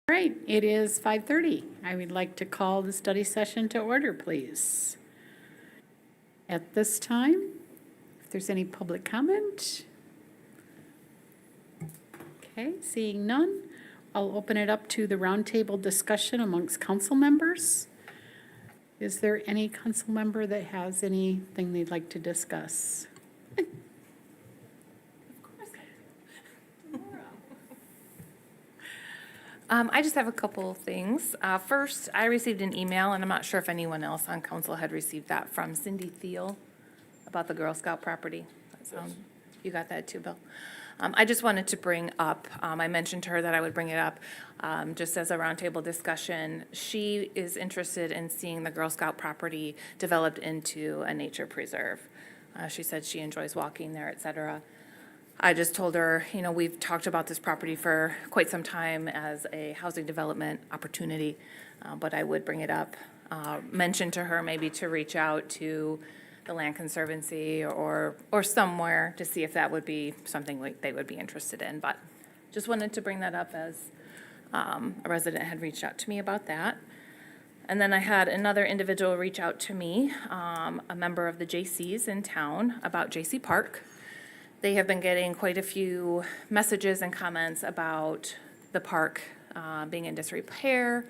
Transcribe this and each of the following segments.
All right, it is 5:30. I would like to call the study session to order, please. At this time, if there's any public comment. Okay, seeing none, I'll open it up to the roundtable discussion amongst council members. Is there any council member that has anything they'd like to discuss? I just have a couple of things. First, I received an email, and I'm not sure if anyone else on council had received that, from Cindy Thiel about the Girl Scout property. You got that too, Bill? I just wanted to bring up, I mentioned to her that I would bring it up just as a roundtable discussion. She is interested in seeing the Girl Scout property developed into a nature preserve. She said she enjoys walking there, et cetera. I just told her, you know, we've talked about this property for quite some time as a housing development opportunity, but I would bring it up. Mention to her maybe to reach out to the Land Conservancy or somewhere to see if that would be something like they would be interested in. But just wanted to bring that up as a resident had reached out to me about that. And then I had another individual reach out to me, a member of the JCs in town, about JC Park. They have been getting quite a few messages and comments about the park being in disrepair,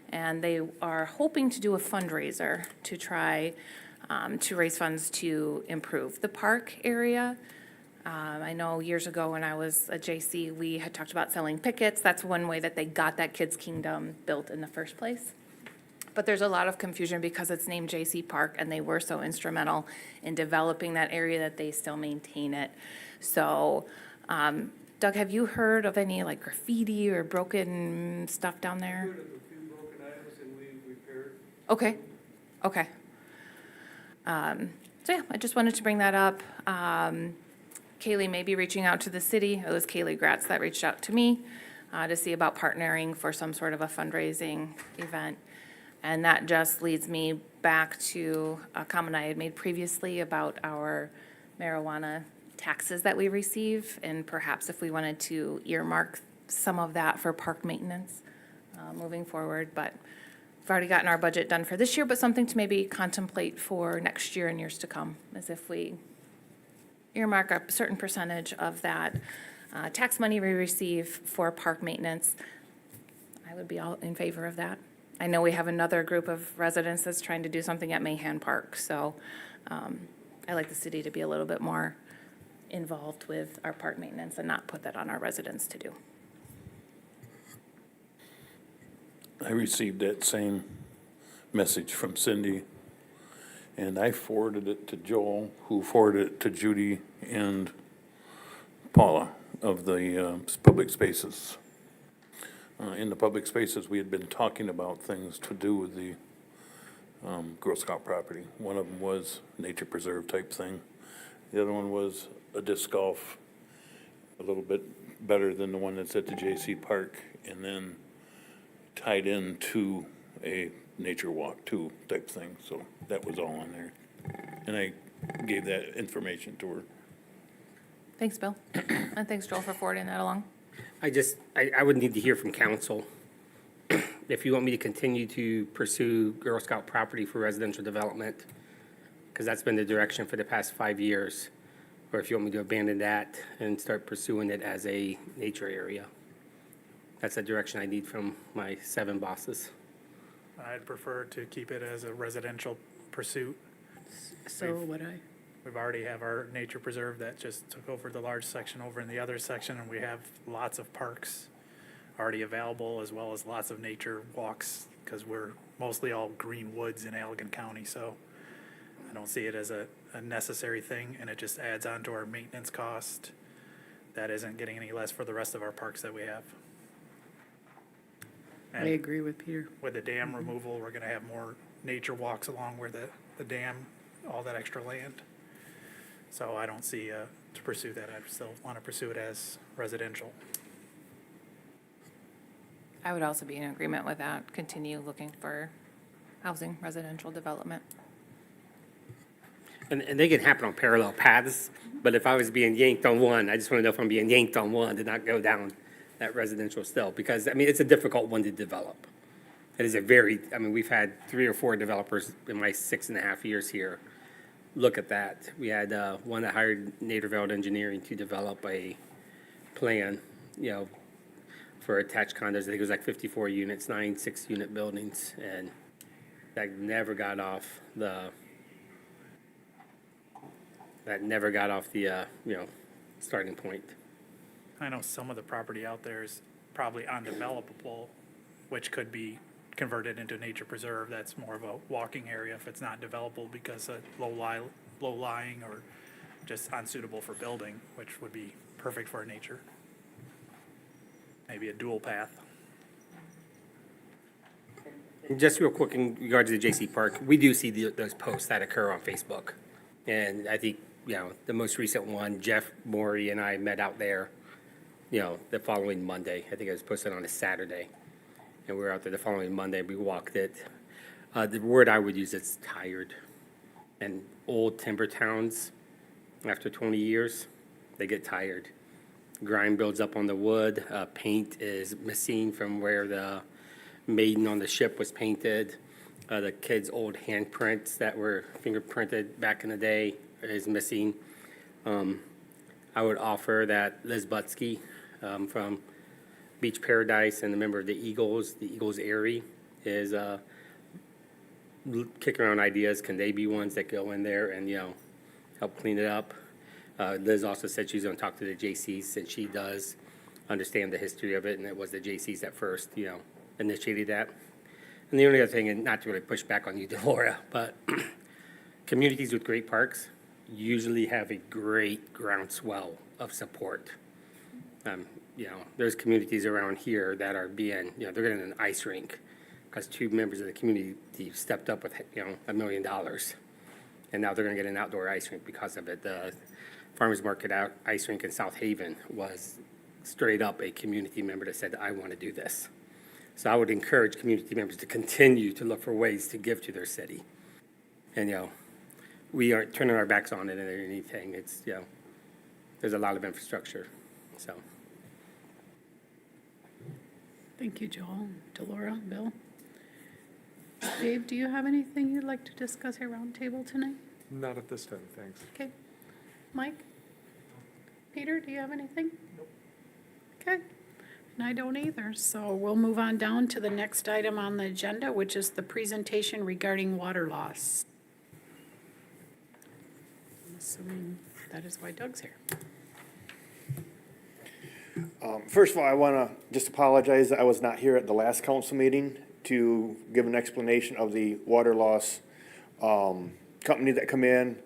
and they are hoping to do a fundraiser to try to raise funds to improve the park area. I know years ago when I was a JC, we had talked about selling pickets. That's one way that they got that Kids Kingdom built in the first place. But there's a lot of confusion because it's named JC Park, and they were so instrumental in developing that area that they still maintain it. So, Doug, have you heard of any like graffiti or broken stuff down there? Heard of a few broken items and we repaired. Okay, okay. So yeah, I just wanted to bring that up. Kaylee may be reaching out to the city. It was Kaylee Gratz that reached out to me to see about partnering for some sort of a fundraising event. And that just leads me back to a comment I had made previously about our marijuana taxes that we receive, and perhaps if we wanted to earmark some of that for park maintenance moving forward. But we've already gotten our budget done for this year, but something to maybe contemplate for next year and years to come, is if we earmark a certain percentage of that tax money we receive for park maintenance. I would be all in favor of that. I know we have another group of residents that's trying to do something at Mahan Park, so I like the city to be a little bit more involved with our park maintenance and not put that on our residents to do. I received that same message from Cindy, and I forwarded it to Joel, who forwarded it to Judy and Paula of the public spaces. In the public spaces, we had been talking about things to do with the Girl Scout property. One of them was nature preserve type thing. The other one was a disc golf, a little bit better than the one that's at the JC Park, and then tied into a nature walk too type thing. So that was all on there. And I gave that information to her. Thanks, Bill. And thanks, Joel, for forwarding that along. I would need to hear from council if you want me to continue to pursue Girl Scout property for residential development, because that's been the direction for the past 5 years, or if you want me to abandon that and start pursuing it as a nature area. That's the direction I need from my 7 bosses. I'd prefer to keep it as a residential pursuit. So would I. We've already have our nature preserve that just took over the large section over in the other section, and we have lots of parks already available, as well as lots of nature walks, because we're mostly all green woods in Allegan County, so I don't see it as a necessary thing, and it just adds on to our maintenance cost. That isn't getting any less for the rest of our parks that we have. I And agree with Peter. with the dam removal, we're gonna have more nature walks along where the dam, all that extra land. So I don't see, to pursue that, I still want to pursue it as residential. I would also be in agreement with that. Continue looking for housing, residential development. And they can happen on parallel paths, but if I was being yanked on one, I just want to know if I'm being yanked on one to not go down at residential still, because, I mean, it's a difficult one to develop. It is a very, I mean, we've had 3 or 4 developers in my 6.5 years here look at that. We had one that hired Naderveld Engineering to develop a plan, for attached condos. I think it was like 54 units, 9 6-unit buildings, and that never got off the, starting point. I know some of the property out there is probably undevelopable, which could be converted into nature preserve. That's more of a walking area if it's not developable because of low-lying or just unsuitable for building, which would be perfect for nature. Maybe a dual path. And just real quick, in regards to the J.C. Park, we do see those posts that occur on Facebook. And I think, the most recent one, Jeff Morey and I met out there, the following Monday. I think it was posted on a Saturday. And we were out there the following Monday. We walked it. The word I would use is tired. And old timber towns, after 20 years, they get tired. Grime builds up on the wood. Paint is missing from where the maiden on the ship was painted. The kids' old handprints that were fingerprinted back in the day is missing. I would offer that Liz Butsky from Beach Paradise and a member of the Eagles Airy, is kicking around ideas. Can they be ones that go in there and, help clean it up? Liz also said she's going to talk to the J.C.s, since she does understand the history of it, and it was the J.C.s that first, initiated that. And the only other thing, and not to really push back on you, Delora, but communities with great parks usually have a great groundswell of support. There's communities around here that are being, they're getting an ice rink because 2 members of the community stepped up with, $1 million. And now they're going to get an outdoor ice rink because of it. The Farmers Market ice rink in South Haven was straight up a community member that said, I want to do this. So I would encourage community members to continue to look for ways to give to their city. And, we aren't turning our backs on it or anything. It's, there's a lot of infrastructure, so. Thank you, Joel, Delora, Bill. Dave, do you have anything you'd like to discuss at roundtable tonight? Not at this time, thanks. Okay. Mike? Peter, do you have anything? Nope. Okay. And I don't either, so we'll move on down to the next item on the agenda, which is the presentation regarding water loss. I'm assuming that is why Doug's here. First of all, I want to just apologize that I was not here at the last council meeting to give an explanation of the water loss company that come in.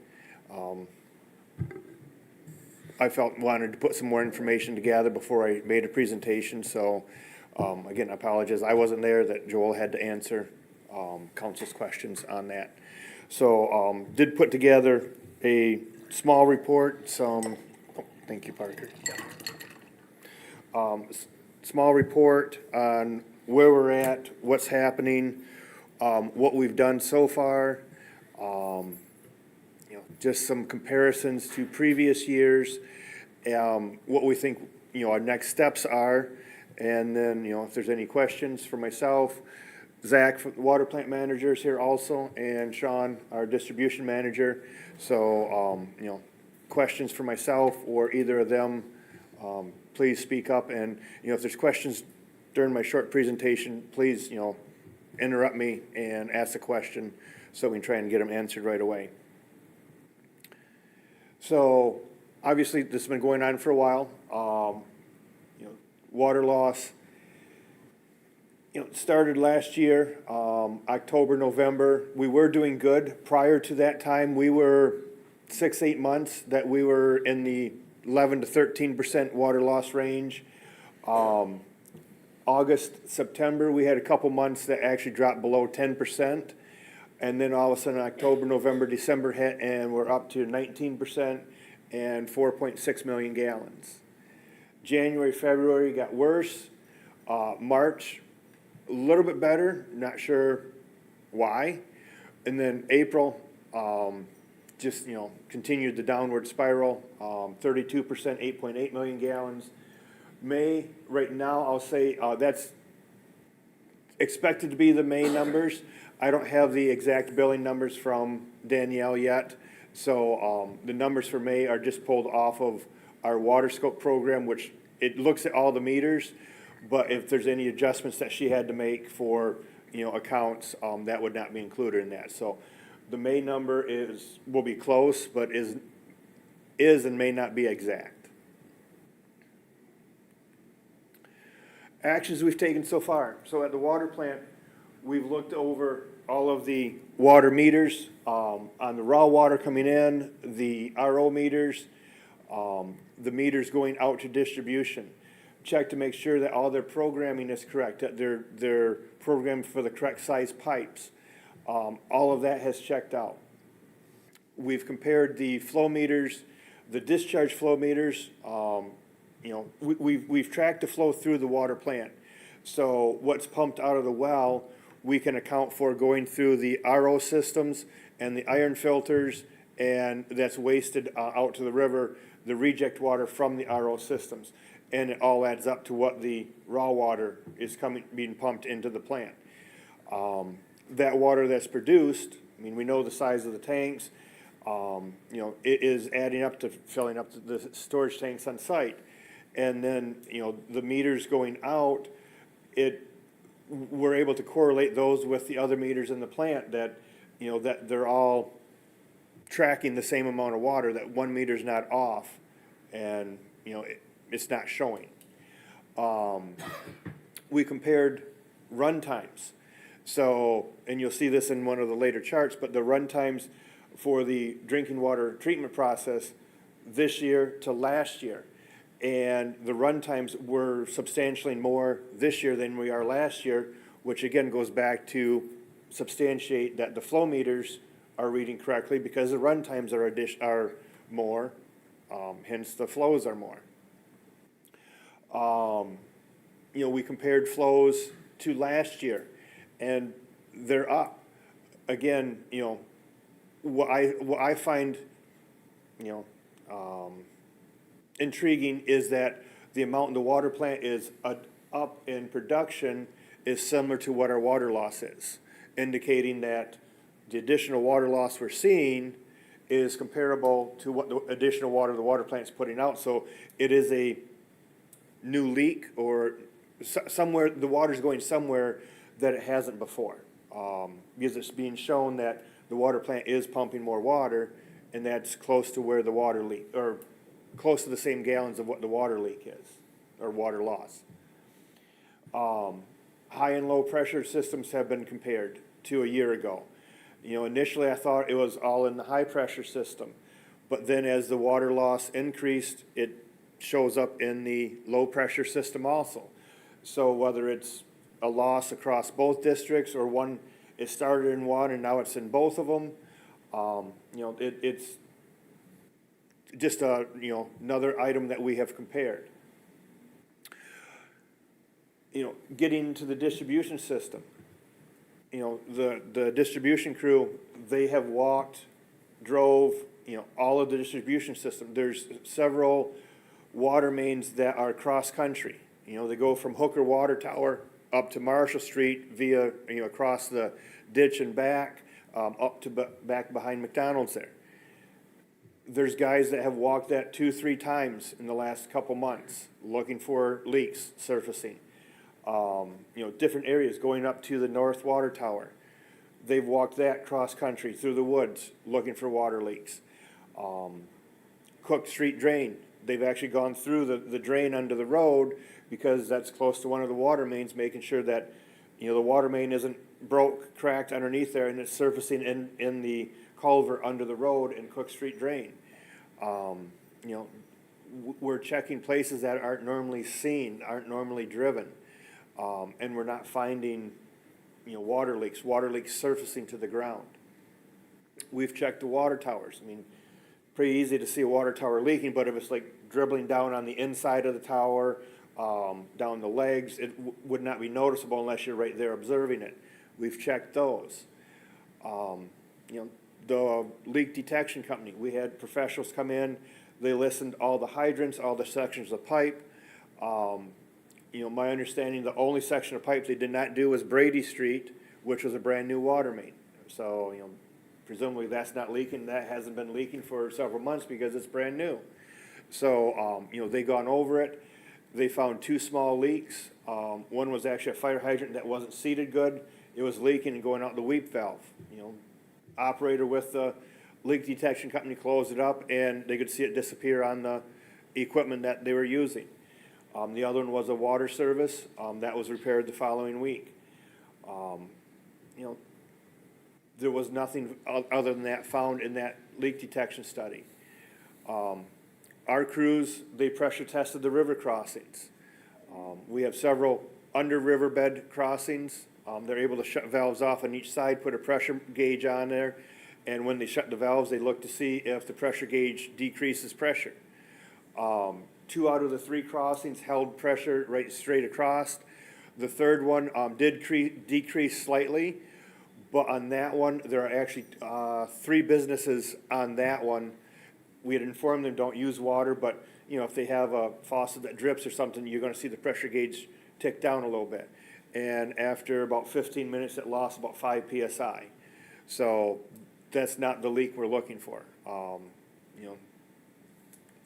I wanted to put some more information together before I made a presentation, so again, I apologize. I wasn't there, that Joel had to answer council's questions on that. So did put together a small report, thank you, Parker. Small report on where we're at, what's happening, what we've done so far, just some comparisons to previous years, what we think, our next steps are, and then, if there's any questions for myself, Zach, the water plant manager, is here also, and Sean, our distribution manager. So, questions for myself or either of them, please speak up. And, if there's questions during my short presentation, please, interrupt me and ask a question so we can try and get them answered right away. So, obviously, this has been going on for a while. Water loss, started last year, October, November. We were doing good. Prior to that time, we were 6-8 months that we were in the 11 to 13% water loss range. August, September, we had a couple months that actually dropped below 10%. And then all of a sudden, October, November, December hit, and we're up to 19% and 4.6 million gallons. January, February got worse. March, a little bit better, not sure why. And then April, just, continued the downward spiral, 32%, 8.8 million gallons. May, right now, I'll say, that's expected to be the May numbers. I don't have the exact billing numbers from Danielle yet. So, the numbers for May are just pulled off of our water scope program, which it looks at all the meters. But if there's any adjustments that she had to make for, accounts, that would not be included in that. So the May number will be close, but is and may not be exact. Actions we've taken so far. So at the water plant, we've looked over all of the water meters, on the raw water coming in, the RO meters, the meters going out to distribution. Check to make sure that all their programming is correct, that they're programmed for the correct size pipes. All of that has checked out. We've compared the flow meters, the discharge flow meters. We've tracked the flow through the water plant. So what's pumped out of the well, we can account for going through the RO systems and the iron filters, and that's wasted out to the river, the reject water from the RO systems. And it all adds up to what the raw water is being pumped into the plant. That water that's produced, we know the size of the tanks, it is adding up to filling up the storage tanks on site. And then, the meters going out, we're able to correlate those with the other meters in the plant that, that they're all tracking the same amount of water, that one meter's not off, and, it's not showing. We compared run times. So, and you'll see this in one of the later charts, but the run times for the drinking water treatment process this year to last year. And the run times were substantially more this year than we are last year, which again goes back to substantiate that the flow meters are reading correctly because the run times are more, hence the flows are more. We compared flows to last year, and they're up. Again, what I find, intriguing is that the amount in the water plant is up in production is similar to what our water loss is, indicating that the additional water loss we're seeing is comparable to what the additional water the water plant is putting out. So it is a new leak, or somewhere the water's going somewhere that it hasn't before, because it's being shown that the water plant is pumping more water, and that's close to where the water leak, or close to the same gallons of what the water leak is, or water loss. High and low pressure systems have been compared to a year ago. Initially I thought it was all in the high pressure system, but then as the water loss increased, it shows up in the low pressure system also. So whether it's a loss across both districts, or one, it started in one and now it's in both of them, it's just another item that we have compared. Getting to the distribution system. The distribution crew, they have drove, all of the distribution system. There's several water mains that are cross-country. They go from Hooker Water Tower up to Marshall Street via, across the ditch and back, up to back behind McDonald's there. There's guys that have walked that 2-3 times in the last couple months, looking for leaks surfacing. Different areas going up to the North Water Tower. They've walked that cross-country through the woods, looking for water leaks. Cook Street Drain, they've actually gone through the drain under the road because that's close to one of the water mains, making sure that, the water main isn't cracked underneath there, and it's surfacing in the culvert under the road in Cook Street Drain. We're checking places that aren't normally seen, aren't normally driven, and we're not finding, water leaks surfacing to the ground. We've checked the water towers. Pretty easy to see a water tower leaking, but if it's like dribbling down on the inside of the tower, down the legs, it would not be noticeable unless you're right there observing it. We've checked those. The leak detection company, we had professionals come in, they listened to all the hydrants, all the sections of pipe, You know, my understanding, the only section of pipe they did not do was Brady Street, which was a brand-new water main. So, you know, presumably that's not leaking, that hasn't been leaking for several months because it's brand new. So, you know, they gone over it, they found 2 small leaks. One was actually a fire hydrant that wasn't seated good, it was leaking and going out the weep valve. You know, operator with the leak detection company closed it up and they could see it disappear on the equipment that they were using. The other one was a water service, that was repaired the following week. You know, there was nothing other than that found in that leak detection study. Our crews, they pressure tested the river crossings. We have several under riverbed crossings. They're able to shut valves off on each side, put a pressure gauge on there, and when they shut the valves, they look to see if the pressure gauge decreases pressure. 2 out of the 3 crossings held pressure right straight across. The third one did decrease slightly, but on that one, there are actually 3 businesses on that one. We had informed them, don't use water, but you know, if they have a faucet that drips or something, you're gonna see the pressure gauge tick down a little bit. And after about 15 minutes, it lost about 5 PSI. So that's not the leak we're looking for. You know,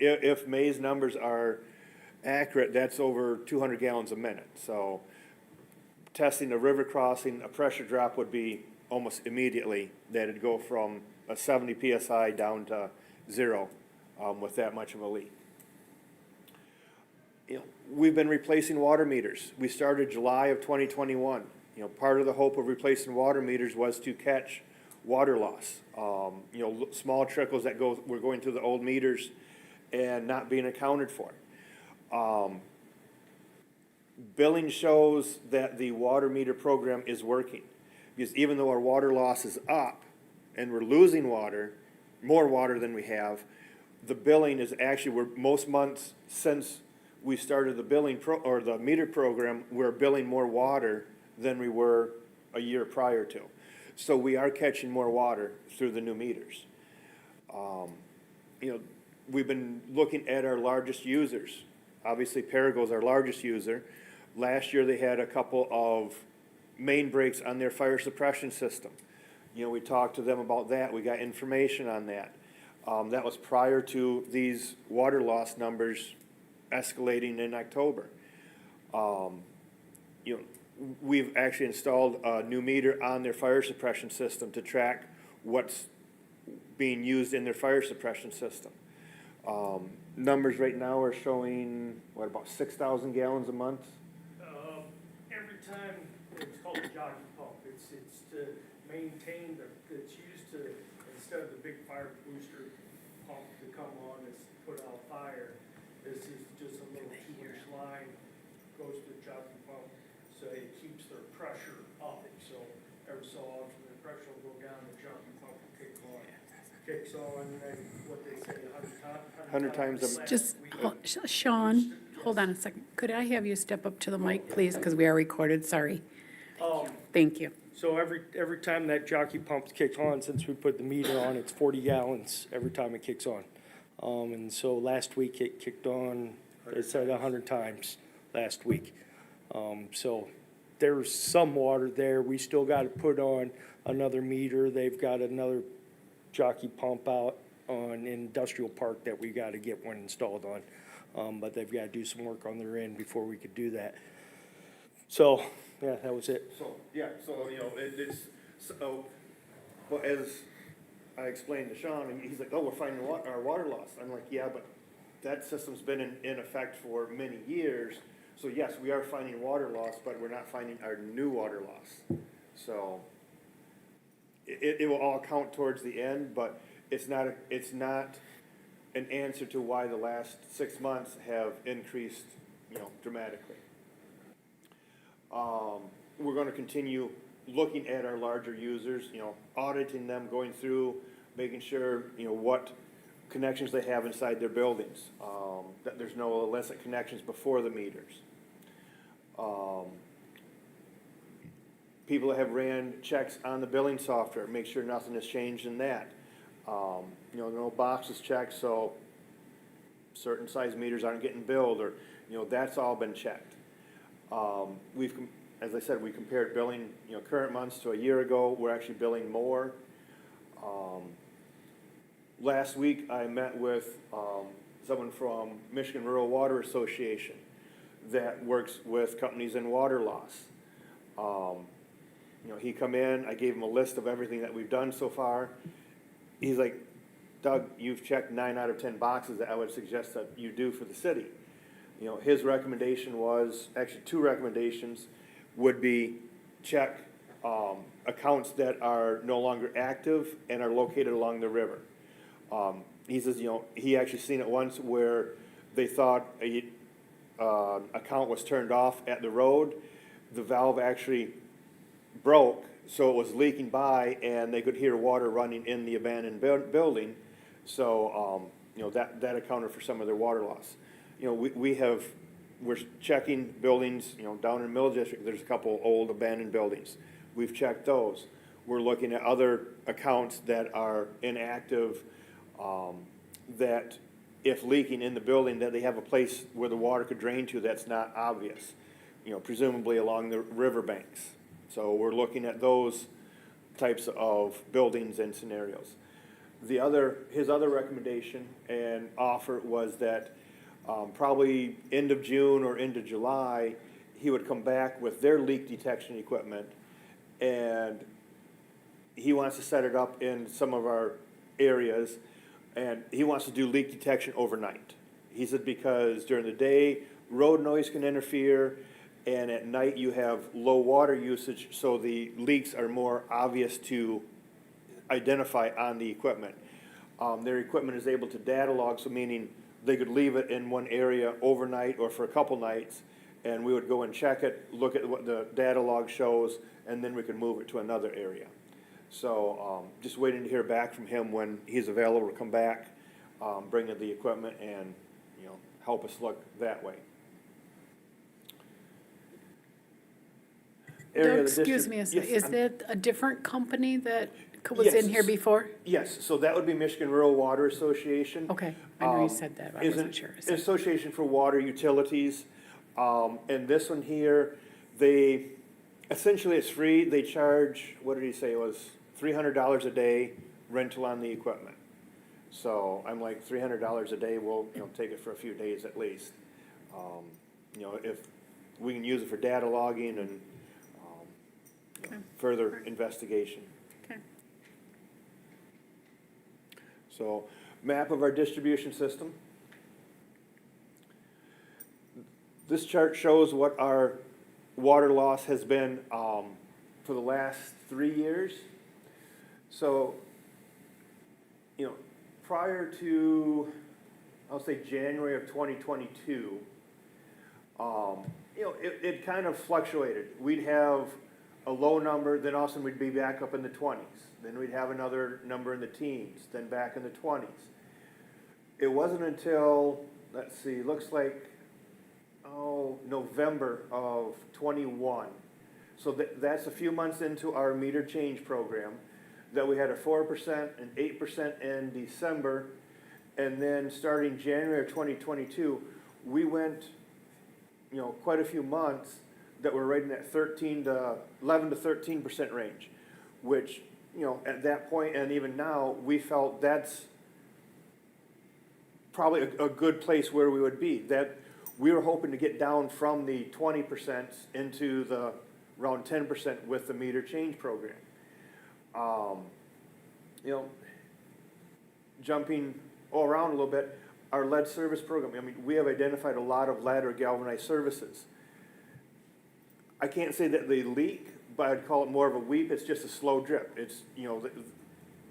if May's numbers are accurate, that's over 200 gallons a minute. So testing a river crossing, a pressure drop would be almost immediately. That'd go from a 70 PSI down to 0 with that much of a leak. You know, we've been replacing water meters. We started July of 2021. You know, part of the hope of replacing water meters was to catch water loss. You know, small trickles that were going through the old meters and not being accounted for. Billing shows that the water meter program is working, because even though our water loss is up and we're losing water, more water than we have, the billing is actually, we're most months since we started the billing or the meter program, we're billing more water than we were a year prior to. So we are catching more water through the new meters. You know, we've been looking at our largest users. Obviously, Perigo's our largest user. Last year, they had a couple of main breaks on their fire suppression system. You know, we talked to them about that. We got information on that. That was prior to these water loss numbers escalating in October. You know, we've actually installed a new meter on their fire suppression system to track what's being used in their fire suppression system. Numbers right now are showing, what, about 6,000 gallons a month? Every time, it's called a jockey pump, it's to maintain it's used to, instead of the big fire booster pump to come on, it's to put out fire. This is just a little 2-inch line, goes to the jockey pump, so it keeps their pressure up. So every so often, the pressure will go down, the jockey pump will kicks on, and what they say, 100 times a Just, Sean, hold on a second. Could I have you step up to the mic, please, because we are recorded, sorry. Thank you. So every time that jockey pump kicks on, since we put the meter on, it's 40 gallons every time it kicks on. And so last week it kicked on, it said 100 times last week. So there's some water there. We still got to put on another meter. They've got another jockey pump out on Industrial Park that we got to get one installed on. But they've got to do some work on their end before we could do that. So, yeah, that was it. So, yeah, so, you know, it's, so, well, as I explained to Sean, and he's like, oh, we're finding our water loss. I'm like, yeah, but that system's been in effect for many years. So yes, we are finding water loss, but we're not finding our new water loss. So it will all count towards the end, but it's not an answer to why the last 6 months have increased, you know, dramatically. We're gonna continue looking at our larger users, you know, auditing them, going through, making sure, you know, what connections they have inside their buildings, that there's no illicit connections before the meters. People that have ran checks on the billing software, make sure nothing has changed in that. You know, no boxes checked, so certain size meters aren't getting billed, or, that's all been checked. As I said, we compared billing, current months to a year ago. We're actually billing more. Last week, I met with someone from Michigan Rural Water Association that works with companies in water loss. He come in, I gave him a list of everything that we've done so far. He's like, Doug, you've checked 9 out of 10 boxes that I would suggest that you do for the city. His recommendation was, actually 2 recommendations, would be check accounts that are no longer active and are located along the river. He says, he actually seen it once where they thought a account was turned off at the road. The valve actually broke, so it was leaking by, and they could hear water running in the abandoned building. So, that accounted for some of their water loss. We're checking buildings, down in the Mill District, there's a couple old abandoned buildings. We've checked those. We're looking at other accounts that are inactive, that if leaking in the building, that they have a place where the water could drain to that's not obvious, presumably along the riverbanks. So we're looking at those types of buildings and scenarios. His other recommendation and offer was that probably end of June or into July, he would come back with their leak detection equipment, and he wants to set it up in some of our areas, and he wants to do leak detection overnight. He said because during the day, road noise can interfere, and at night you have low water usage, so the leaks are more obvious to identify on the equipment. Their equipment is able to data log, so meaning they could leave it in one area overnight or for a couple nights, and we would go and check it, look at what the data log shows, and then we could move it to another area. So just waiting to hear back from him when he's available to come back, bring in the equipment and, help us look that way. Area Doug, of the excuse district- me, is Yes, it a different company that was in here Yes. before? Yes, so that would be Michigan Rural Water Association. Okay, I know you said that, I Is wasn't an sure. Association for Water Utilities. And this one here, essentially it's free. They charge, what did he say, it was $300 a day rental on the equipment. So I'm like, $300 a day, we'll, take it for a few days at least. If we can use it for data logging and Okay. further investigation. Okay. So, map of our distribution system. This chart shows what our water loss has been for the last 3 years. So, prior to, I'll say January of 2022, it kind of fluctuated. We'd have a low number, then all of a sudden we'd be back up in the 20s. Then we'd have another number in the teens, then back in the 20s. It wasn't until, let's see, looks like, November of 21. So that's a few months into our meter change program, that we had a 4% and 8% in December. And then starting January of 2022, we went, quite a few months that were right in that 11 to 13% range, which, at that point and even now, we felt that's probably a good place where we would be. That we were hoping to get down from the 20% into the around 10% with the meter change program. Jumping around a little bit, our lead service program, we have identified a lot of lead or galvanized services. I can't say that they leak, but I'd call it more of a weep. It's just a slow drip. It's,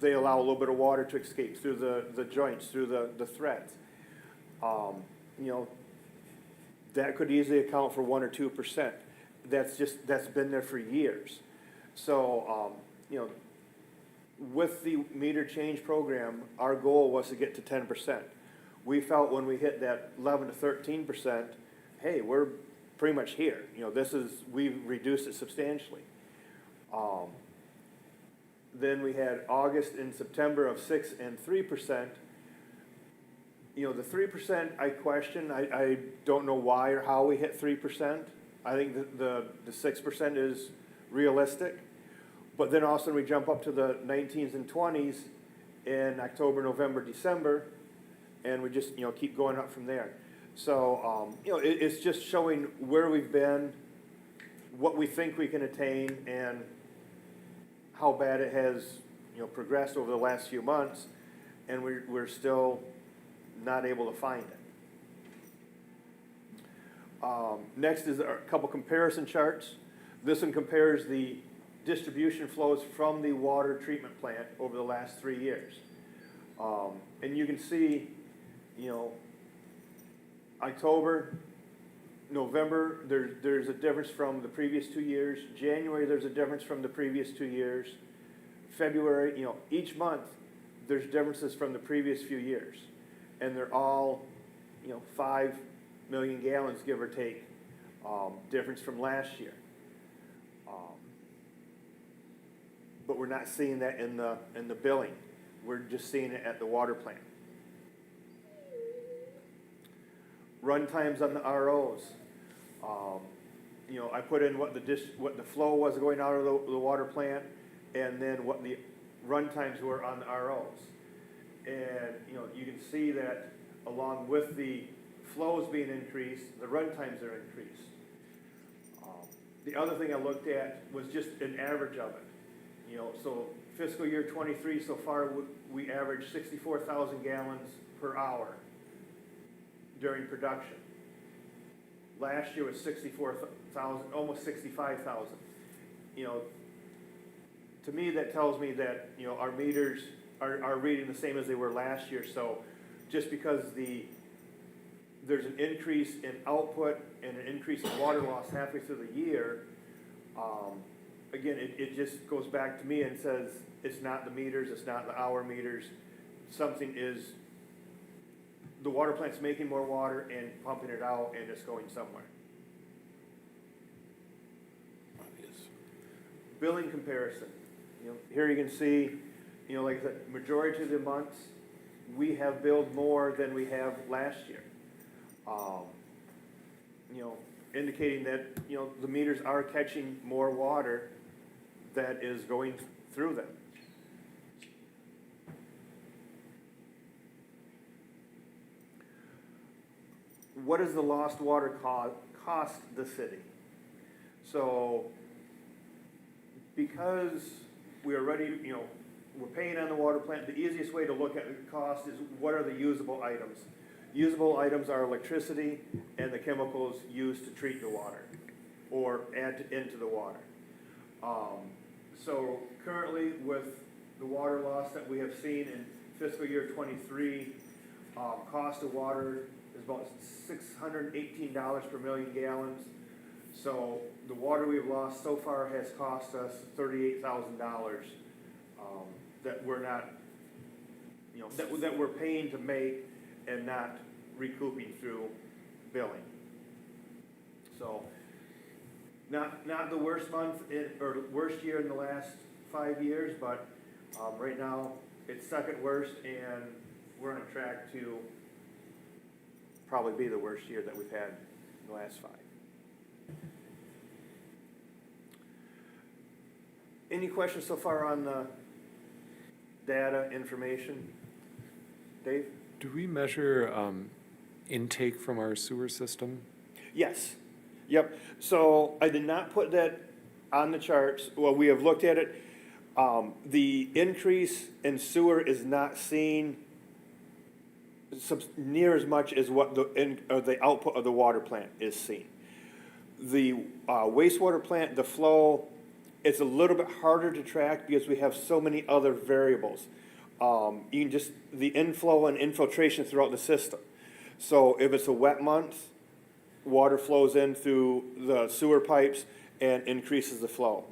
they allow a little bit of water to escape through the joints, through the threads. That could easily account for 1 or 2%. That's been there for years. So, with the meter change program, our goal was to get to 10%. We felt when we hit that 11 to 13%, hey, we're pretty much here. We've reduced it substantially. Then we had August and September of 6% and 3%. You know, the 3% I question, I don't know why or how we hit 3%. I think the 6% is realistic. But then also we jump up to the 19s and 20s in October, November, December, and we just, you know, keep going up from there. So, you know, it's just showing where we've been, what we think we can attain, and how bad it has, you know, progressed over the last few months, and we're still not able to find it. Next is a couple comparison charts. This one compares the distribution flows from the water treatment plant over the last 3 years. And you can see, you know, October, November, there's a difference from the previous 2 years. January, there's a difference from the previous 2 years. February, you know, each month, there's differences from the previous few years. And they're all, you know, 5 million gallons, give or take, difference from last year. But we're not seeing that in the billing. We're just seeing it at the water plant. Run times on the ROs. You know, I put in what the flow was going out of the water plant, and then what the run times were on the ROs. And, you know, you can see that along with the flows being increased, the run times are increased. The other thing I looked at was just an average of it. You know, so fiscal year 23 so far, we averaged 64,000 gallons per hour during production. Last year was 64,000, almost 65,000. You know, to me, that tells me that, you know, our meters are reading the same as they were last year. So just because there's an increase in output and an increase in water loss halfway through the year, again, it just goes back to me and says, it's not the meters, it's not the hour meters. Something is, the water plant's making more water and pumping it out, and it's going somewhere. Billing comparison. You know, here you can see, you know, like the majority of the months, we have billed more than we have last year. You know, indicating that, you know, the meters are catching more water that is going through them. What does the lost water cost the city? So, because we already, you know, we're paying on the water plant, the easiest way to look at the cost is what are the usable items? Usable items are electricity and the chemicals used to treat the water or add into the water. So currently with the water loss that we have seen in fiscal year 23, cost of water is about $618 per million gallons. So the water we've lost so far has cost us $38,000 that we're not, you know, that we're paying to make and not recouping through billing. So not the worst month or worst year in the last 5 years, but right now it's second worst, and we're on track to probably be the worst year that we've had in the last 5. Any questions so far on the data, information? Dave? Do we measure intake from our sewer system? Yes. Yep. So I did not put that on the charts. Well, we have looked at it. The increase in sewer is not seen near as much as what the output of the water plant is seen. The wastewater plant, the flow, it's a little bit harder to track because we have so many other variables. You can just, the inflow and infiltration throughout the system. So if it's a wet month, water flows in through the sewer pipes and increases the flow.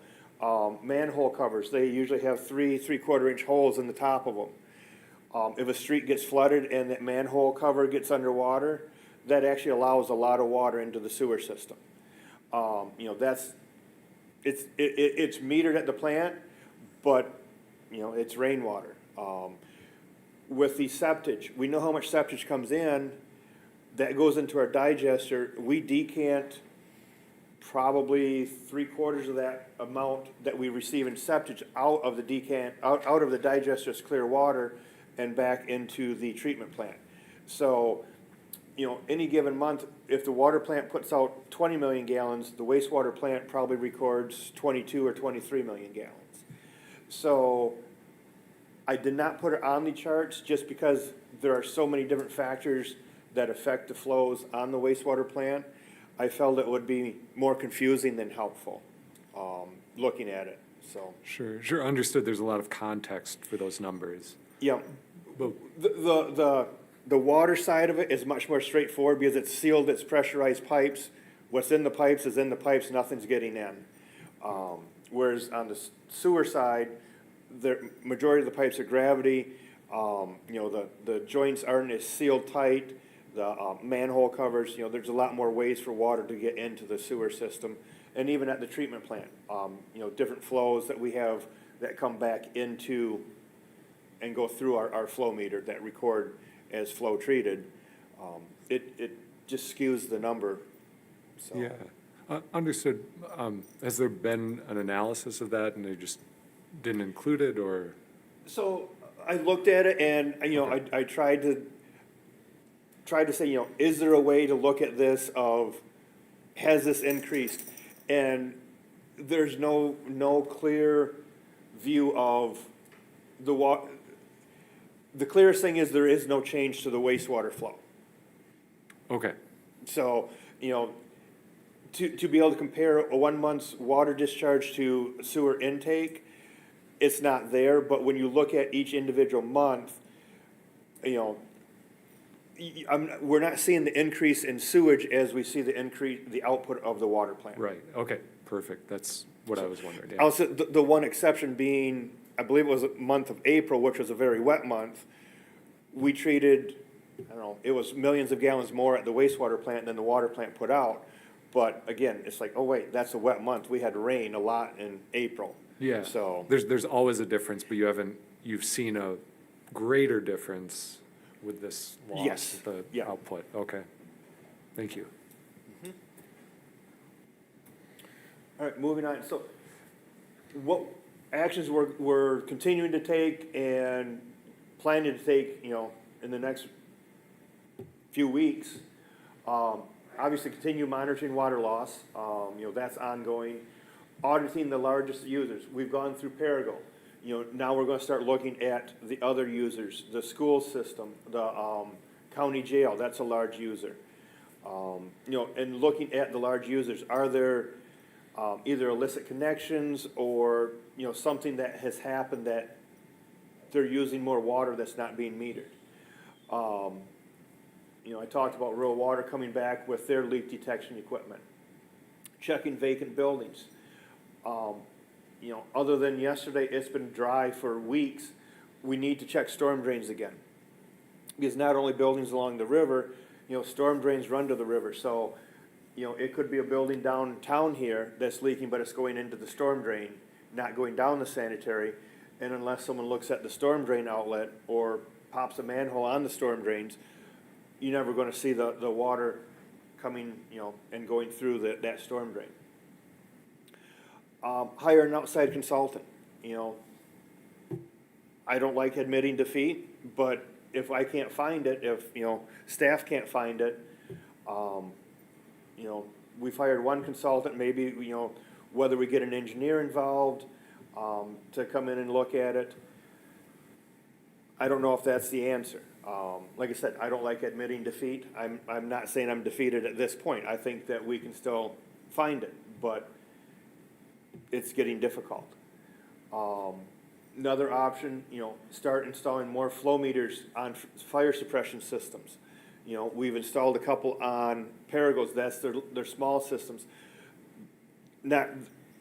Manhole covers, they usually have 3 3/4 inch holes in the top of them. If a street gets flooded and that manhole cover gets underwater, that actually allows a lot of water into the sewer system. You know, it's metered at the plant, but, you know, it's rainwater. with the septage, we know how much septage comes in, that goes into our digester, we decant probably 3/4 of that amount that we receive in septage out of the digester's clear water and back into the treatment plant. So, any given month, if the water plant puts out 20 million gallons, the wastewater plant probably records 22 or 23 million gallons. So I did not put it on the charts just because there are so many different factors that affect the flows on the wastewater plant. I felt it would be more confusing than helpful, looking at it, so. Sure, understood, there's a lot of context for those numbers. Yeah, But, the water side of it is much more straightforward because it's sealed, it's pressurized pipes. What's in the pipes is in the pipes, nothing's getting in. Whereas on the sewer side, the majority of the pipes are gravity. The joints aren't as sealed tight, the manhole covers, there's a lot more ways for water to get into the sewer system. And even at the treatment plant, different flows that we have that come back into and go through our flow meter that record as flow treated, it just skews the number, so. yeah, understood. Has there been an analysis of that and they just didn't include it, or? So I looked at it and, I tried to say, is there a way to look at this of, has this increased? And there's no clear view of the clearest thing is there is no change to the wastewater flow. Okay, So, to be able to compare a 1 month's water discharge to sewer intake, it's not there, but when you look at each individual month, we're not seeing the increase in sewage as we see the output of the water plant. right, okay, perfect, that's what I was wondering, yeah. Also, the one exception being, I believe it was the month of April, which was a very wet month, we treated, I don't know, it was millions of gallons more at the wastewater plant than the water plant put out. But again, it's like, oh wait, that's a wet month, we had rain a lot in April. Yeah, So, there's always a difference, but you've seen a greater difference with this loss, Yes, the yeah. output, okay. Thank you. all right, moving on, so what actions we're continuing to take and planning to take, in the next few weeks. Obviously, continue monitoring water loss, that's ongoing. Auditing the largest users, we've gone through Payroll. Now we're gonna start looking at the other users, the school system, the county jail, that's a large user. And looking at the large users, are there either illicit connections or, something that has happened that they're using more water that's not being metered? I talked about Rural Water coming back with their leak detection equipment, checking vacant buildings. Other than yesterday, it's been dry for weeks, we need to check storm drains again. Because not only buildings along the river, storm drains run to the river, so, it could be a building downtown here that's leaking, but it's going into the storm drain, not going down the sanitary. And unless someone looks at the storm drain outlet or pops a manhole on the storm drains, you're never gonna see the water coming, and going through that storm drain. Hire an outside consultant, I don't like admitting defeat, but if I can't find it, if, staff can't find it, we've hired one consultant, maybe, whether we get an engineer involved, to come in and look at it. I don't know if that's the answer. Like I said, I don't like admitting defeat. I'm not saying I'm defeated at this point. I think that we can still find it, but it's getting difficult. Another option, start installing more flow meters on fire suppression systems. We've installed a couple on Paragos, that's their small systems. Not,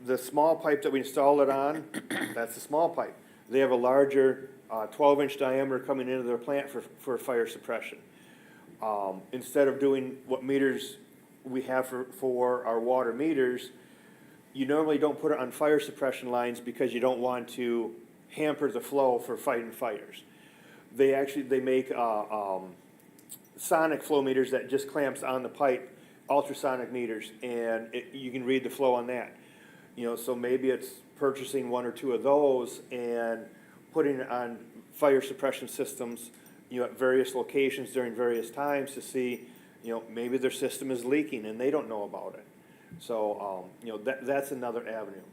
the small pipe that we installed it on, that's the small pipe. They have a larger 12-inch diameter coming into their plant for fire suppression. Instead of doing what meters we have for our water meters, you normally don't put it on fire suppression lines because you don't want to hamper the flow for fighting fires. they make, sonic flow meters that just clamps on the pipe, ultrasonic meters, and you can read the flow on that. So maybe it's purchasing one or two of those and putting it on fire suppression systems, at various locations during various times to see, maybe their system is leaking and they don't know about it. So, that's another avenue.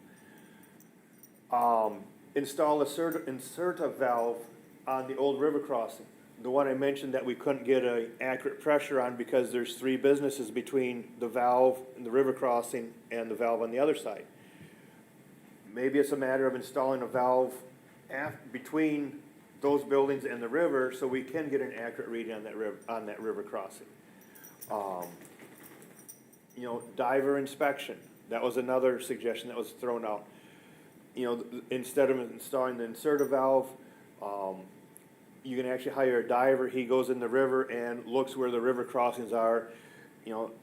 Install insert a valve on the old river crossing. The one I mentioned that we couldn't get an accurate pressure on because there's 3 businesses between the valve and the river crossing and the valve on the other side. Maybe it's a matter of installing a valve between those buildings and the river so we can get an accurate reading on that river crossing. Diver inspection, that was another suggestion that was thrown out. Instead of installing the inserter valve, you can actually hire a diver. He goes in the river and looks where the river crossings are.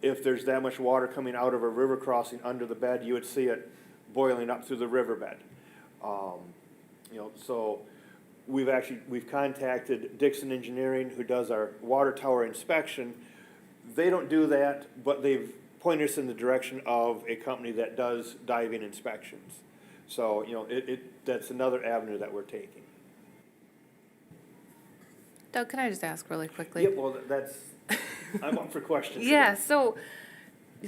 If there's that much water coming out of a river crossing under the bed, you would see it boiling up through the riverbed. So we've contacted Dixon Engineering, who does our water tower inspection. They don't do that, but they've pointed us in the direction of a company that does diving inspections. So, that's another avenue that we're taking. Doug, can I just ask really quickly? Yep, well, I'm up for questions. Yeah, so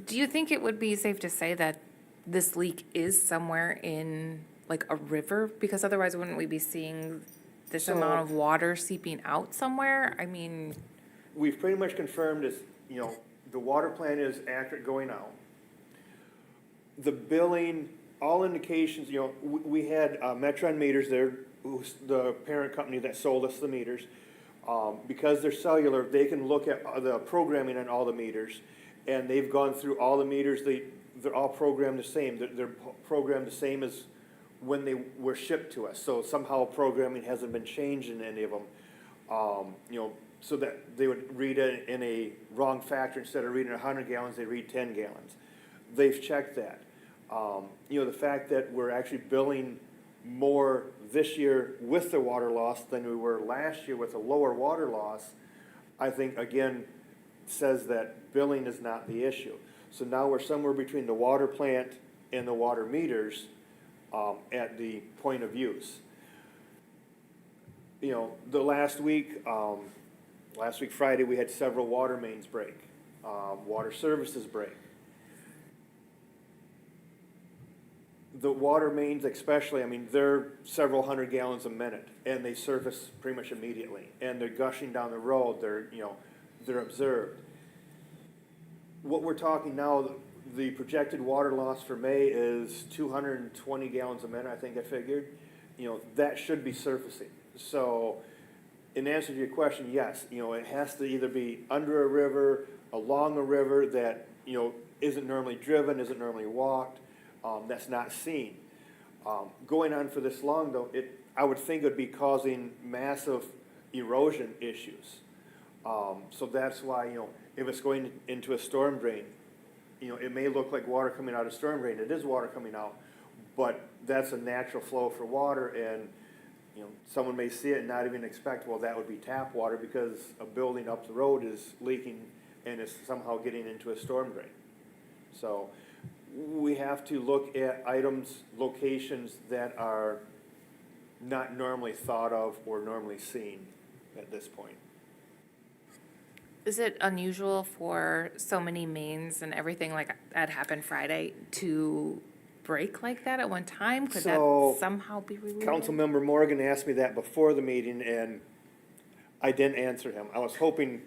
do you think it would be safe to say that this leak is somewhere in like a river? Because otherwise wouldn't we be seeing this amount of water seeping out somewhere? I mean, We've pretty much confirmed is, the water plant is accurate going out. The billing, all indications, we had Metron Meters there, who's the parent company that sold us the meters. Because they're cellular, they can look at the programming on all the meters, and they've gone through all the meters. They're all programmed the same. They're programmed the same as when they were shipped to us. So somehow programming hasn't been changed in any of them. So that they would read it in a wrong factor. Instead of reading 100 gallons, they read 10 gallons. They've checked that. The fact that we're actually billing more this year with the water loss than we were last year with a lower water loss, I think, again, says that billing is not the issue. So now we're somewhere between the water plant and the water meters at the point of use. The last week Friday, we had several water mains break, water services break. The water mains especially, they're several hundred gallons a minute, and they surface pretty much immediately. And they're gushing down the road, they're observed. What we're talking now, the projected water loss for May is 220 gallons a minute, I think I figured. That should be surfacing. So, in answer to your question, yes, it has to either be under a river, along a river that, isn't normally driven, isn't normally walked, that's not seen. Going on for this long, though, I would think it would be causing massive erosion issues. So that's why, if it's going into a storm drain, it may look like water coming out of storm drain. It is water coming out, but that's a natural flow for water, and someone may see it and not even expect, well, that would be tap water because a building up the road is leaking and is somehow getting into a storm drain. So we have to look at items, locations that are not normally thought of or normally seen at this point. is it unusual for so many mains and everything like that happened Friday to break like that at one time? Could So, that somehow be related? Councilmember Morgan asked me that before the meeting, and I didn't answer him. I was hoping,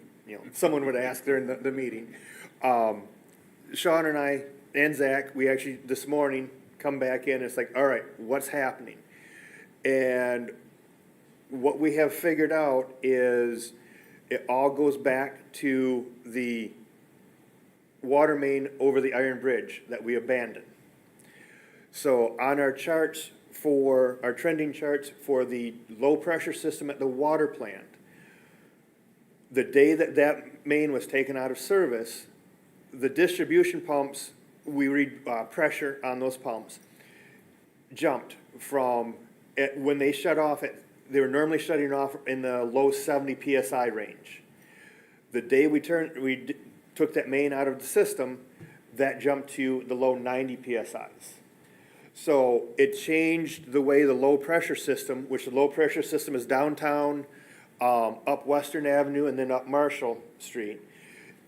someone would ask during the meeting. Sean and I and Zach, we actually, this morning, come back in, it's like, all right, what's happening? And what we have figured out is it all goes back to the water main over the Iron Bridge that we abandoned. So on our charts for, our trending charts for the low pressure system at the water plant, the day that that main was taken out of service, the distribution pumps, we read pressure on those pumps, jumped from, when they shut off at they were normally shutting off in the low 70 PSI range. The day we took that main out of the system, that jumped to the low 90 PSIs. So it changed the way the low pressure system, which the low pressure system is downtown, up Western Avenue and then up Marshall Street.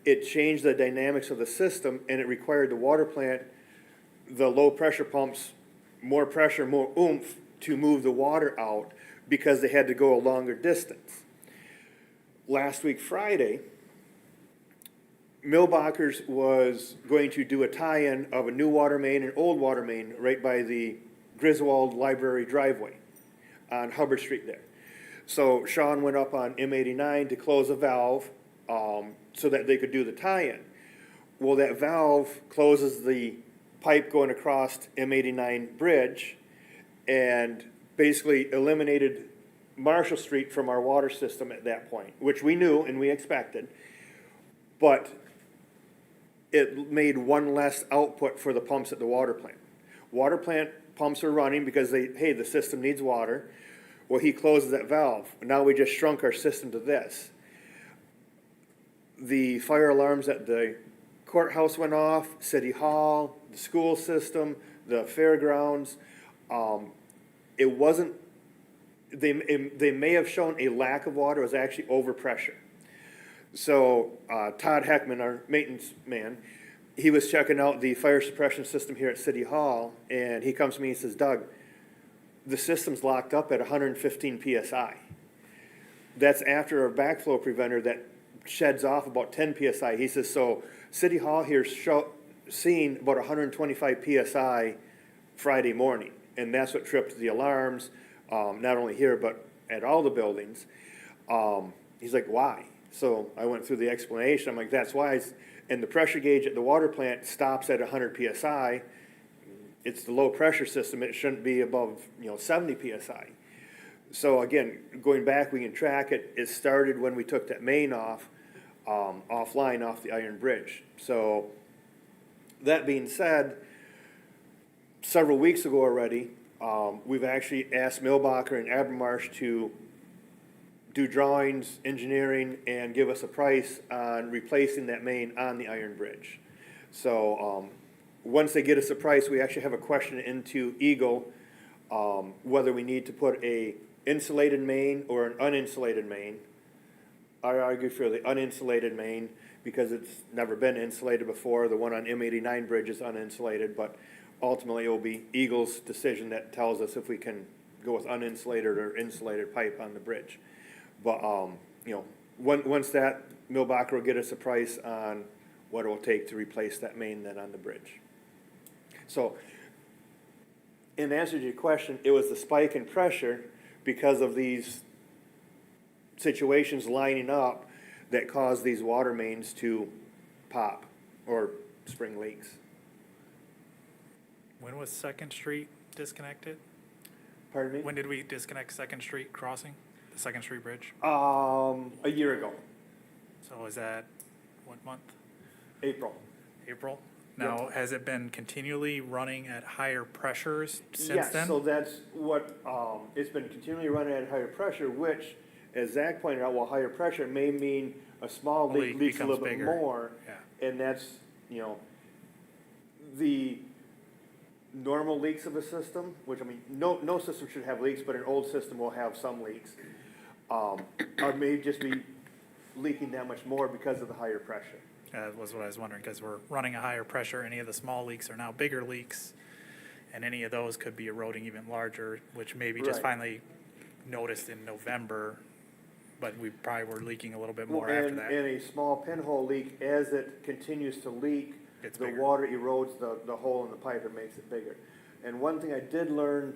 It changed the dynamics of the system, and it required the water plant, the low pressure pumps, more pressure, more oomph to move the water out because they had to go a longer distance. Last week, Friday, Millbacher's was going to do a tie-in of a new water main and old water main right by the Griswold Library driveway on Hubbard Street there. So Sean went up on M89 to close a valve so that they could do the tie-in. Well, that valve closes the pipe going across M89 bridge and basically eliminated Marshall Street from our water system at that point, which we knew and we expected. But it made one less output for the pumps at the water plant. Water plant pumps are running because hey, the system needs water. Well, he closes that valve. Now we just shrunk our system to this. The fire alarms at the courthouse went off, City Hall, the school system, the fairgrounds. It wasn't, they may have shown a lack of water, it was actually overpressure. So Todd Heckman, our maintenance man, he was checking out the fire suppression system here at City Hall, and he comes to me and says, Doug, the system's locked up at 115 PSI. That's after a backflow preventer that sheds off about 10 PSI. He says, so City Hall here's seeing about 125 PSI Friday morning, and that's what tripped the alarms, not only here, but at all the buildings. He's like, why? So I went through the explanation. I'm like, that's why. And the pressure gauge at the water plant stops at 100 PSI. It's the low pressure system. It shouldn't be above 70 PSI. So again, going back, we can track it. It started when we took that main offline off the Iron Bridge. So that being said, several weeks ago already, we've actually asked Millbacher and Abermarsh to do drawings, engineering, and give us a price on replacing that main on the Iron Bridge. So once they get us a price, we actually have a question into Eagle whether we need to put a insulated main or an uninsulated main. I argue for the uninsulated main because it's never been insulated before. The one on M89 bridge is uninsulated, but ultimately it will be Eagle's decision that tells us if we can go with uninsulated or insulated pipe on the bridge. But, once that, Millbacher will get us a price on what it will take to replace that main then on the bridge. So, in answer to your question, it was the spike in pressure because of these situations lining up that caused these water mains to pop or spring leaks. When was Second Street disconnected? Pardon me? When did we disconnect Second Street crossing, the Second Street Bridge? A year ago, So is that, what month? April. April? Now, has it been continually running at higher pressures since then? Yes, so that's what, it's been continually running at higher pressure, which, as Zach pointed out, well, higher pressure may mean a small leak Leak leaks a becomes little bit bigger. more. Yeah. And that's, the normal leaks of a system, which, no system should have leaks, but an old system will have some leaks, or may just be leaking that much more because of the higher pressure. Was what I was wondering, because we're running a higher pressure. Any of the small leaks are now bigger leaks, and any of those could be eroding even larger, which maybe just Right. finally noticed in November, but we probably were leaking a little bit more after that. And a small pinhole leak, as it continues to leak, Gets the bigger. water erodes the hole in the pipe and makes it bigger. And one thing I did learn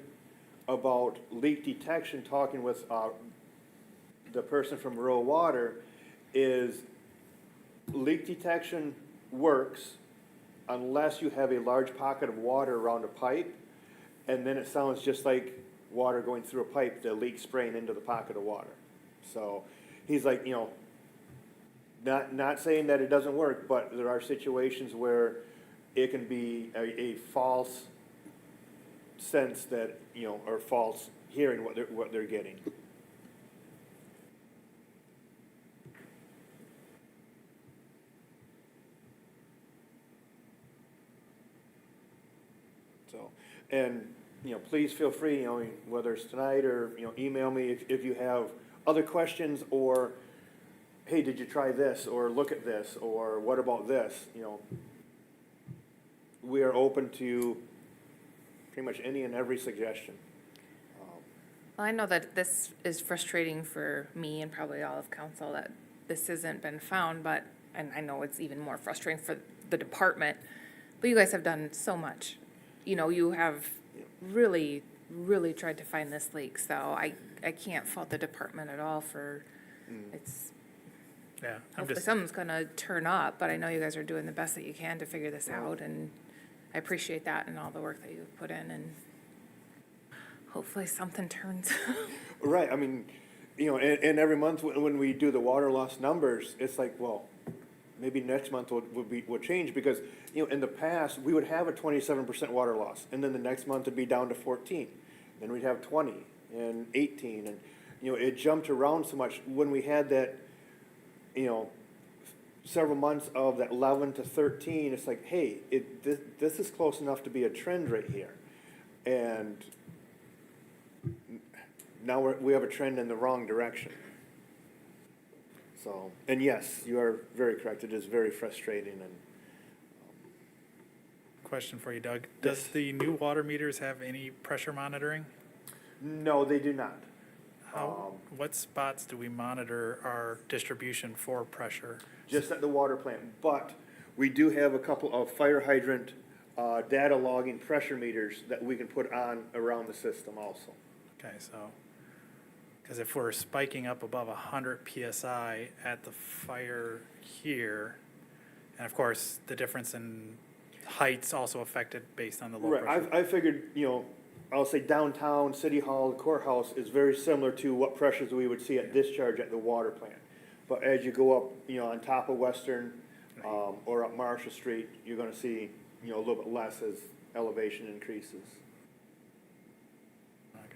about leak detection, talking with the person from Rural Water, is leak detection works unless you have a large pocket of water around a pipe, and then it sounds just like water going through a pipe, the leak spraying into the pocket of water. So he's like, not saying that it doesn't work, but there are situations where it can be a false sense that, or false hearing what they're getting. And, please feel free, whether it's tonight or, email me if you have other questions, or, hey, did you try this, or look at this, or what about this, We are open to pretty much any and every suggestion. Well, I know that this is frustrating for me and probably all of council that this hasn't been found, but, and I know it's even more frustrating for the department, but you guys have done so much. You have really, really tried to find this leak, so I can't fault the department at all for, it's, Yeah, I'm hopefully just, something's gonna turn up, but I know you guys are doing the best that you can to figure this out, and I appreciate that and all the work that you've put in, and hopefully something turns. Right, I mean, and every month when we do the water loss numbers, it's like, well, maybe next month will change, because, in the past, we would have a 27% water loss, and then the next month it'd be down to 14. Then we'd have 20 and 18, and, it jumped around so much. When we had that, several months of that 11 to 13, it's like, hey, this is close enough to be a trend right here. And now we have a trend in the wrong direction. So, and yes, you are very correct. It is very frustrating, and question for you, Doug. Does the new water meters have any pressure monitoring? no, they do not. What spots do we monitor our distribution for pressure? Just at the water plant, but we do have a couple of fire hydrant data logging pressure meters that we can put on around the system also. Okay, so, because if we're spiking up above 100 PSI at the fire here, and of course, the difference in height's also affected based on the low Right, pressure. I figured, I'll say downtown, City Hall, the courthouse is very similar to what pressures we would see at discharge at the water plant. But as you go up, on top of Western, or up Marshall Street, you're gonna see, a little bit less as elevation increases. Okay.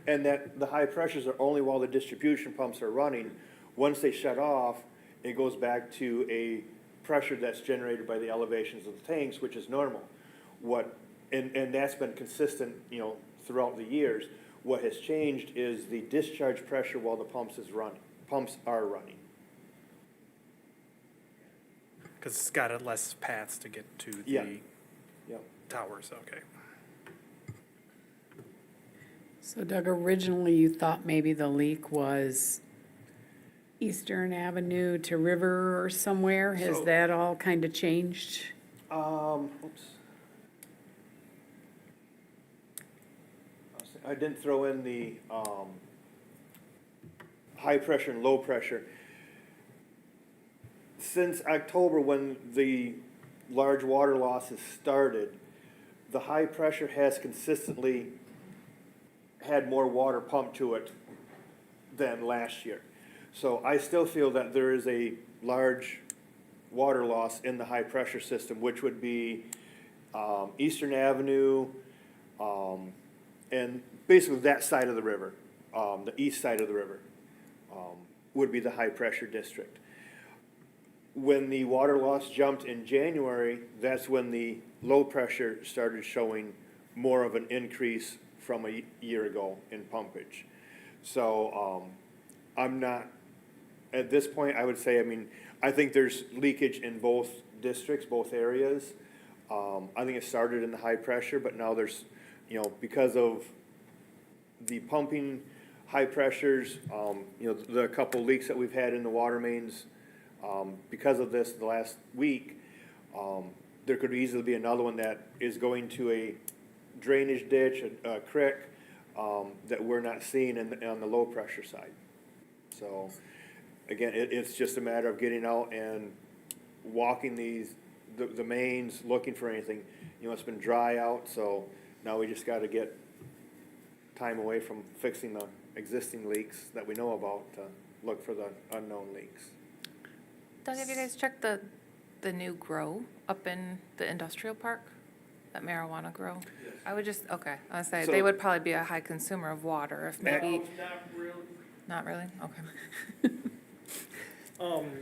And that the high pressures are only while the distribution pumps are running. Once they shut off, it goes back to a pressure that's generated by the elevations of the tanks, which is normal. And that's been consistent, throughout the years. What has changed is the discharge pressure while the pumps are running. Because it's got less paths to get to Yeah. the Yep. towers, okay. So Doug, originally you thought maybe the leak was Eastern Avenue to River or somewhere. Has So- that all kind of changed? Oops. I didn't throw in the, high pressure and low pressure. Since October, when the large water losses started, the high pressure has consistently had more water pumped to it than last year. So I still feel that there is a large water loss in the high pressure system, which would be Eastern Avenue, and basically that side of the river, the east side of the river, would be the high pressure district. When the water loss jumped in January, that's when the low pressure started showing more of an increase from a year ago in pumpage. So I'm not, at this point, I would say, I think there's leakage in both districts, both areas. I think it started in the high pressure, but now there's, because of the pumping, high pressures, the couple leaks that we've had in the water mains, because of this the last week, there could easily be another one that is going to a drainage ditch, a creek, that we're not seeing on the low pressure side. So, again, it's just a matter of getting out and walking the mains, looking for anything. It's been dry out, so now we just gotta get time away from fixing the existing leaks that we know about to look for the unknown leaks. Doug, have you guys checked the new grow up in the industrial park? That marijuana grow? I would just, okay, I would say, they So- would probably be a high consumer of water if maybe, Not really. not really? Okay.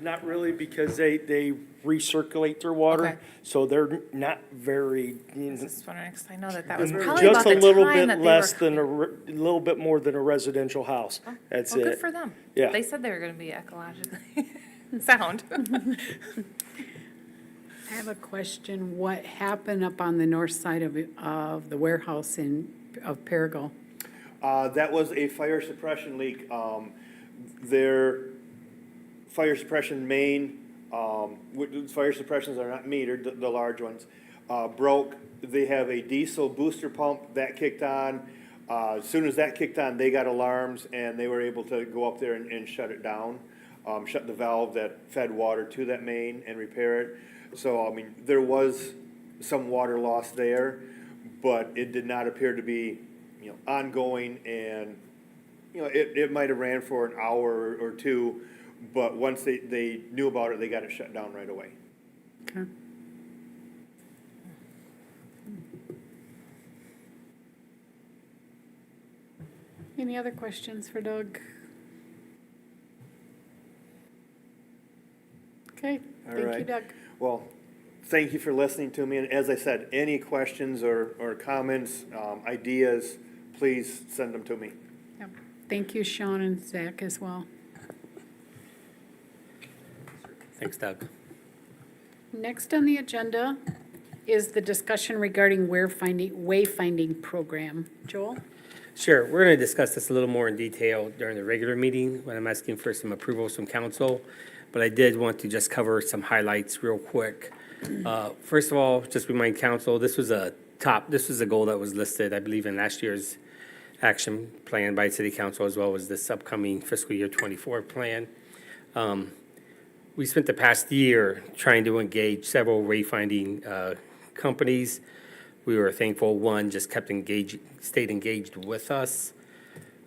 Not really, because they recirculate their water, Okay. so they're not very, I was just wondering, 'cause I know that that was probably about just a the little time bit that they less were. than a little bit more than a residential house. That's Well, good it. for them. Yeah. They said they were gonna be ecologically sound. I have a question. What happened up on the north side of the warehouse of Payroll? That was a fire suppression leak. Their fire suppression main, fire suppressions are not metered, the large ones, broke. They have a diesel booster pump that kicked on. As soon as that kicked on, they got alarms and they were able to go up there and shut it down, shut the valve that fed water to that main and repair it. So, I mean, there was some water loss there, but it did not appear to be, ongoing, and, it might have ran for an hour or two, but once they knew about it, they got it shut down right away. Okay. Any other questions for Doug? Okay, All thank you, right. Doug. Well, thank you for listening to me, and as I said, any questions or comments, ideas, please send them to me. Yep. Thank you, Sean and Zach as well. Thanks, Doug. Next on the agenda is the discussion regarding wayfinding program. Joel? Sure, we're going to discuss this a little more in detail during the regular meeting when I'm asking for some approvals from council, but I did want to just cover some highlights real quick. First of all, just remind council, this was a goal that was listed, I believe, in last year's action plan by city council, as well as this upcoming fiscal year '24 plan. We spent the past year trying to engage several wayfinding companies. We were thankful one just stayed engaged with us.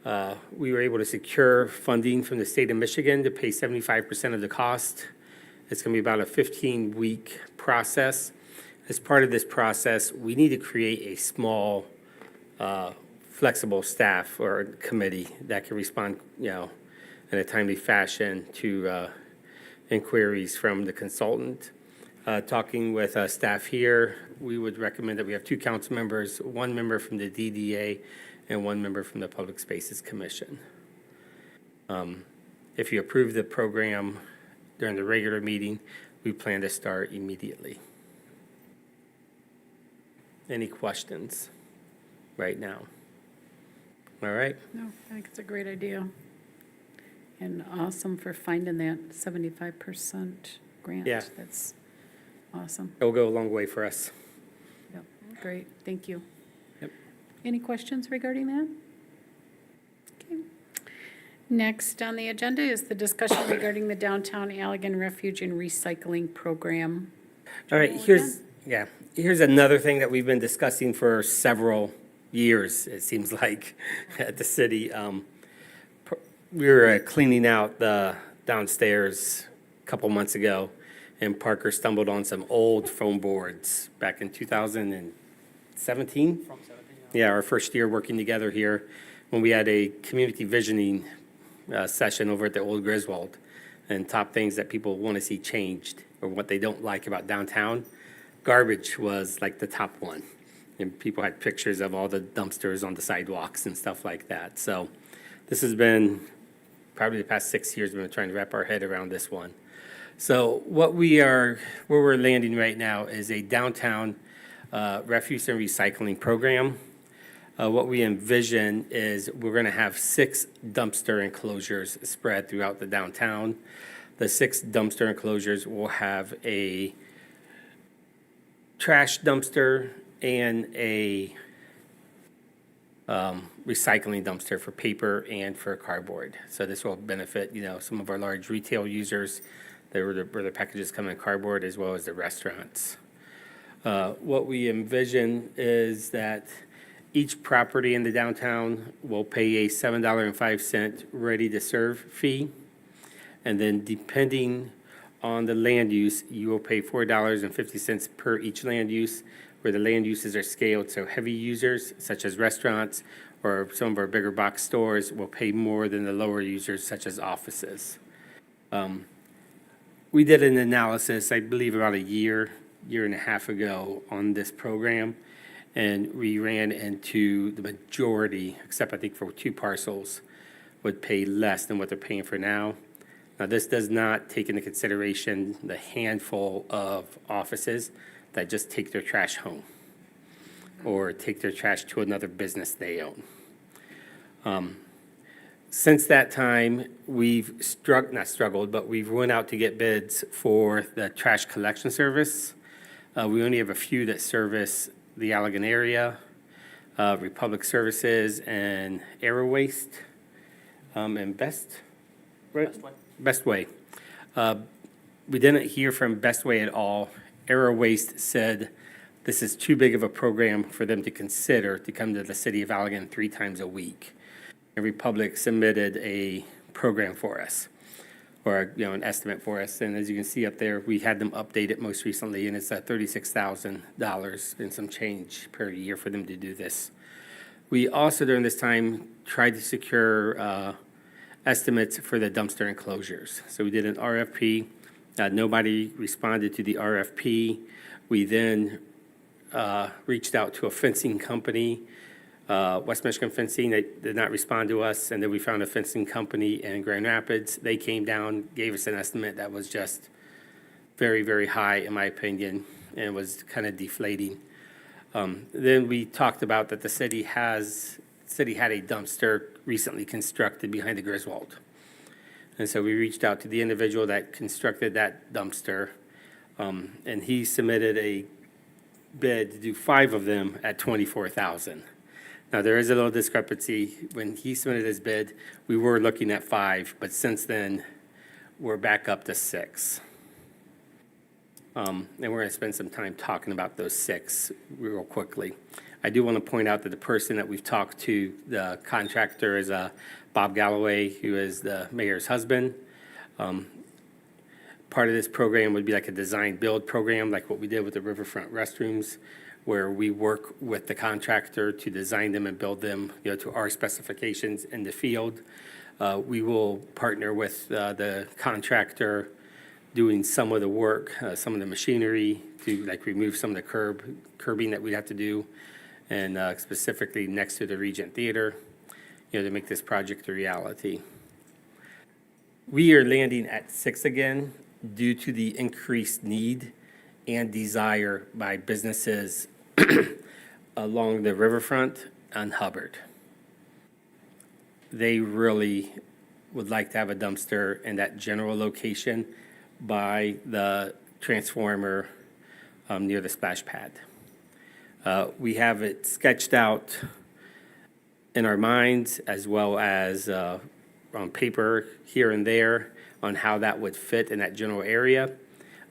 We were able to secure funding from the state of Michigan to pay 75% of the cost. It's going to be about a 15-week process. As part of this process, we need to create a small, flexible staff or committee that can respond, in a timely fashion to inquiries from the consultant. Talking with staff here, we would recommend that we have 2 council members, 1 member from the DDA, and 1 member from the Public Spaces Commission. If you approve the program during the regular meeting, we plan to start immediately. Any questions right now? All right. No, I think it's a great idea. And awesome for finding that 75% grant. Yeah. That's awesome. It'll go a long way for us. Yep, great, thank you. Yep. Any questions regarding that? Okay. Next on the agenda is the discussion regarding the Downtown Allegan Refuge and Recycling Program. All right, here's another thing that we've been discussing for several years, it seems like, at the city. We were cleaning out the downstairs a couple months ago, and Parker stumbled on some old foam boards back in 2017. Yeah, our first year working together here, when we had a community visioning session over at the old Griswold, and top things that people want to see changed or what they don't like about downtown. Garbage was like the top one, and people had pictures of all the dumpsters on the sidewalks and stuff like that. So this has been probably the past 6 years we've been trying to wrap our head around this one. So where we're landing right now is a downtown refuse and recycling program. What we envision is we're going to have 6 dumpster enclosures spread throughout the downtown. The 6 dumpster enclosures will have a trash dumpster and a recycling dumpster for paper and for cardboard. So this will benefit, some of our large retail users where the packages come in cardboard, as well as the restaurants. What we envision is that each property in the downtown will pay a $7.05 ready-to-serve fee. And then depending on the land use, you will pay $4.50 per each land use, where the land uses are scaled. So heavy users, such as restaurants or some of our bigger box stores, will pay more than the lower users, such as offices. we did an analysis, I believe about a year and a half ago on this program, and we ran into the majority, except I think for 2 parcels, would pay less than what they're paying for now. Now, this does not take into consideration the handful of offices that just take their trash home or take their trash to another business they own. Since that time, we've not struggled, but we've went out to get bids for the trash collection service. We only have a few that service the Allegan area, Republic Services and Aero Waste, and Best Way. We didn't hear from Best Way at all. Aero Waste said this is too big of a program for them to consider to come to the City of Allegan 3 times a week. And Republic submitted a program for us, or an estimate for us. And as you can see up there, we had them update it most recently, and it's $36,000 and some change per year for them to do this. We also, during this time, tried to secure estimates for the dumpster enclosures. So we did an RFP. Nobody responded to the RFP. We then reached out to a fencing company, West Michigan Fencing. They did not respond to us, and then we found a fencing company in Grand Rapids. They came down, gave us an estimate that was just very, very high, in my opinion, and was kind of deflating. Then we talked about that the city had a dumpster recently constructed behind the Griswold. And so we reached out to the individual that constructed that dumpster, and he submitted a bid to do 5 of them at $24,000. Now, there is a little discrepancy. When he submitted his bid, we were looking at 5, but since then, we're back up to 6. And we're going to spend some time talking about those 6 real quickly. I do want to point out that the person that we've talked to, the contractor, is Bob Galloway, who is the mayor's husband. Part of this program would be like a design-build program, like what we did with the Riverfront restrooms, where we work with the contractor to design them and build them, to our specifications in the field. We will partner with the contractor doing some of the work, some of the machinery to remove some of the curbing that we have to do, and specifically next to the Regent Theater, to make this project a reality. We are landing at 6 again due to the increased need and desire by businesses along the riverfront and Hubbard. They really would like to have a dumpster in that general location by the transformer near the splash pad. We have it sketched out in our minds as well as on paper here and there on how that would fit in that general area.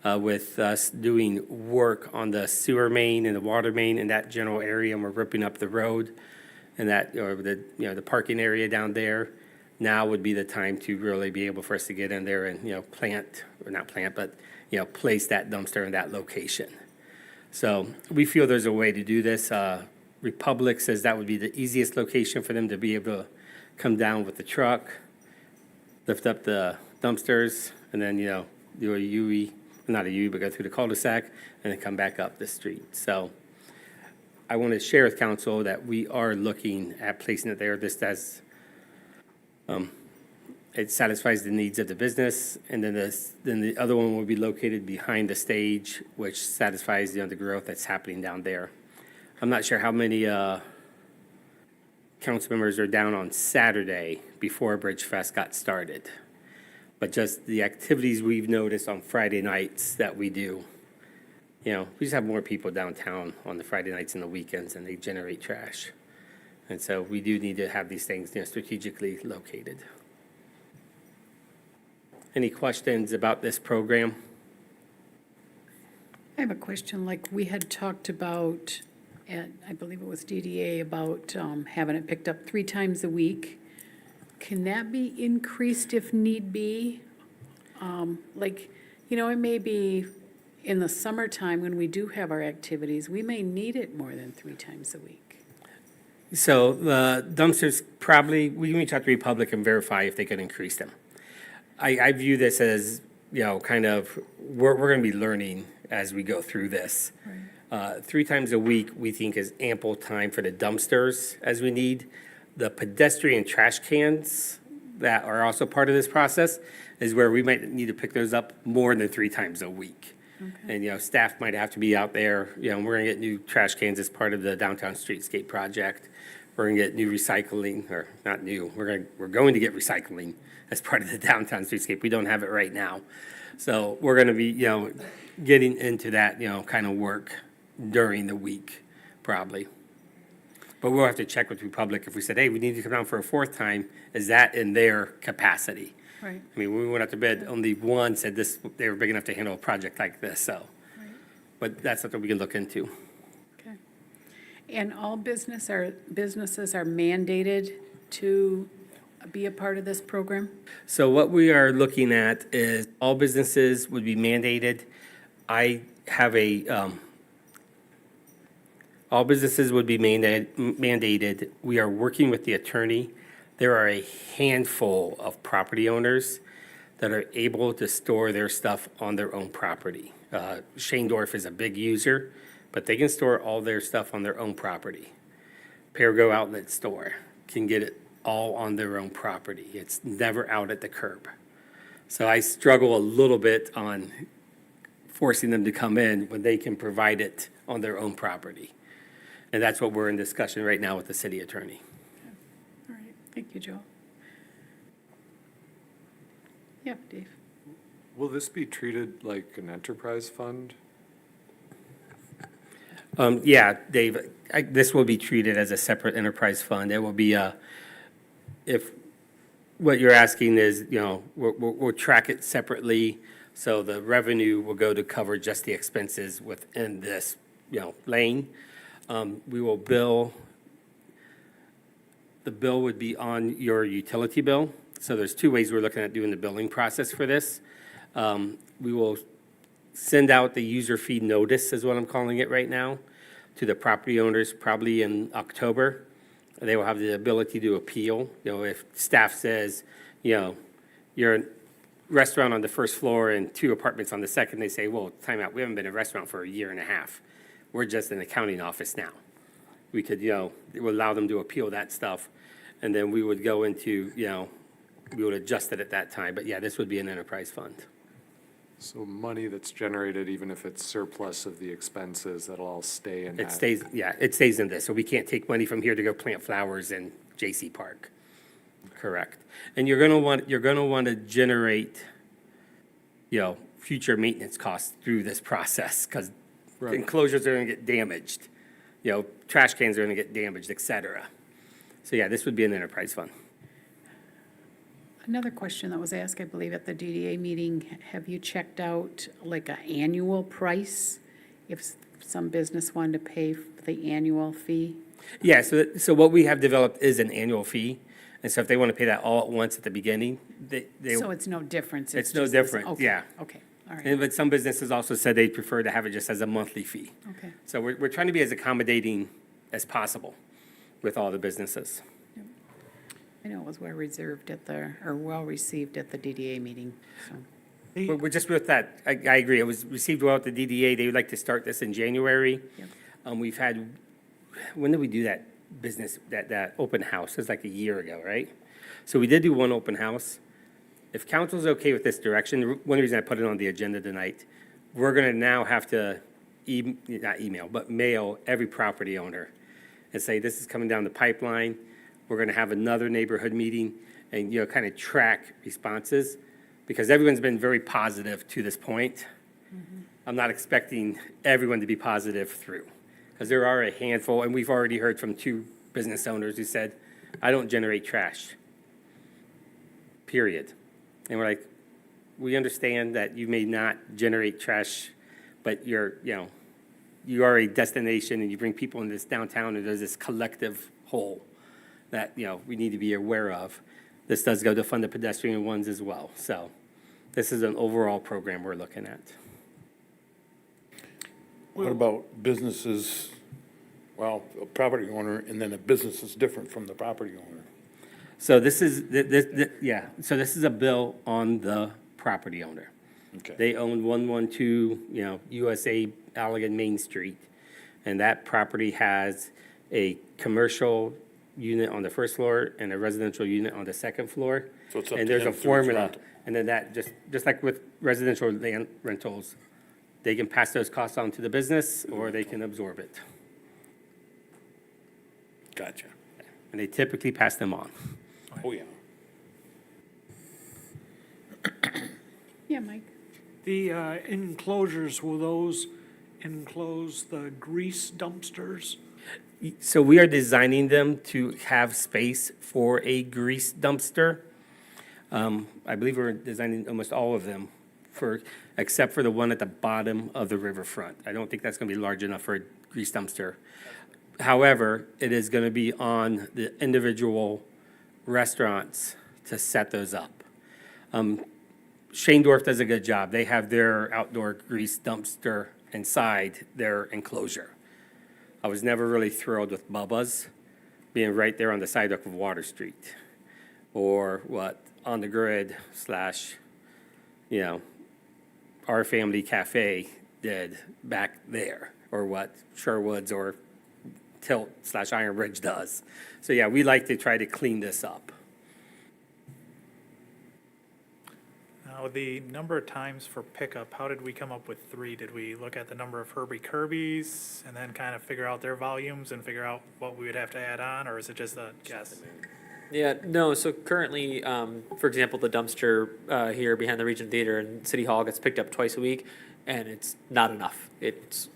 With us doing work on the sewer main and the water main in that general area, and we're ripping up the road and that, or the parking area down there. Now would be the time to really be able for us to get in there and, place that dumpster in that location. So we feel there's a way to do this. Republic says that would be the easiest location for them to be able to come down with the truck, lift up the dumpsters, and then, do a UE, not a U, but go through the cul-de-sac and then come back up the street. So I want to share with council that we are looking at placing it there just as it satisfies the needs of the business. And then the other one will be located behind the stage, which satisfies the growth that's happening down there. I'm not sure how many council members are down on Saturday before Bridge Fest got started. But just the activities we've noticed on Friday nights that we do, we just have more people downtown on the Friday nights and the weekends, and they generate trash. And so we do need to have these things strategically located. Any questions about this program? I have a question, like we had talked about, I believe it was DDA, about having it picked up 3 times a week. Can that be increased if need be? It may be in the summertime when we do have our activities, we may need it more than 3 times a week. So the dumpsters probably, we can reach out to Republic and verify if they could increase them. I view this as kind of, we're going to be learning as we go through this. 3 times a week, we think is ample time for the dumpsters as we need. The pedestrian trash cans that are also part of this process is where we might need to pick those up more than 3 times a week. And, staff might have to be out there, we're going to get new trash cans as part of the downtown streetscape project. We're going to get new recycling, or not new, we're going to get recycling as part of the downtown streetscape. We don't have it right now. So we're going to be, getting into that, kind of work during the week, probably. But we'll have to check with Republic if we said, hey, we need to come down for a 4th time, is that in their capacity? Right. I mean, when we went out to bid, only one said this, they were big enough to handle a project like this, so. But that's something we can look into. Okay. And all businesses are mandated to be a part of this program? So what we are looking at is all businesses would be mandated. I have all businesses would be mandated. We are working with the attorney. There are a handful of property owners that are able to store their stuff on their own property. Schaendorf is a big user, but they can store all their stuff on their own property. Pergo Outlet Store can get it all on their own property. It's never out at the curb. So I struggle a little bit on forcing them to come in when they can provide it on their own property. And that's what we're in discussion right now with the city attorney. All right, thank you, Joel. Yep, Dave. Will this be treated like an enterprise fund? Yeah, Dave, this will be treated as a separate enterprise fund. It will be if what you're asking is, we'll track it separately, so the revenue will go to cover just the expenses within this, lane. We will bill, the bill would be on your utility bill. So there's 2 ways we're looking at doing the billing process for this. We will send out the user fee notice, is what I'm calling it right now, to the property owners probably in October. They will have the ability to appeal. If staff says, you're a restaurant on the 1st floor and 2 apartments on the 2nd, they say, well, time out, we haven't been a restaurant for a year and a half. We're just an accounting office now. We could, it would allow them to appeal that stuff, and then we would go into, we would adjust it at that time. But yeah, this would be an enterprise fund. So money that's generated, even if it's surplus of the expenses, that'll all stay in that? It stays in this. So we can't take money from here to go plant flowers in J.C. Park. Correct. And you're gonna want to generate, future maintenance costs through this process, because enclosures are gonna get damaged. Trash cans are gonna get damaged, et cetera. So yeah, this would be an enterprise fund. Another question that was asked, I believe, at the DDA meeting, have you checked out like an annual price? If some business wanted to pay the annual fee? Yeah, so what we have developed is an annual fee. And so if they want to pay that all at once at the beginning, they. So it's no difference? It's no just this- different, okay, yeah. Okay, all right, But some businesses also said they'd prefer to have it just as a monthly fee. okay. So we're trying to be as accommodating as possible with all the businesses. I know it was well received at the DDA meeting, so. We're just with that, I agree. It was received well at the DDA. They would like to start this in January. Yep. We've had, when did we do that business, that open house? It was like a year ago, right? So we did do one open house. If council's okay with this direction, one reason I put it on the agenda tonight, we're gonna now have to, not email, but mail every property owner and say, this is coming down the pipeline. We're gonna have another neighborhood meeting and, kind of track responses, because everyone's been very positive to this point. I'm not expecting everyone to be positive through, because there are a handful, and we've already heard from 2 business owners who said, I don't generate trash, period. And we're like, we understand that you may not generate trash, but you are a destination and you bring people in this downtown, and there's this collective whole that, we need to be aware of. This does go to fund the pedestrian ones as well. So this is an overall program we're looking at. What about businesses, a property owner, and then a business is different from the property owner? So this is, so this is a bill on the property owner. Okay. They own 112, USA Allegan Main Street. And that property has a commercial unit on the first floor and a residential unit on the second floor. So it's up And to there's him a through his formula. rental. And then that, just like with residential land rentals, they can pass those costs on to the business or they can absorb it. Gotcha. And they typically pass them on. Oh, yeah. Yeah, Mike? The enclosures, will those enclose the grease dumpsters? So we are designing them to have space for a grease dumpster. I believe we're designing almost all of them except for the one at the bottom of the riverfront. I don't think that's gonna be large enough for a grease dumpster. However, it is gonna be on the individual restaurants to set those up. Shaindorf does a good job. They have their outdoor grease dumpster inside their enclosure. I was never really thrilled with Bubba's being right there on the sidewalk of Water Street. Or On the Grid / Our Family Cafe did back there. Or what Sherwood's or Tilt / Iron Bridge does. So yeah, we like to try to clean this up. Now, the number of times for pickup, how did we come up with 3? Did we look at the number of Herbie Kirby's and then kind of figure out their volumes and figure out what we would have to add on, or is it just a guess? Yeah, no, so currently, for example, the dumpster here behind the Region Theater in City Hall gets picked up twice a week, and it's not enough. It's,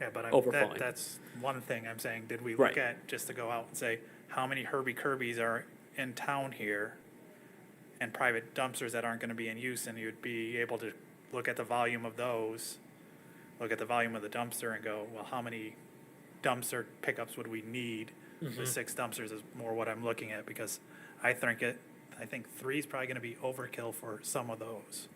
Yeah, but Overflowing. that's one thing I'm saying. Did we Right. look at, just to go out and say, how many Herbie Kirby's are in town here and private dumpsters that aren't gonna be in use, and you'd be able to look at the volume of those, look at the volume of the dumpster and go, well, how many dumpster pickups would we need? The 6 dumpsters is more what I'm looking at, because I think 3 is probably gonna be overkill for some of those.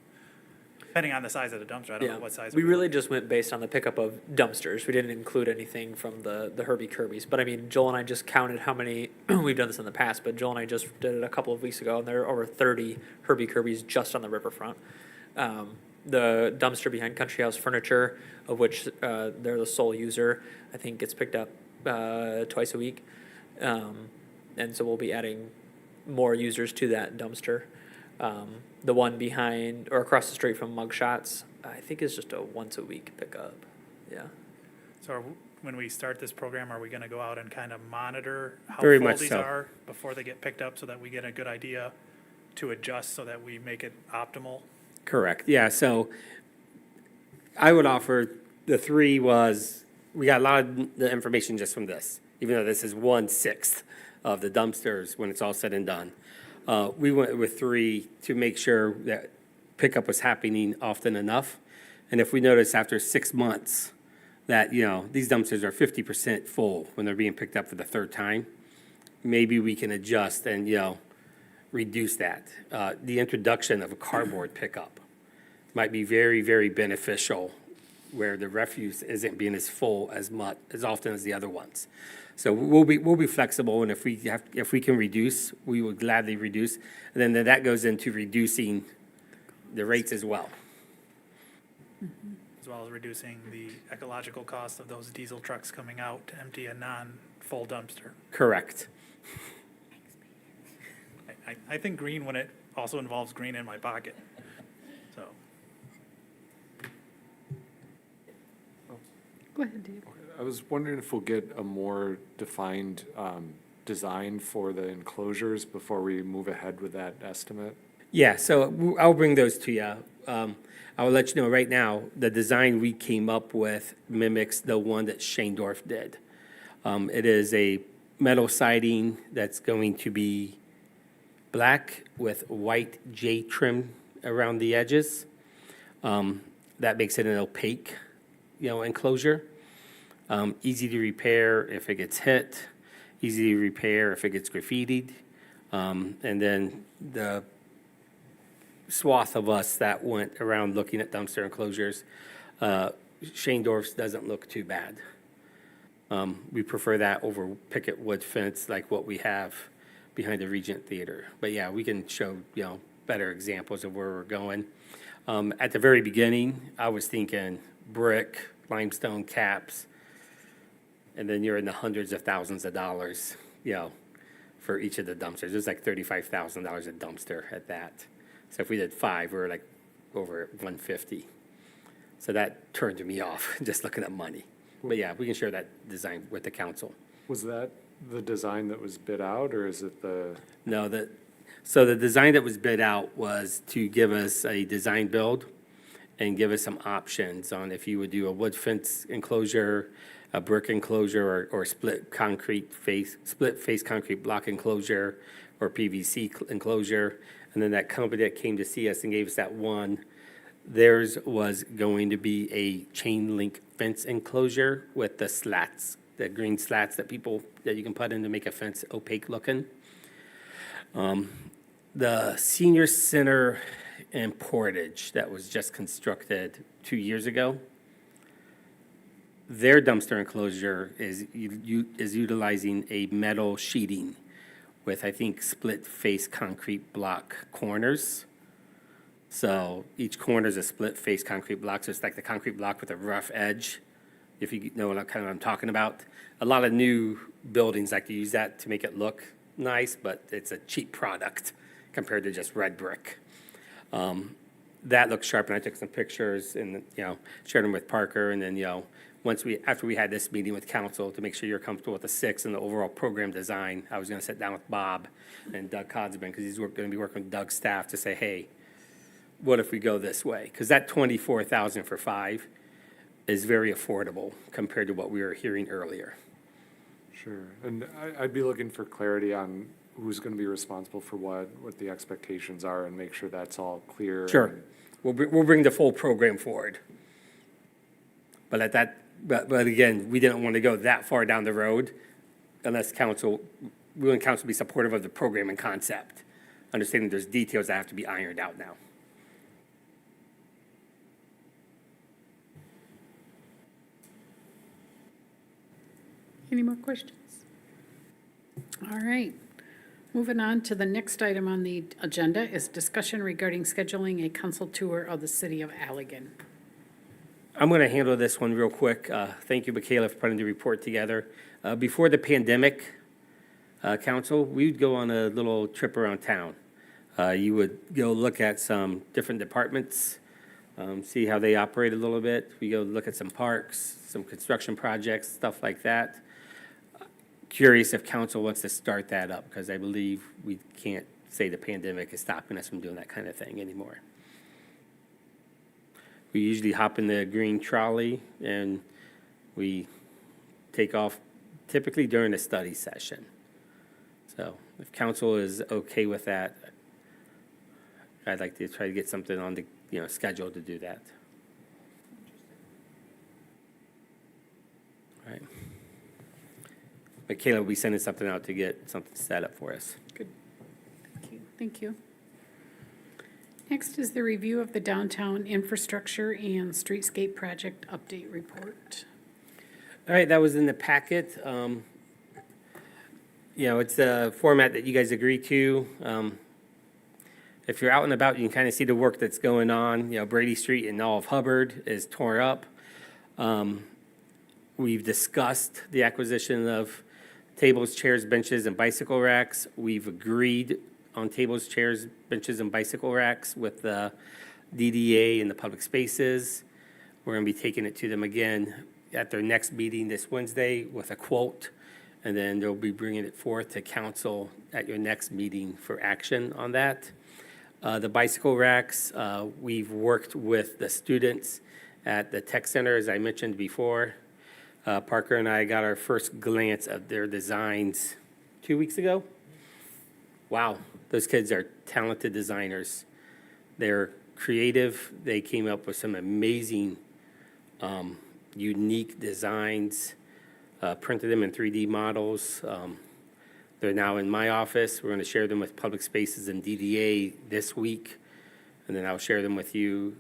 Depending on the size of the dumpster, I don't yeah. know what size. We we're really looking just went based on the pickup of dumpsters. We didn't include anything from the Herbie Kirby's. But I mean, Joel and I just counted how many, we've done this in the past, but Joel and I just did it a couple of weeks ago, and there are over 30 Herbie Kirby's just on the riverfront. The dumpster behind Country House Furniture, of which they're the sole user, I think gets picked up twice a week. And so we'll be adding more users to that dumpster. The one behind or across the street from Mugshots, I think is just a once a week pickup. Yeah. So when we start this program, are we gonna go out and kind of monitor how Very full much these so. are before they get picked up, so that we get a good idea to adjust so that we make it optimal? Correct, yeah, so I would offer, the 3 was, we got a lot of the information just from this, even though this is 1/6 of the dumpsters when it's all said and done. We went with 3 to make sure that pickup was happening often enough. And if we notice after 6 months that, these dumpsters are 50% full when they're being picked up for the 3rd time, maybe we can adjust and, reduce that. The introduction of a cardboard pickup might be very, very beneficial where the refuse isn't being as full as often as the other ones. So we'll be flexible, and if we can reduce, we will gladly reduce. And then that goes into reducing the rates as well. As well as reducing the ecological cost of those diesel trucks coming out to empty a non-full dumpster. Correct. I think green when it also involves green in my pocket, so. Go ahead, Dave. I was wondering if we'll get a more defined design for the enclosures before we move ahead with that estimate? Yeah, so I'll bring those to you. I will let you know right now, the design we came up with mimics the one that Shaindorf did. It is a metal siding that's going to be black with white J trim around the edges. That makes it an opaque, enclosure. Easy to repair if it gets hit, easy to repair if it gets graffitied. And then the swath of us that went around looking at dumpster enclosures, Shaindorf's doesn't look too bad. We prefer that over picket wood fence like what we have behind the Regent Theater. But yeah, we can show, better examples of where we're going. At the very beginning, I was thinking brick, limestone caps, and then you're in the hundreds of thousands of dollars, for each of the dumpsters. It's like $35,000 a dumpster at that. So if we did 5, we're like over 150. So that turned me off, just looking at money. But yeah, we can share that design with the council. Was that the design that was bid out, or is it the? No, so the design that was bid out was to give us a design build and give us some options on if you would do a wood fence enclosure, a brick enclosure, or split face concrete block enclosure, or PVC enclosure. And then that company that came to see us and gave us that one, theirs was going to be a chain link fence enclosure with the slats, the green slats that you can put in to make a fence opaque looking. The senior center in Portage that was just constructed 2 years ago, their dumpster enclosure is utilizing a metal sheeting with, I think, split face concrete block corners. So each corner is a split face concrete block, so it's like the concrete block with a rough edge, if you know what I'm talking about. A lot of new buildings like to use that to make it look nice, but it's a cheap product compared to just red brick. That looks sharp, and I took some pictures and, shared them with Parker, and then, after we had this meeting with council to make sure you're comfortable with the 6 and the overall program design, I was gonna sit down with Bob and Doug Codsman, because he's gonna be working with Doug's staff to say, hey, what if we go this way? Because that $24,000 for 5 is very affordable compared to what we were hearing earlier. Sure, and I'd be looking for clarity on who's gonna be responsible for what the expectations are, and make sure that's all clear. Sure, and- we'll bring the full program forward. But but again, we didn't want to go that far down the road unless we want council to be supportive of the program and concept, understanding there's details that have to be ironed out now. Any more questions? All right. Moving on to the next item on the agenda is discussion regarding scheduling a council tour of the City of Allegan. I'm going to handle this one real quick. Thank you, Michaela, for putting the report together. Before the pandemic, council, we'd go on a little trip around town. You would go look at some different departments, see how they operate a little bit. We go look at some parks, some construction projects, stuff like that. Curious if council wants to start that up, because I believe we can't say the pandemic is stopping us from doing that kind of thing anymore. We usually hop in the green trolley and we take off typically during a study session. So if council is okay with that, I'd like to try to get something on the schedule to do that. All right. Michaela will be sending something out to get something set up for us. Good. Thank you. Next is the review of the downtown infrastructure and streetscape project update report. All right, that was in the packet. It's a format that you guys agreed to. If you're out and about, you can kind of see the work that's going on. Brady Street and all of Hubbard is torn up. We've discussed the acquisition of tables, chairs, benches, and bicycle racks. We've agreed on tables, chairs, benches, and bicycle racks with the DDA and the public spaces. We're going to be taking it to them again at their next meeting this Wednesday with a quote, and then they'll be bringing it forth to council at your next meeting for action on that. The bicycle racks, we've worked with the students at the tech center, as I mentioned before. Parker and I got our first glance of their designs 2 weeks ago. Wow, those kids are talented designers. They're creative. They came up with some amazing, unique designs, printed them in 3D models. They're now in my office. We're going to share them with public spaces and DDA this week, and then I'll share them with you,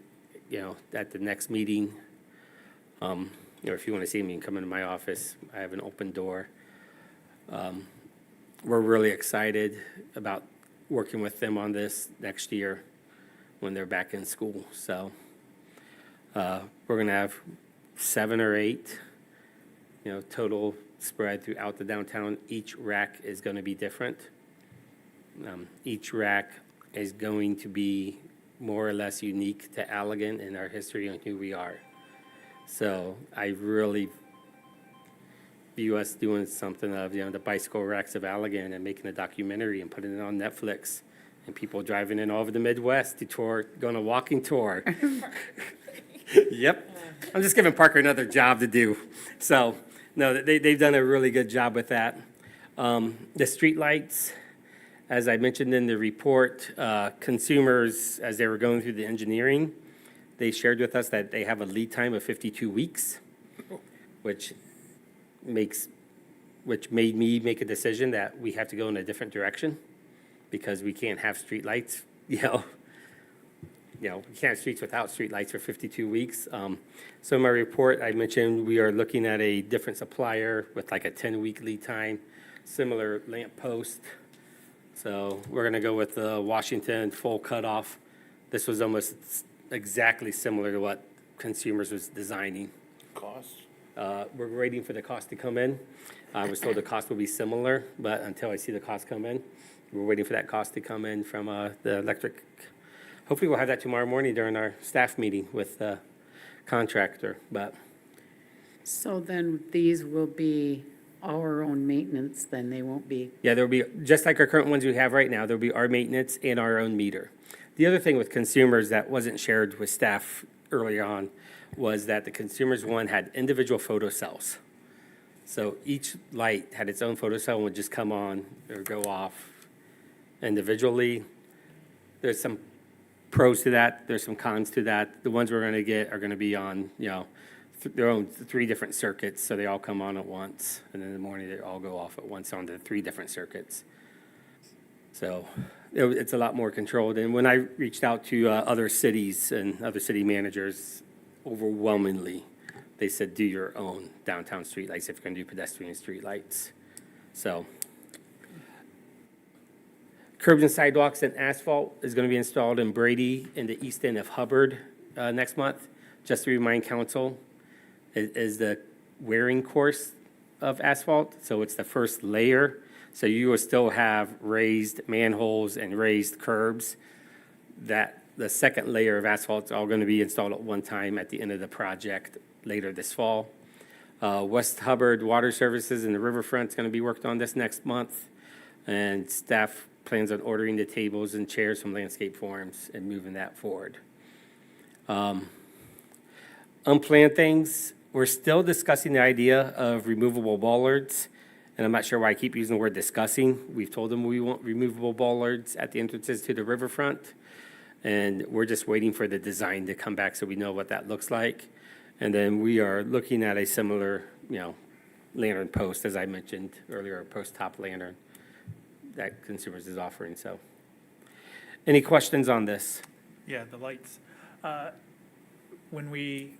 at the next meeting. If you want to see me, you can come into my office. I have an open door. We're really excited about working with them on this next year. when they're back in school. So we're going to have 7 or 8, total spread throughout the downtown. Each rack is going to be different. Each rack is going to be more or less unique to Allegan and our history and who we are. So I really view us doing something of, the bicycle racks of Allegan and making a documentary and putting it on Netflix, and people driving in all over the Midwest to tour, going on a walking tour. Yep. I'm just giving Parker another job to do. So, no, they've done a really good job with that. The streetlights, as I mentioned in the report, consumers, as they were going through the engineering, they shared with us that they have a lead time of 52 weeks, which made me make a decision that we have to go in a different direction, because we can't have streetlights, we can't have streets without streetlights for 52 weeks. So in my report, I mentioned we are looking at a different supplier with like a 10-week lead time, similar lamp post. So we're gonna go with the Washington full cutoff. This was almost exactly similar to what Consumers was designing. Cost? We're waiting for the cost to come in. I was told the cost will be similar, but until I see the cost come in, we're waiting for that cost to come in from the electric. Hopefully we'll have that tomorrow morning during our staff meeting with the contractor, but So then these will be our own maintenance, then they won't be, yeah, there'll be, just like our current ones we have right now, there'll be our maintenance and our own meter. The other thing with Consumers that wasn't shared with staff early on was that the Consumers one had individual photocells. So each light had its own photocell and would just come on or go off individually. There's some pros to that, there's some cons to that. The ones we're gonna get are gonna be on, their own 3 different circuits, so they all come on at once, and then in the morning they all go off at once onto 3 different circuits. So it's a lot more controlled. And when I reached out to other cities and other city managers, overwhelmingly, they said do your own downtown streetlights if you're going to do pedestrian streetlights. So curbs and sidewalks and asphalt is going to be installed in Brady in the east end of Hubbard next month. Just to remind council, is the wearing course of asphalt. So it's the first layer. So you will still have raised manholes and raised curbs. That the second layer of asphalt is all going to be installed at one time at the end of the project later this fall. West Hubbard Water Services and the Riverfront is going to be worked on this next month. And staff plans on ordering the tables and chairs from Landscape Forums and moving that forward. Unplanned things, we're still discussing the idea of removable bollards. And I'm not sure why I keep using the word discussing. We've told them we want removable bollards at the entrances to the riverfront. And we're just waiting for the design to come back so we know what that looks like. And then we are looking at a similar, lantern post, as I mentioned earlier, a post top lantern that Consumers is offering. So any questions on this? Yeah, the lights. When we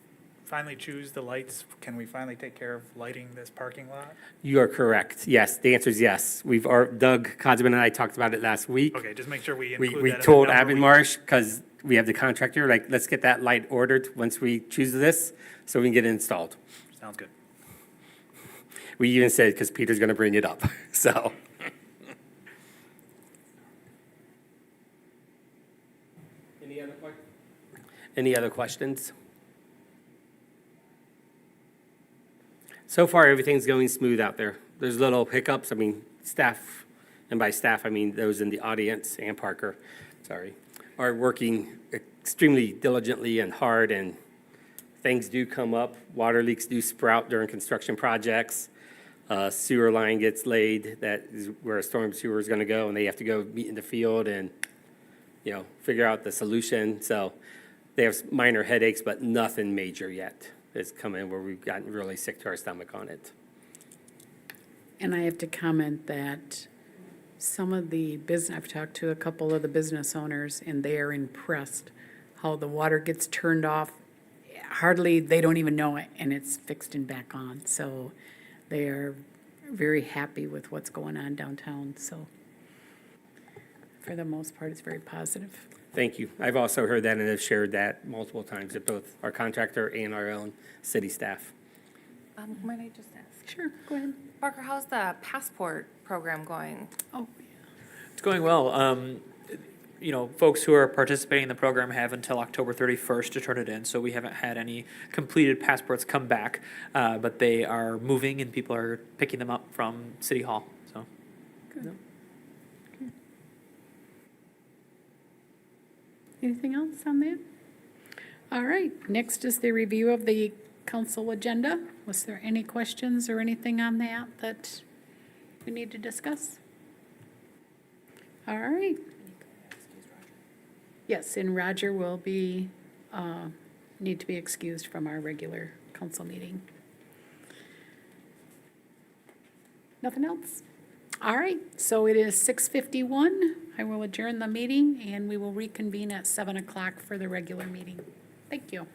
finally choose the lights, can we finally take care of lighting this parking lot? You are correct. Yes, the answer is yes. Doug Codsman and I talked about it last week. Okay, just make sure we include that. We in the told number we- Avonmarsh, because we have the contractor, let's get that light ordered once we choose this, so we can get it installed. Sounds good. We even said, because Peter's gonna bring it up, so. Any other questions? So far, everything's going smooth out there. There's little hiccups. Staff, and by staff, I mean those in the audience and Parker, are working extremely diligently and hard, and things do come up. Water leaks do sprout during construction projects. Sewer line gets laid, that is where a storm sewer is gonna go, and they have to go meet in the field and, figure out the solution. So they have minor headaches, but nothing major yet has come in where we've gotten really sick to our stomach on it. and I have to comment that some of the business, I've talked to a couple of the business owners, and they are impressed how the water gets turned off. Hardly, they don't even know it, and it's fixed and back on. So they are very happy with what's going on downtown, so for the most part, it's very positive. Thank you. I've also heard that and have shared that multiple times at both our contractor and our own city staff. Might I just ask? Sure, go ahead. Parker, how's the passport program going? Oh, It's going well. You know, folks who are participating in the program have until October 31st to turn it in, so we haven't had any completed passports come back, but they are moving and people are picking them up from City Hall, so. anything else on that? All right, next is the review of the council agenda. Was there any questions or anything on that that we need to discuss? All right. Yes, and Roger will be, need to be excused from our regular council meeting. Nothing else? All right, so it is 6:51. I will adjourn the meeting and we will reconvene at 7 o'clock for the regular meeting. Thank you.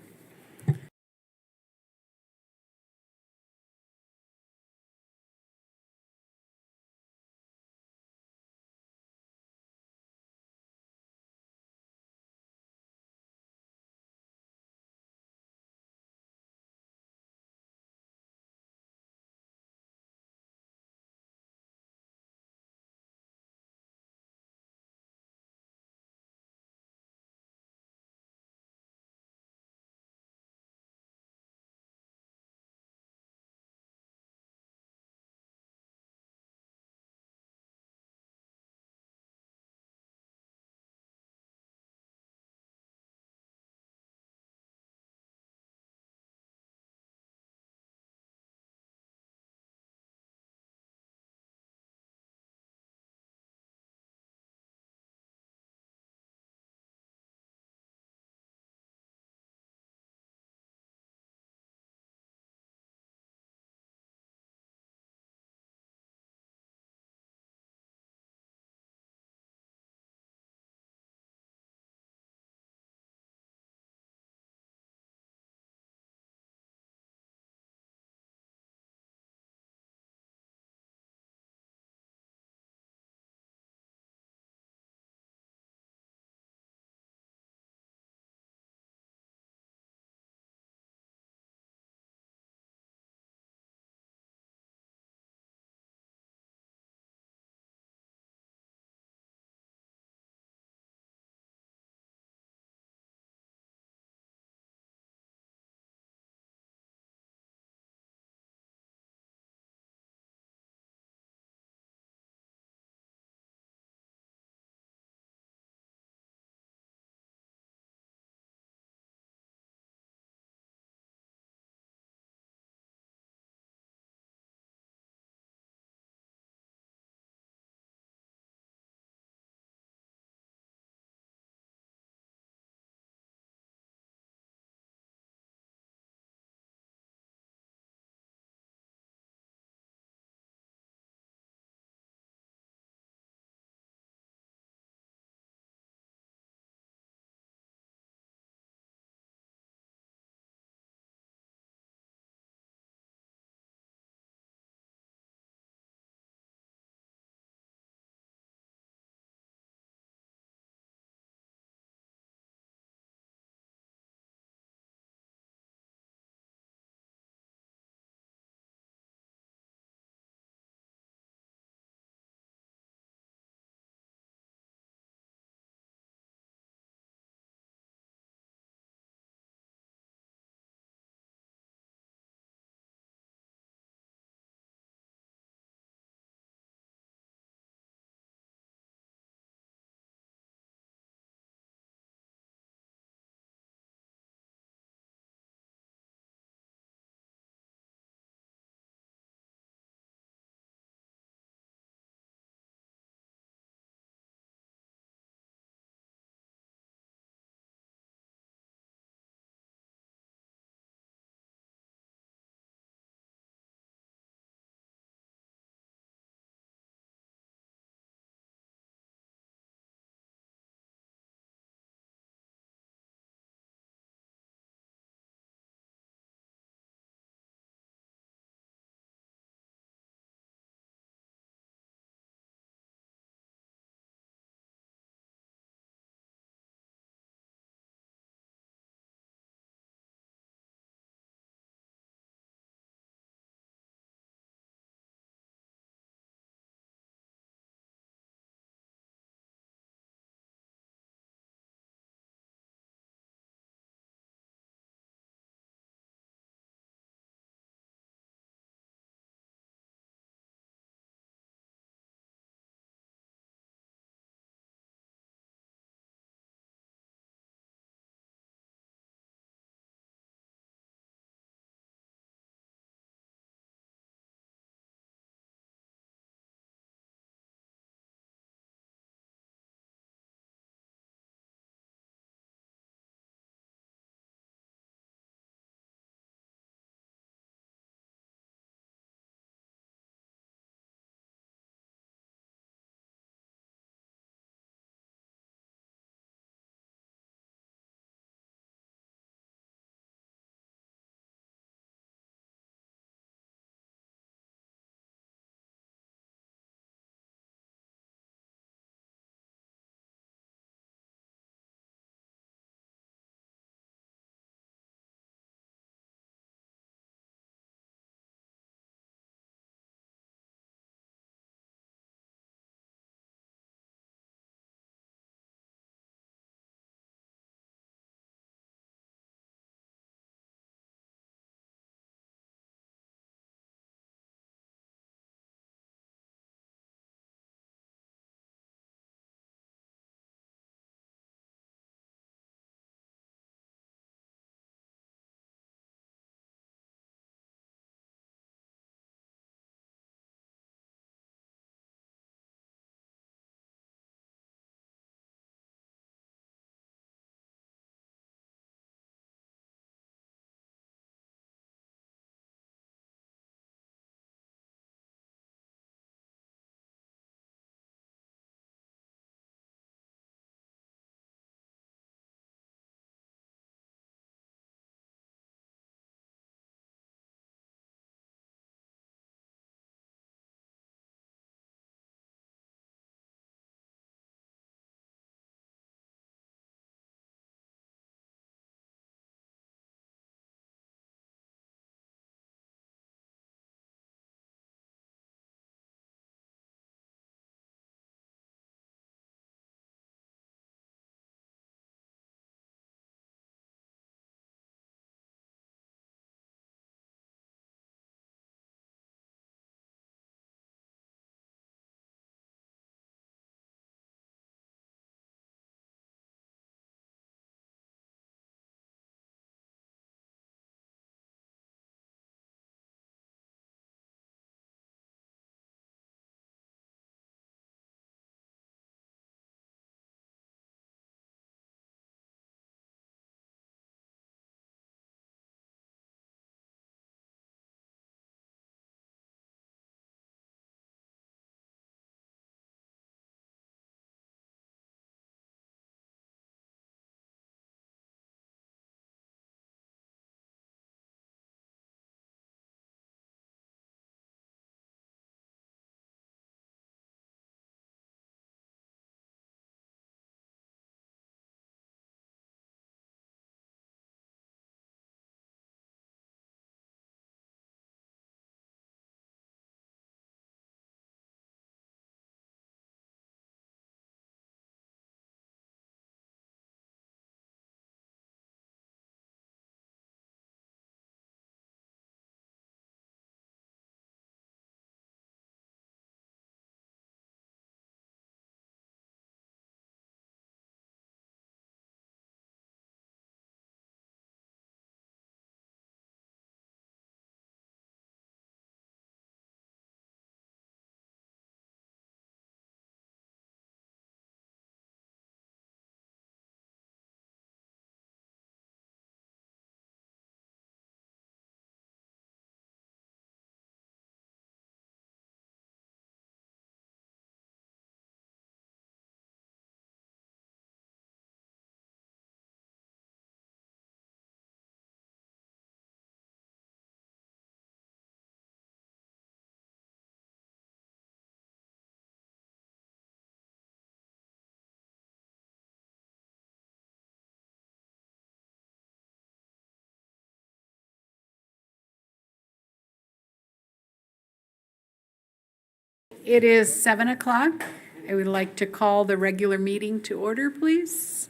It is 7 o'clock. I would like to call the regular meeting to order, please.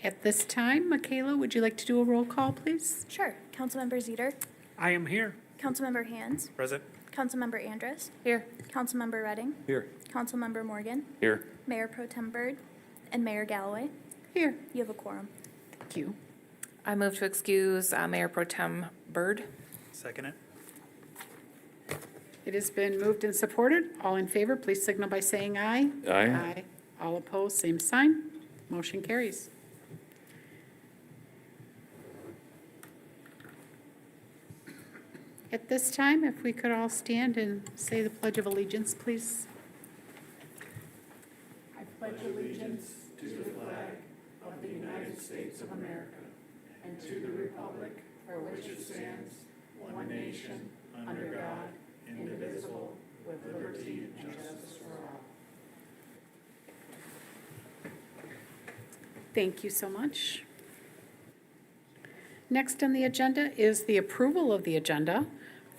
At this time, Michaela, would you like to do a roll call, please? Sure. Councilmember Zeter, I am here. Councilmember Hanse, Present? Councilmember Andrus, Here. Councilmember Redding, Here. Councilmember Morgan, Here. Mayor Pro Tem Byrd, and Mayor Galloway. Here. You have a quorum. Thank you. I move to excuse Mayor Pro Tem Byrd. Second it? It has been moved and supported. All in favor, please signal by saying aye. Aye. All opposed, same sign. Motion carries. At this time, if we could all stand and say the Pledge of Allegiance, please. I pledge allegiance to the flag of the United States of America and to the republic for which it stands, one nation, under God, indivisible, with liberty and justice for all. Thank you so much. Next on the agenda is the approval of the agenda.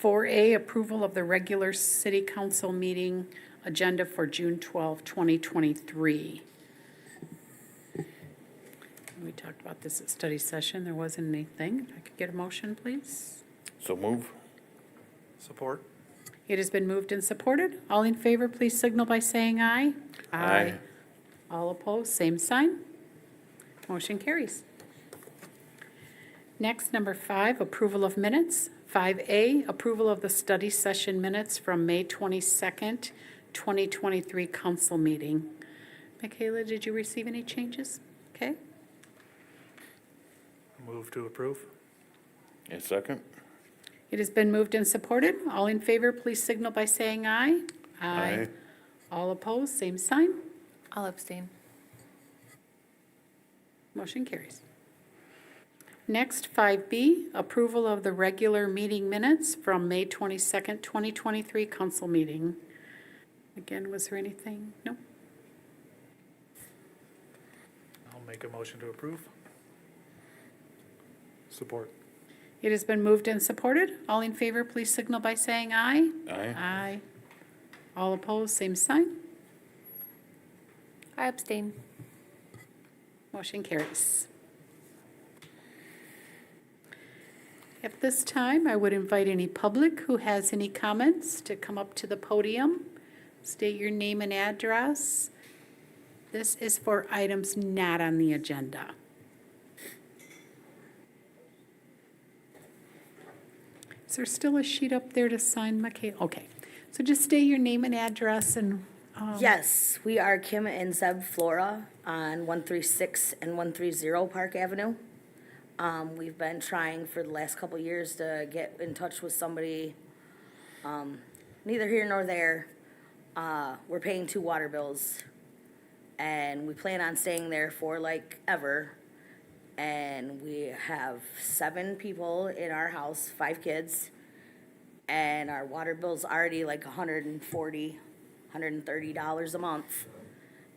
4A, approval of the regular city council meeting agenda for June 12, 2023. We talked about this at study session. There wasn't anything. If I could get a motion, please. So move. Support? It has been moved and supported. All in favor, please signal by saying aye. Aye. All opposed, same sign. Motion carries. Next, number 5, approval of minutes. 5A, approval of the study session minutes from May 22nd, 2023 council meeting. Michaela, did you receive any changes? Okay. Move to approve? A second? It has been moved and supported. All in favor, please signal by saying aye. Aye. All opposed, same sign. I'll abstain. Motion carries. Next, 5B, approval of the regular meeting minutes from May 22nd, 2023 council meeting. Again, was there anything? No? I'll make a motion to approve. Support. It has been moved and supported. All in favor, please signal by saying aye. Aye. Aye. All opposed, same sign. I abstain. Motion carries. At this time, I would invite any public who has any comments to come up to the podium. State your name and address. This is for items not on the agenda. Is there still a sheet up there to sign, Michaela? Okay, so just state your name and address and. Yes, we are Kim and Zeb Flora on 136 and 130 Park Avenue. We've been trying for the last couple years to get in touch with somebody, neither here nor there. We're paying 2 water bills, and we plan on staying there for like ever. And we have 7 people in our house, 5 kids, and our water bill's already like $140, $130 a month.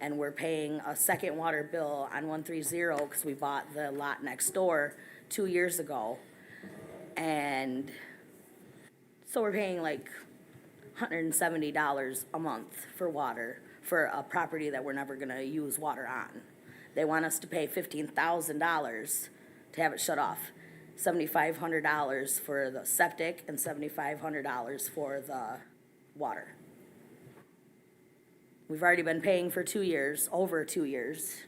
And we're paying a second water bill on 130 because we bought the lot next door 2 years ago. And so we're paying like $170 a month for water for a property that we're never gonna use water on. They want us to pay $15,000 to have it shut off. $7,500 for the septic and $7,500 for the water. We've already been paying for 2 years, over 2 years.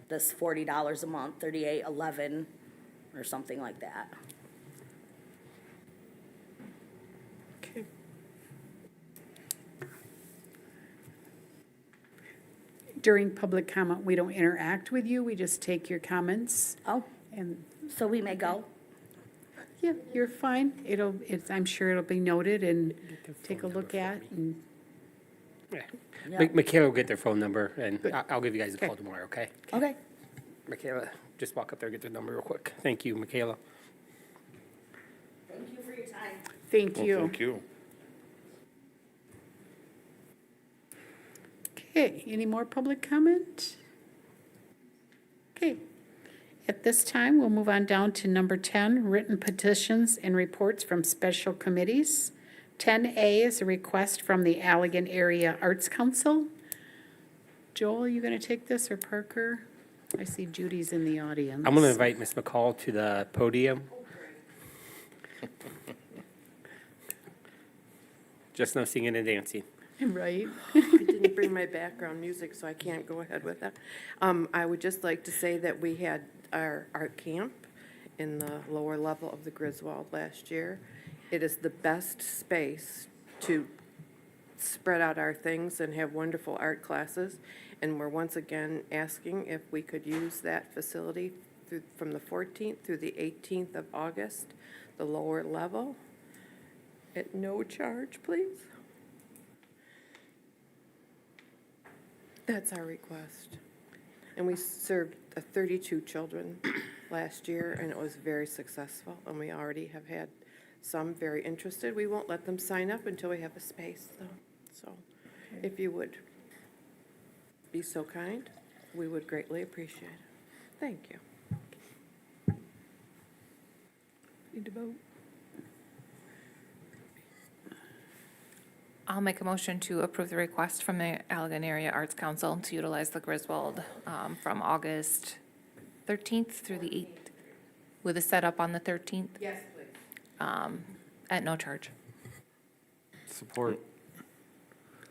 This $40 a month, $38.11 or something like that. Okay. During public comment, we don't interact with you, we just take your comments Oh, and, so we may go? yeah, you're fine. I'm sure it'll be noted and take a look at and, Yeah. Yeah. Michaela will get their phone number, and I'll give you guys a call Okay. tomorrow, okay? Okay. Michaela, just walk up there, get their number real quick. Thank you, Michaela. Thank you for your time. thank Well, you. thank you. Okay, any more public comment? Okay. At this time, we'll move on down to number 10, written petitions and reports from special committees. 10A is a request from the Allegan Area Arts Council. Joel, you going to take this, or Parker? I see Judy's in the audience. I'm going to invite Ms. McCall to the podium. Just no singing and dancing. Right. I didn't bring my background music, so I can't go ahead with that. I would just like to say that we had our art camp in the lower level of the Griswold last year. It is the best space to spread out our things and have wonderful art classes. And we're once again asking if we could use that facility from the 14th through the 18th of August, the lower level, at no charge, please. That's our request. And we served 32 children last year, and it was very successful, and we already have had some very interested. We won't let them sign up until we have a space, though. So if you would be so kind, we would greatly appreciate it. Thank you. Need to vote? I'll make a motion to approve the request from the Allegan Area Arts Council to utilize the Griswold from August 13th through the 8th, with a setup on the 13th. Yes, please. At no charge. Support.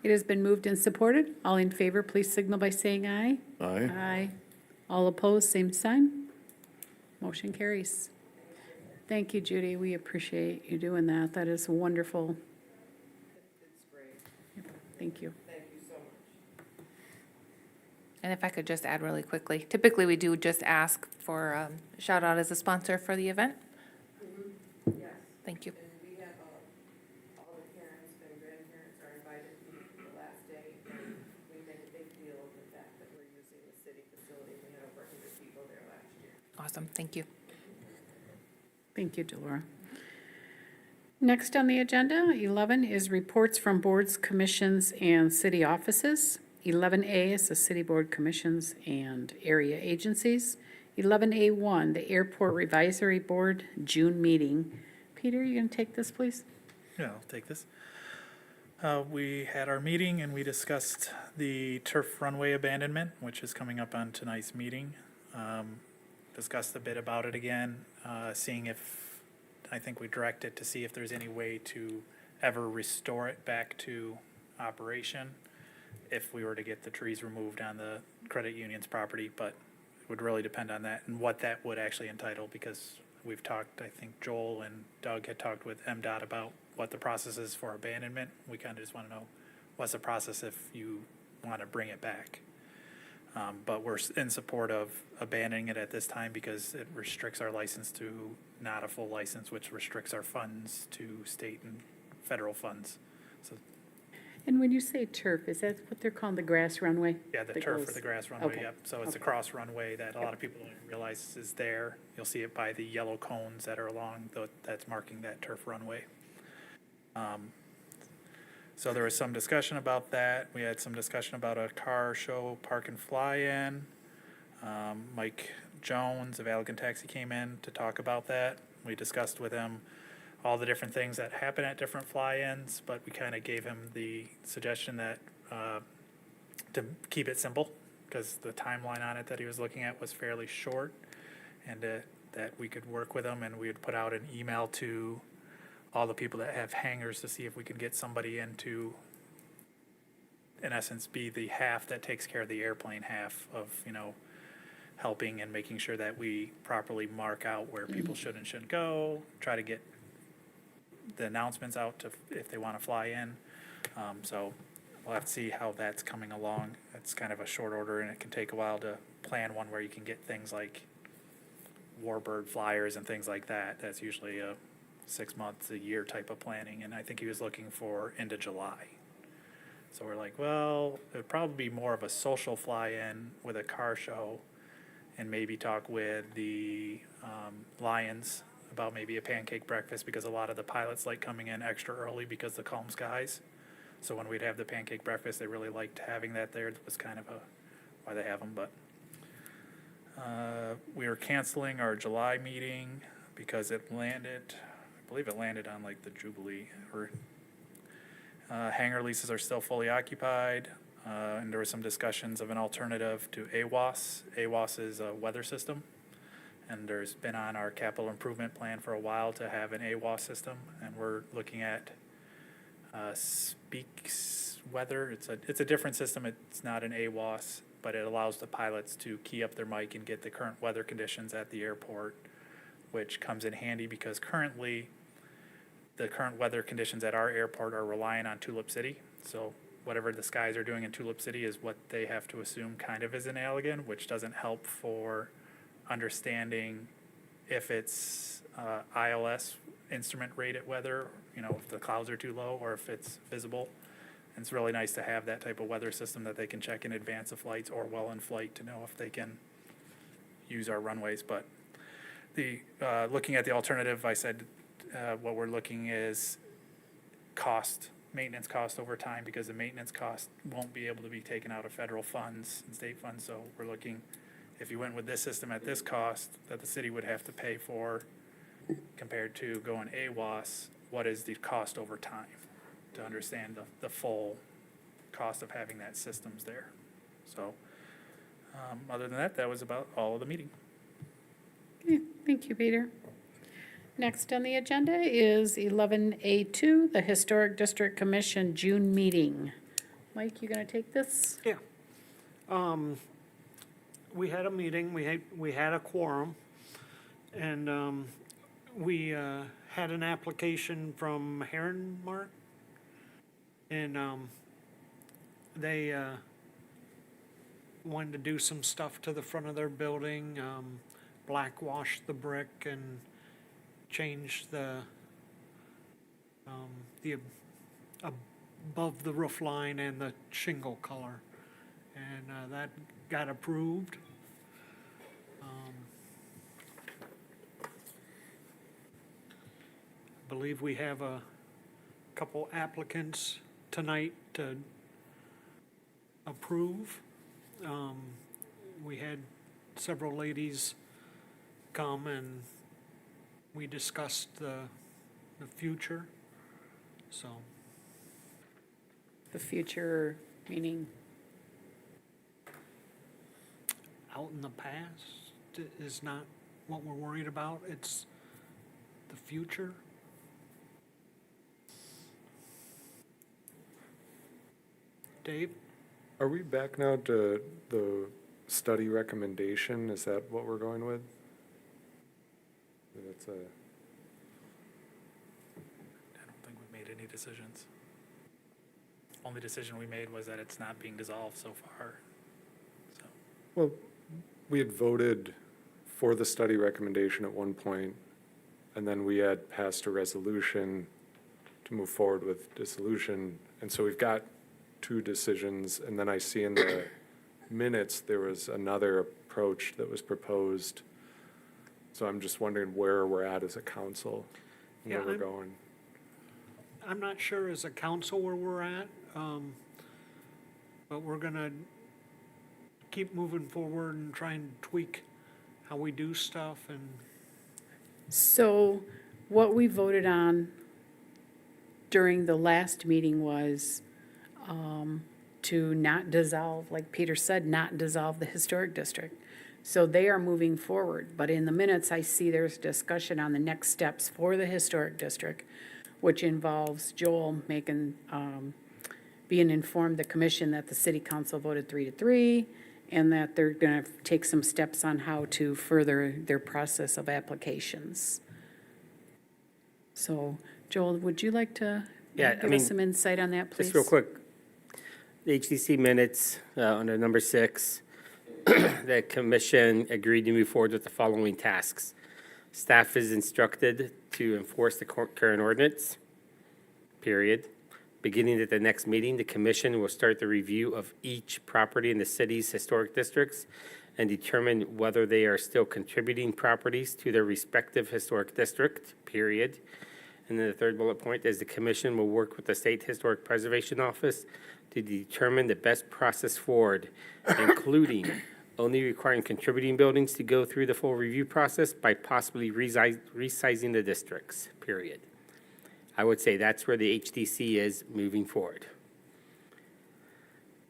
It has been moved and supported. All in favor, please signal by saying aye. Aye. Aye. All opposed, same sign. Motion carries. Thank you, Judy. We appreciate you doing that. That is wonderful. It's great. Thank you. Thank you so much. And if I could just add really quickly, typically we do just ask for a shout out as a sponsor for the event. Yes. Thank you. And we have, all the parents and grandparents are invited to the last day, and we make a big deal of the fact that we're using the city facility. We had over 100 people there last year. Awesome, thank you. Thank you, Delora. Next on the agenda, 11 is reports from boards, commissions, and city offices. 11A is the city board commissions and area agencies. 11A1, the airport advisory board June meeting. Peter, you going to take this, please? Yeah, I'll take this. We had our meeting and we discussed the turf runway abandonment, which is coming up on tonight's meeting. Discussed a bit about it again, seeing if, I think we directed to see if there's any way to ever restore it back to operation if we were to get the trees removed on the credit union's property, but it would really depend on that and what that would actually entitle, because we've talked, I think Joel and Doug had talked with MDOT about what the process is for abandonment. We kind of just want to know what's the process if you want to bring it back. But we're in support of abandoning it at this time because it restricts our license to not a full license, which restricts our funds to state and federal funds. So, And when you say turf, is that what they're calling the grass runway? yeah, the that turf or goes- the grass runway, Okay. yep. So it's a Okay. cross runway that a lot of people don't realize is there. You'll see it by the yellow cones that are along, that's marking that turf runway. So there was some discussion about that. We had some discussion about a car show, park and fly-in. Mike Jones of Allegan Taxi came in to talk about that. We discussed with him all the different things that happen at different fly-ins, but we kind of gave him the suggestion that, to keep it simple, because the timeline on it that he was looking at was fairly short, and that we could work with him, and we would put out an email to all the people that have hangars to see if we could get somebody in to, in essence, be the half that takes care of the airplane half of, helping and making sure that we properly mark out where people should and shouldn't go, try to get the announcements out to, if they want to fly in. So we'll have to see how that's coming along. It's kind of a short order, and it can take a while to plan one where you can get things like warbird flyers and things like that. That's usually a 6 months, a year type of planning, and I think he was looking for into July. So we're like, well, it would probably be more of a social fly-in with a car show, and maybe talk with the Lions about maybe a pancake breakfast, because a lot of the pilots like coming in extra early because of the calm skies. So when we'd have the pancake breakfast, they really liked having that there. It was kind of why they have them, but we are canceling our July meeting because it landed, I believe it landed on like the Jubilee, or Hangar leases are still fully occupied, and there were some discussions of an alternative to AWAS. AWAS is a weather system, and there's been on our capital improvement plan for a while to have an AWAS system, and we're looking at Speaks Weather. It's a different system. It's not an AWAS, but it allows the pilots to key up their mic and get the current weather conditions at the airport, which comes in handy because currently the current weather conditions at our airport are relying on Tulip City. So whatever the skies are doing in Tulip City is what they have to assume kind of is in Allegan, which doesn't help for understanding if it's ILS, instrument rated weather, you know, if the clouds are too low or if it's visible. And it's really nice to have that type of weather system that they can check in advance of flights or while in flight to know if they can use our runways. But the looking at the alternative, I said what we're looking is maintenance cost over time, because the maintenance cost won't be able to be taken out of federal funds and state funds. So we're looking, if you went with this system at this cost that the city would have to pay for compared to going AWAS, what is the cost over time to understand the full cost of having that systems there. So other than that, that was about all of the meeting. Okay, thank you, Peter. Next on the agenda is 11A2, the Historic District Commission June meeting. Mike, you gonna take this? Yeah. We had a meeting, we had a quorum, and we had an application from Heron Mark, and they wanted to do some stuff to the front of their building, blackwash the brick and change the above the roof line and the shingle color, and that got approved. I believe we have a couple applicants tonight to approve. We had several ladies come and we discussed the future, so. The future, meaning, Out in the past is not what we're worried about, it's the future. Dave? Are we back now to the study recommendation? Is that what we're going with? That's a, I don't think we've made any decisions. Only decision we made was that it's not being dissolved so far. So, well, we had voted for the study recommendation at one point, and then we had passed a resolution to move forward with dissolution. And so we've got two decisions, and then I see in the minutes there was another approach that was proposed. So I'm just wondering where we're at as a council, and where Yeah, we're going. I'm not sure as a council where we're at, but we're gonna keep moving forward and try and tweak how we do stuff and. so what we voted on during the last meeting was to not dissolve, like Peter said, not dissolve the historic district. So they are moving forward, but in the minutes, I see there's discussion on the next steps for the historic district, which involves Joel making, being informed the commission that the city council voted 3-3, and that they're gonna take some steps on how to further their process of applications. So, Joel, would you like to Yeah, I give mean, us some insight on that, please? Just real quick, the HDC minutes, under number 6, the commission agreed to move forward with the following tasks. Staff is instructed to enforce the current ordinance, period. Beginning at the next meeting, the commission will start the review of each property in the city's historic districts and determine whether they are still contributing properties to their respective historic district, period. And then the third bullet point is the commission will work with the State Historic Preservation Office to determine the best process forward, including only requiring contributing buildings to go through the full review process by possibly resizing the districts, period. I would say that's where the HDC is moving forward.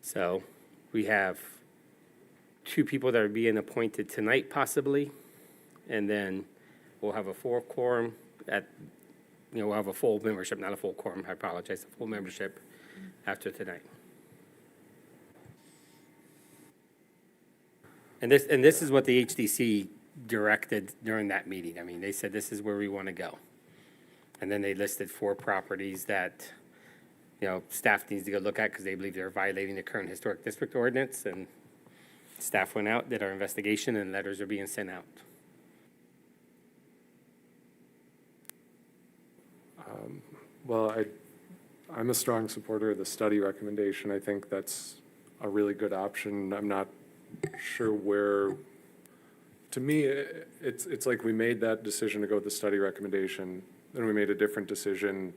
So we have 2 people that are being appointed tonight possibly, and then we'll have a full quorum we'll have a full membership, not a full quorum, I apologize, a full membership after tonight. And this is what the HDC directed during that meeting. I mean, they said this is where we want to go. And then they listed 4 properties that, staff needs to go look at because they believe they're violating the current historic district ordinance. And staff went out, did our investigation, and letters are being sent out. Well, I'm a strong supporter of the study recommendation. I think that's a really good option. I'm not sure where, to me, it's like we made that decision to go with the study recommendation, then we made a different decision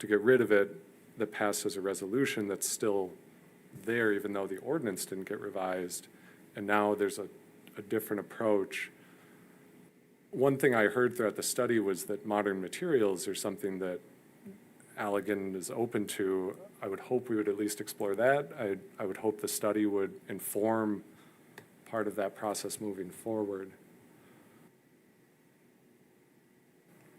to get rid of it that passed as a resolution that's still there, even though the ordinance didn't get revised. And now there's a different approach. One thing I heard throughout the study was that modern materials are something that Allegan is open to. I would hope we would at least explore that. I would hope the study would inform part of that process moving forward.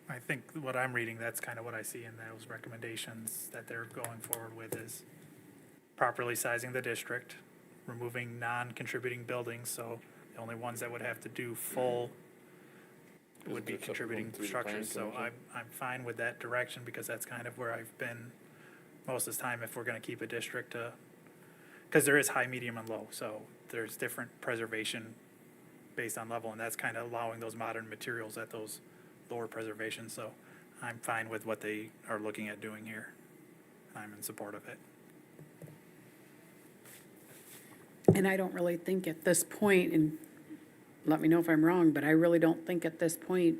I think what I'm reading, that's kind of what I see in those recommendations that they're going forward with is properly sizing the district, removing non-contributing buildings, so the only ones that would have to do full would be contributing structures. So I'm fine with that direction because that's kind of where I've been most of the time if we're gonna keep a district to, because there is high, medium, and low, so there's different preservation based on level, and that's kind of allowing those modern materials at those lower preservation, so I'm fine with what they are looking at doing here. I'm in support of it. And I don't really think at this point, and let me know if I'm wrong, but I really don't think at this point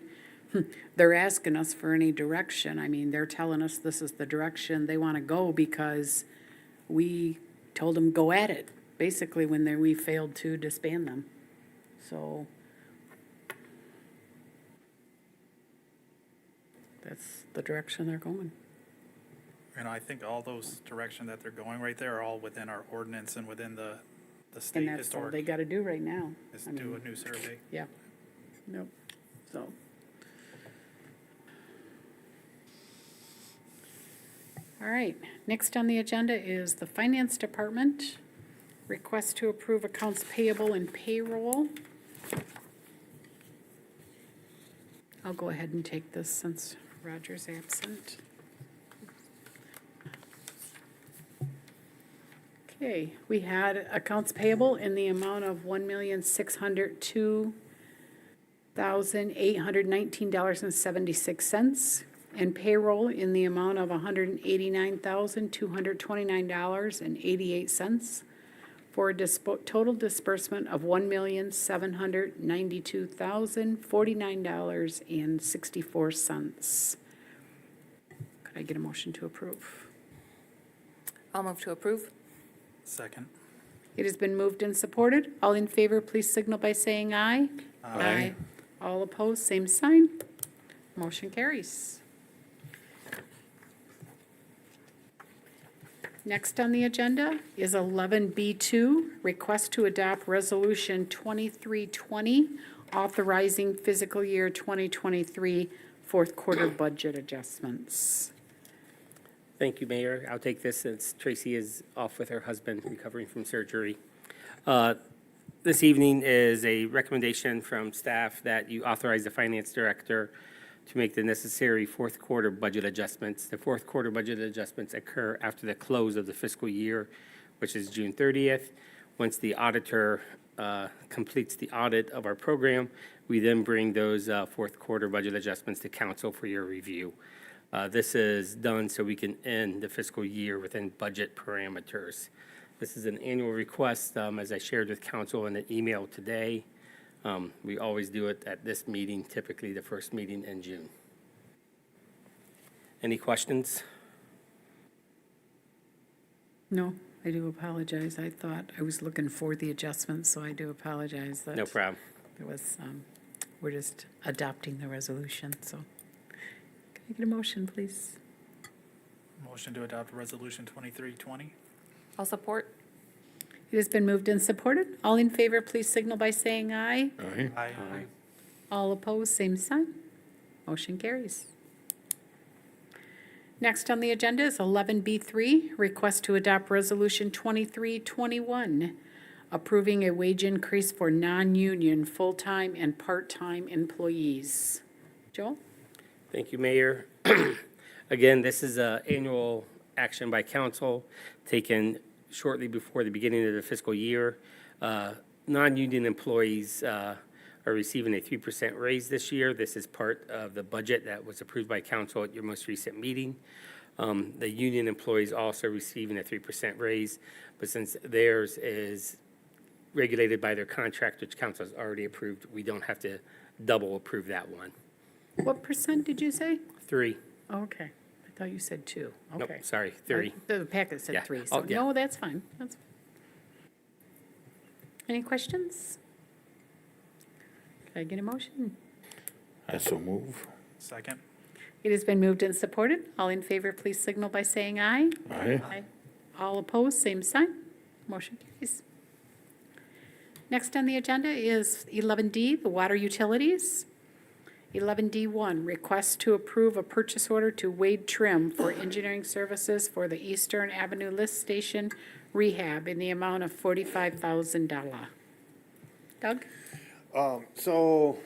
they're asking us for any direction. I mean, they're telling us this is the direction they want to go because we told them go at it, basically, when we failed to disband them. So that's the direction they're going. And I think all those direction that they're going right there are all within our ordinance and within the state And that's all they historic, got to do right now. is I do mean, a new survey. Yeah. Nope. So. All right, next on the agenda is the Finance Department. Request to approve accounts payable and payroll. I'll go ahead and take this since Roger's absent. Okay, we had accounts payable in the amount of $1,602,819.76, and payroll in the amount of $189,229.88, for a total disbursement of $1,792,049.64. Could I get a motion to approve? I'll move to approve. Second. It has been moved and supported. All in favor, please signal by saying aye. Aye. All opposed, same sign. Motion carries. Next on the agenda is 11B2, request to adopt Resolution 2320, authorizing fiscal year 2023 fourth quarter budget adjustments. Thank you, Mayor. I'll take this since Tracy is off with her husband recovering from surgery. This evening is a recommendation from staff that you authorize the finance director to make the necessary fourth quarter budget adjustments. The fourth quarter budget adjustments occur after the close of the fiscal year, which is June 30th. Once the auditor completes the audit of our program, we then bring those fourth quarter budget adjustments to council for your review. This is done so we can end the fiscal year within budget parameters. This is an annual request, as I shared with council in an email today. We always do it at this meeting, typically the first meeting in June. Any questions? No, I do apologize. I thought I was looking for the adjustments, so I do apologize that. No problem. There was, we're just adopting the resolution, so. Can I get a motion, please? Motion to adopt Resolution 2320. I'll support. It has been moved and supported. All in favor, please signal by saying aye. Aye. Aye. All opposed, same sign. Motion carries. Next on the agenda is 11B3, request to adopt Resolution 2321, approving a wage increase for non-union, full-time, and part-time employees. Joel? Thank you, Mayor. Again, this is an annual action by council taken shortly before the beginning of the fiscal year. Non-union employees are receiving a 3% raise this year. This is part of the budget that was approved by council at your most recent meeting. The union employees also receiving a 3% raise, but since theirs is regulated by their contract, which council has already approved, we don't have to double approve that one. What percent did you say? 3. Okay, I thought you said 2. Nope, Okay. sorry, 3. The packet said Yeah. 3, Oh, so yeah. no, that's fine. That's fine. Any questions? Can I get a motion? I so move. Second. It has been moved and supported. All in favor, please signal by saying aye. Aye. All opposed, same sign. Motion carries. Next on the agenda is 11D, the water utilities. 11D1, request to approve a purchase order to Wade Trim for engineering services for the Eastern Avenue Lift Station rehab in the amount of $45,000. Doug? So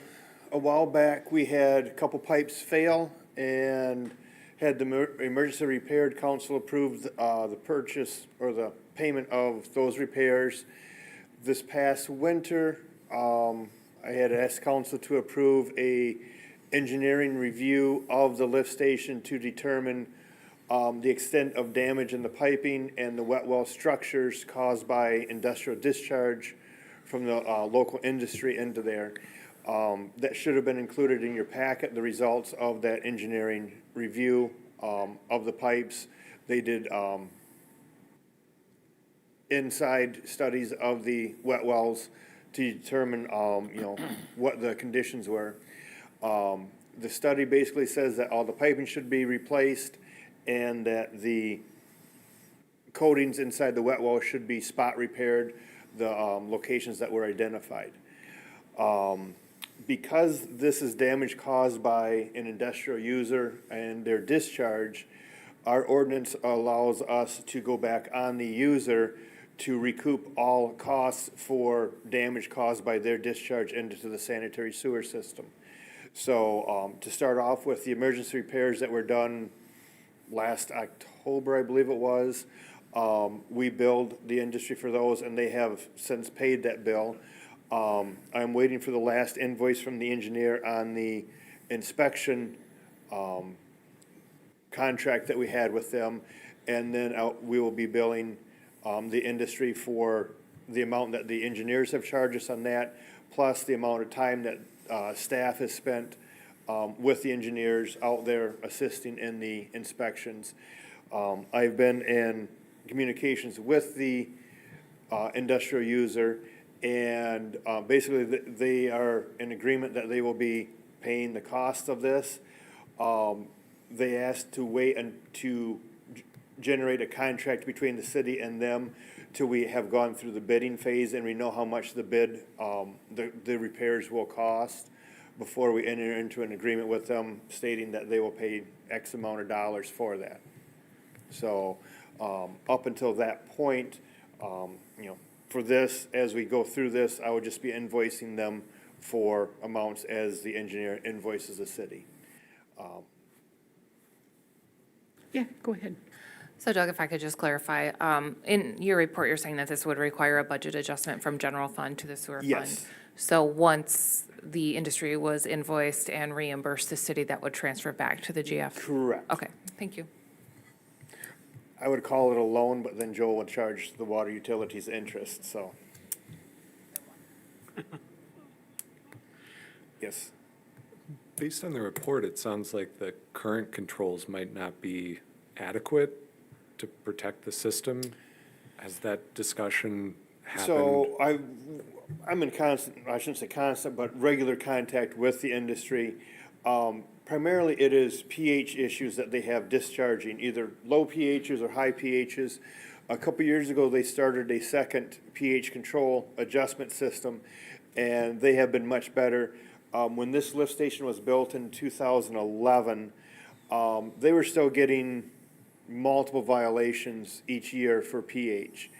a while back, we had a couple pipes fail and had the emergency repaired. Council approved the purchase or the payment of those repairs. This past winter, I had asked council to approve a engineering review of the lift station to determine the extent of damage in the piping and the wet well structures caused by industrial discharge from the local industry into there. That should have been included in your packet, the results of that engineering review of the pipes. They did inside studies of the wet wells to determine, what the conditions were. The study basically says that all the piping should be replaced and that the coatings inside the wet well should be spot repaired, the locations that were identified. Because this is damage caused by an industrial user and their discharge, our ordinance allows us to go back on the user to recoup all costs for damage caused by their discharge into the sanitary sewer system. So to start off with, the emergency repairs that were done last October, I believe it was, we billed the industry for those, and they have since paid that bill. I'm waiting for the last invoice from the engineer on the inspection contract that we had with them, and then we will be billing the industry for the amount that the engineers have charged us on that, plus the amount of time that staff has spent with the engineers out there assisting in the inspections. I've been in communications with the industrial user, and basically they are in agreement that they will be paying the cost of this. They asked to wait and to generate a contract between the city and them till we have gone through the bidding phase and we know how much the bid, the repairs will cost before we enter into an agreement with them stating that they will pay X amount of dollars for that. So up until that point, for this, as we go through this, I would just be invoicing them for amounts as the engineer invoices the city. Yeah, go ahead. So Doug, if I could just clarify, in your report, you're saying that this would require a budget adjustment from general fund to the sewer fund? Yes. So once the industry was invoiced and reimbursed the city, that would transfer back to the GF? Correct. Okay, thank you. I would call it a loan, but then Joel would charge the water utilities interest, so. Yes. Based on the report, it sounds like the current controls might not be adequate to protect the system. Has that discussion happened? So I'm in constant, I shouldn't say constant, but regular contact with the industry. Primarily, it is pH issues that they have discharging, either low pHs or high pHs. A couple years ago, they started a second pH control adjustment system, and they have been much better. When this lift station was built in 2011, they were still getting multiple violations each year for pH.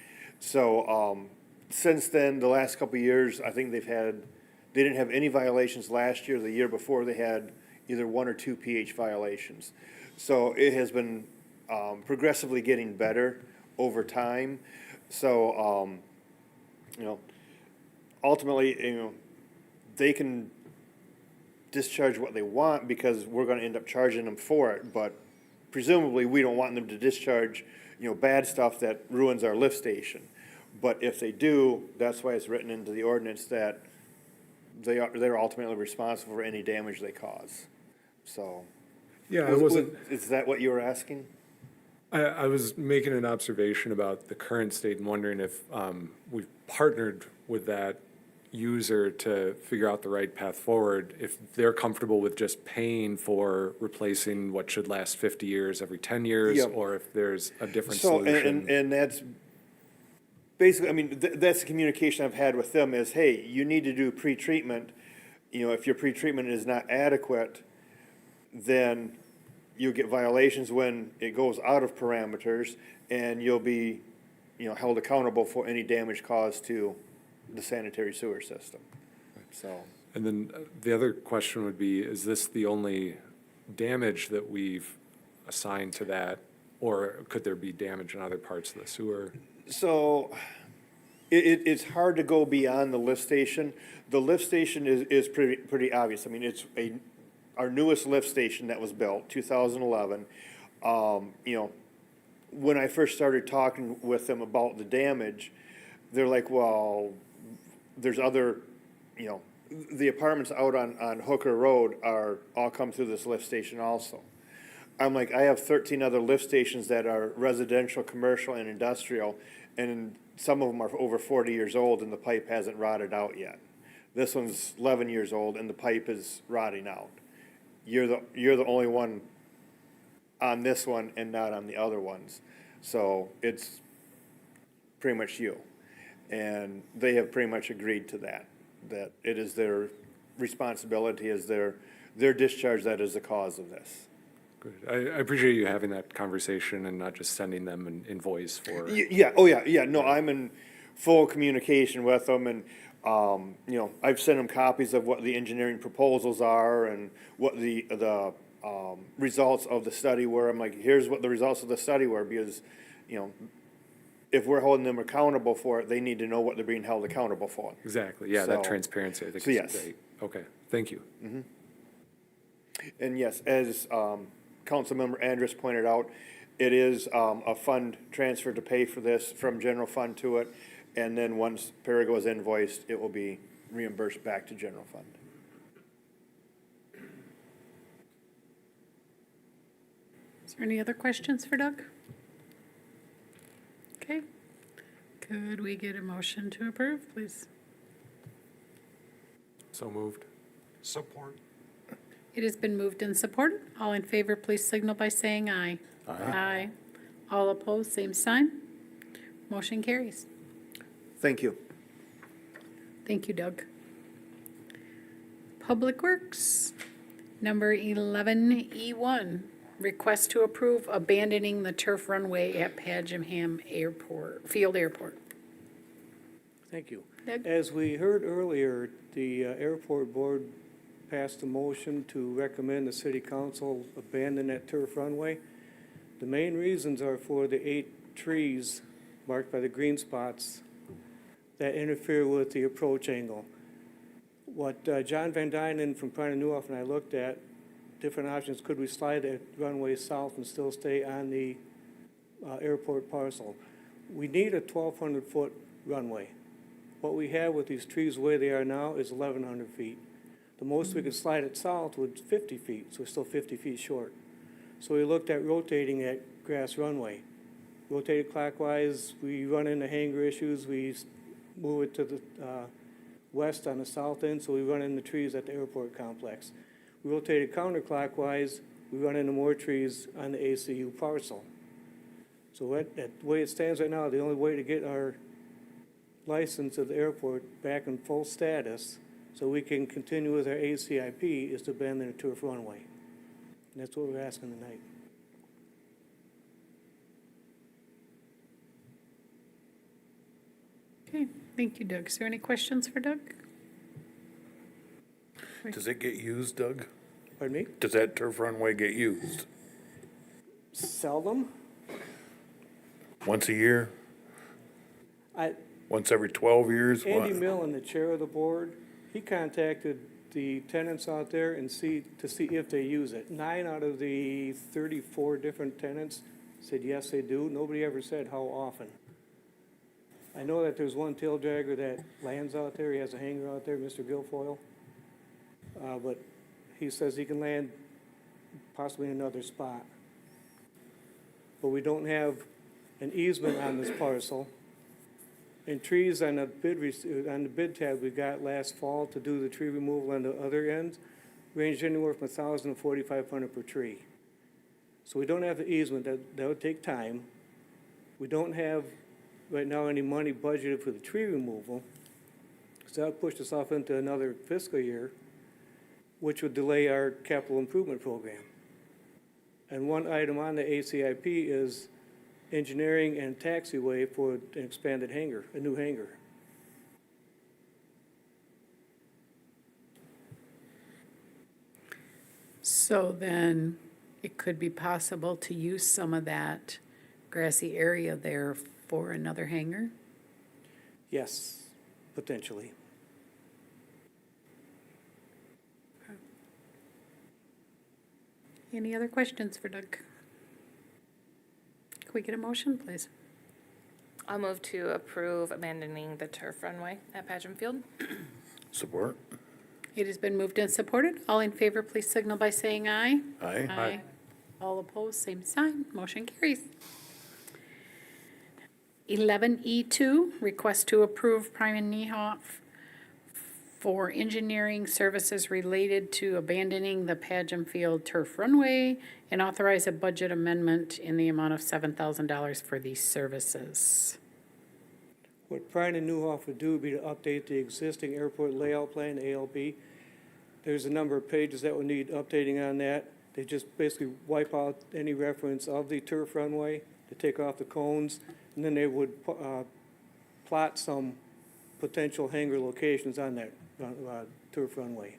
So since then, the last couple of years, I think they didn't have any violations last year. The year before, they had either 1 or 2 pH violations. So it has been progressively getting better over time. So, ultimately, they can discharge what they want because we're gonna end up charging them for it, but presumably, we don't want them to discharge, bad stuff that ruins our lift station. But if they do, that's why it's written into the ordinance that they're ultimately responsible for any damage they cause. So. Yeah, I wasn't, Is that what you were asking? I was making an observation about the current state and wondering if we've partnered with that user to figure out the right path forward, if they're comfortable with just paying for replacing what should last 50 years every 10 years, Yep. or if there's a different So, solution. and that's basically, that's the communication I've had with them is, hey, you need to do pre-treatment. If your pre-treatment is not adequate, then you'll get violations when it goes out of parameters, and you'll be, held accountable for any damage caused to the sanitary sewer system. So, And then the other question would be, is this the only damage that we've assigned to that? Or could there be damage in other parts of the sewer? so it's hard to go beyond the lift station. The lift station is pretty obvious. It's our newest lift station that was built, 2011. When I first started talking with them about the damage, they're like, well, there's other, the apartments out on Hooker Road all come through this lift station also. I'm like, I have 13 other lift stations that are residential, commercial, and industrial, and some of them are over 40 years old, and the pipe hasn't rotted out yet. This one's 11 years old, and the pipe is rotting out. You're the only one on this one and not on the other ones. So it's pretty much you. And they have pretty much agreed to that it is their responsibility, is their discharge that is the cause of this. Good. I appreciate you having that conversation and not just sending them an invoice for. Yeah, no, I'm in full communication with them, and, I've sent them copies of what the engineering proposals are and what the results of the study were. I'm like, here's what the results of the study were, because, if we're holding them accountable for it, they need to know what they're being held accountable for. Exactly, yeah, that So- transparency, I think so is yes. great. Okay, thank you. And yes, as Councilmember Andrus pointed out, it is a fund transfer to pay for this from general fund to it, and then once Perigo is invoiced, it will be reimbursed back to general fund. Is there any other questions for Doug? Okay. Could we get a motion to approve, please? So moved. Support. It has been moved and supported. All in favor, please signal by saying aye. Aye. All opposed, same sign. Motion carries. Thank you. Thank you, Doug. Public Works, number 11E1, request to approve abandoning the turf runway at Padgham Field Airport. Thank you. Doug? As we heard earlier, the airport board passed a motion to recommend the city council abandon that turf runway. The main reasons are for the 8 trees marked by the green spots that interfere with the approach angle. What John Van Dynen from Prein Newhof and I looked at, different options, could we slide the runway south and still stay on the airport parcel? We need a 1,200-foot runway. What we have with these trees the way they are now is 1,100 feet. The most we could slide it south was 50 feet, so we're still 50 feet short. So we looked at rotating that grass runway. Rotated clockwise, we run into hanger issues, we move it to the west on the south end, so we run into trees at the airport complex. rotate it counterclockwise, we run into more trees on the ACU parcel. So the way it stands right now, the only way to get our license at the airport back in full status, so we can continue with our ACIP, is to abandon the turf runway. And that's what we're asking tonight. Okay, thank you, Doug. Is there any questions for Doug? Does it get used, Doug? Pardon me? Does that turf runway get used? Seldom. Once a year? I, Once every 12 years? Andy What? Millen, the chair of the board, he contacted the tenants out there and see if they use it. 9 out of the 34 different tenants said yes, they do. Nobody ever said how often. I know that there's one tail dragger that lands out there. He has a hangar out there, Mr. Guilfoyle. But he says he can land possibly in another spot. But we don't have an easement on this parcel. And trees on the bid tab we got last fall to do the tree removal on the other end ranged anywhere from 1,000 to 4,500 per tree. So we don't have the easement. That would take time. We don't have right now any money budgeted for the tree removal. So that would push us off into another fiscal year, which would delay our capital improvement program. And one item on the ACIP is engineering and taxiway for an expanded hangar, a new hangar. So then it could be possible to use some of that grassy area there for another hangar? Yes, potentially. Any other questions for Doug? Can we get a motion, please? I'll move to approve abandoning the turf runway at Padgham Field. Support? It has been moved and supported. All in favor, please signal by saying aye. Aye. All opposed, same sign. Motion carries. 11E2, request to approve Prein Newhof for engineering services related to abandoning the Padgham Field turf runway and authorize a budget amendment in the amount of $7,000 for these services. What Prein Newhof would do would be to update the existing airport layout plan, ALP. There's a number of pages that would need updating on that. They just basically wipe out any reference of the turf runway, to take off the cones, and then they would plot some potential hangar locations on that turf runway.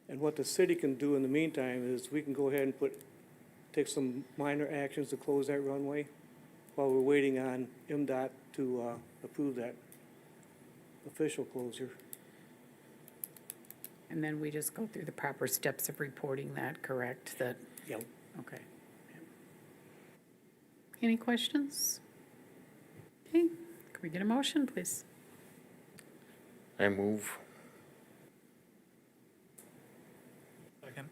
And what the city can do in the meantime is we can go ahead and take some minor actions to close that runway while we're waiting on MDOT to approve that official closure. And then we just go through the proper steps of reporting that, correct? That, Yep. okay. Any questions? Okay, can we get a motion, please? I move. Second.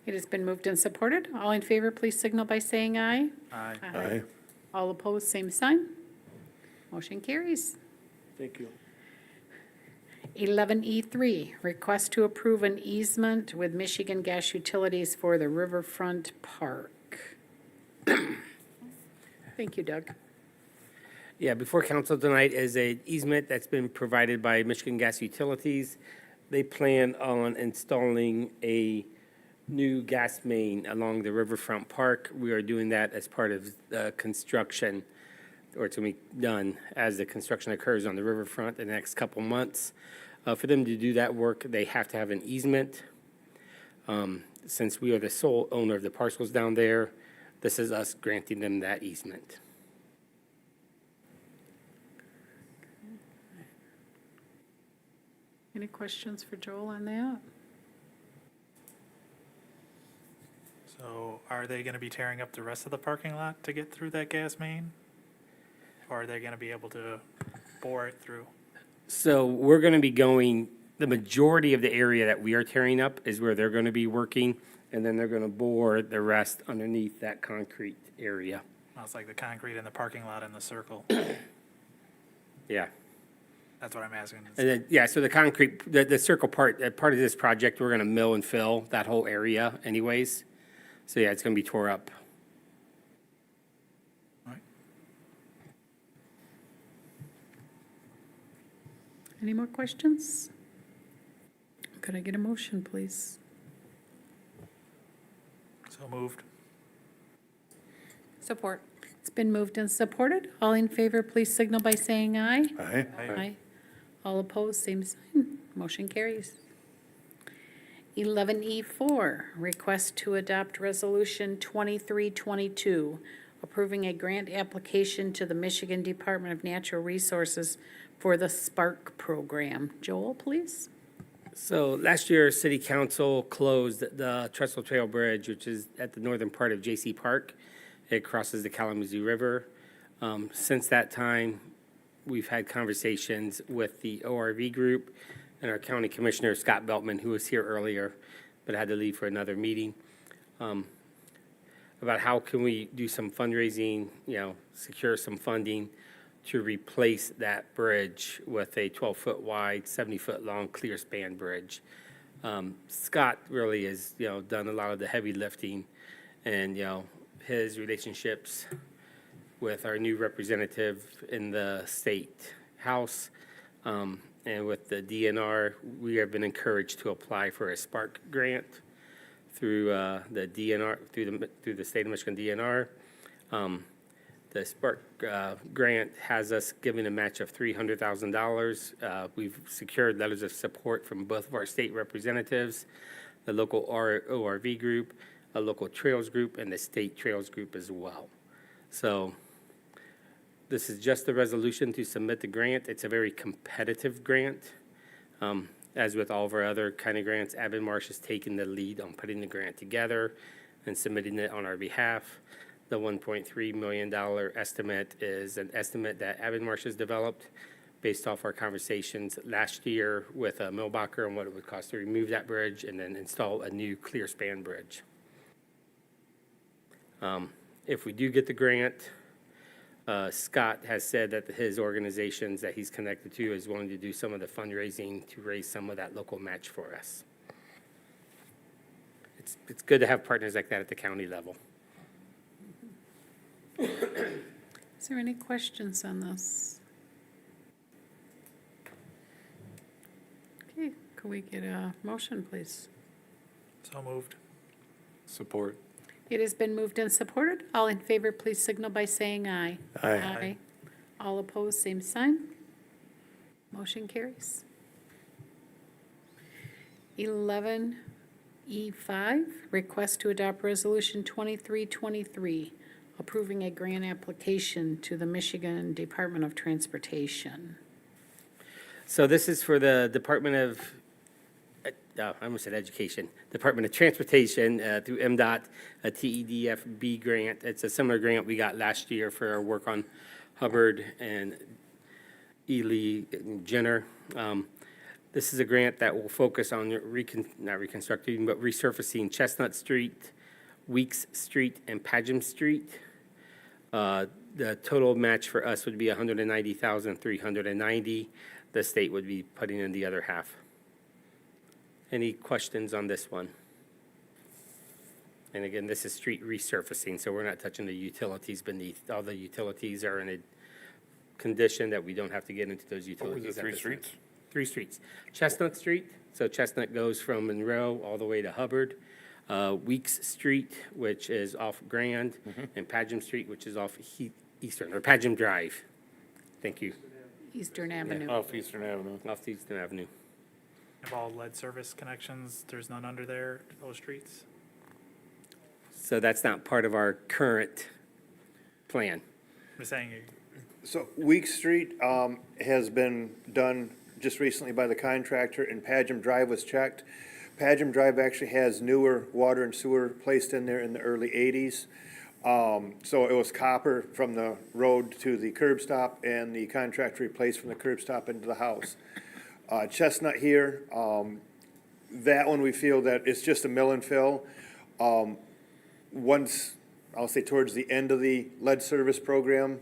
It has been moved and supported. All in favor, please signal by saying aye. Aye. Aye. All opposed, same sign. Motion carries. Thank you. 11E3, request to approve an easement with Michigan Gas Utilities for the Riverfront Park. Thank you, Doug. Yeah, before council tonight is an easement that's been provided by Michigan Gas Utilities. They plan on installing a new gas main along the Riverfront Park. We are doing that as part of construction, or it's going to be done as the construction occurs on the riverfront in the next couple months. For them to do that work, they have to have an easement. Since we are the sole owner of the parcels down there, this is us granting them that easement. Any questions for Joel on that? So are they gonna be tearing up the rest of the parking lot to get through that gas main? Or are they gonna be able to bore it through? So we're going to be going, the majority of the area that we are tearing up is where they're going to be working, and then they're going to bore the rest underneath that concrete area. Well, it's like the concrete in the parking lot in the circle. Yeah. That's what I'm asking. And then, yeah, so the concrete, the circle part, part of this project, we're gonna mill and fill that whole area anyways. So yeah, it's gonna be tore up. Any more questions? Could I get a motion, please? So moved. Support. It's been moved and supported. All in favor, please signal by saying aye. Aye. Aye. All opposed, same sign. Motion carries. 11E4, request to adopt Resolution 2322, approving a grant application to the Michigan Department of Natural Resources for the Spark program. Joel, please. So last year, city council closed the Trestle Trail Bridge, which is at the northern part of J.C. Park. It crosses the Kalamazoo River. Since that time, we've had conversations with the ORV group and our county commissioner, Scott Beltman, who was here earlier, but had to leave for another meeting, about how can we do some fundraising, secure some funding to replace that bridge with a 12-foot wide, 70-foot long clear span bridge. Scott really has, done a lot of the heavy lifting, and, his relationships with our new representative in the state house, and with the DNR, we have been encouraged to apply for a Spark grant through the DNR, through the state of Michigan DNR. The Spark grant has us giving a match of $300,000. We've secured letters of support from both of our state representatives, the local ORV group, a local trails group, and the state trails group as well. So this is just the resolution to submit the grant. It's a very competitive grant. As with all of our other kind of grants, Avid Marsh has taken the lead on putting the grant together and submitting it on our behalf. The $1.3 million estimate is an estimate that Avid Marsh has developed based off our conversations last year with Milbacher on what it would cost to remove that bridge and then install a new clear span bridge. If we do get the grant, Scott has said that his organizations that he's connected to is willing to do some of the fundraising to raise some of that local match for us. It's good to have partners like that at the county level. Is there any questions on this? Okay, could we get a motion, please? So moved. Support. It has been moved and supported. All in favor, please signal by saying aye. Aye. All opposed, same sign. Motion carries. 11E5, request to adopt Resolution 2323, approving a grant application to the Michigan Department of Transportation. So this is for the Department of, I almost said Education, Department of Transportation through MDOT, a TEDFB grant. It's a similar grant we got last year for our work on Hubbard and Ely and Jenner. This is a grant that will focus on not reconstructing, but resurfacing Chestnut Street, Weeks Street, and Padgham Street. The total match for us would be $190,390. The state would be putting in the other half. Any questions on this one? And again, this is street resurfacing, so we're not touching the utilities beneath. All the utilities are in a condition that we don't have to get into those utilities. What was it, 3 streets? 3 streets. Chestnut Street, so Chestnut goes from Monroe all the way to Hubbard. Weeks Street, which is off Grand, and Padgham Street, which is off Eastern, or Padgham Drive. Thank you. Eastern Avenue. Off Eastern Avenue. Off Eastern Avenue. Have all lead service connections, there's none under there, those streets? So that's not part of our current plan. I'm just saying, So Week Street has been done just recently by the contractor, and Padgham Drive was checked. Padgham Drive actually has newer water and sewer placed in there in the early 80s. So it was copper from the road to the curb stop, and the contractor replaced from the curb stop into the house. Chestnut here, that one we feel that it's just a mill and fill. Once, I'll say towards the end of the lead service program,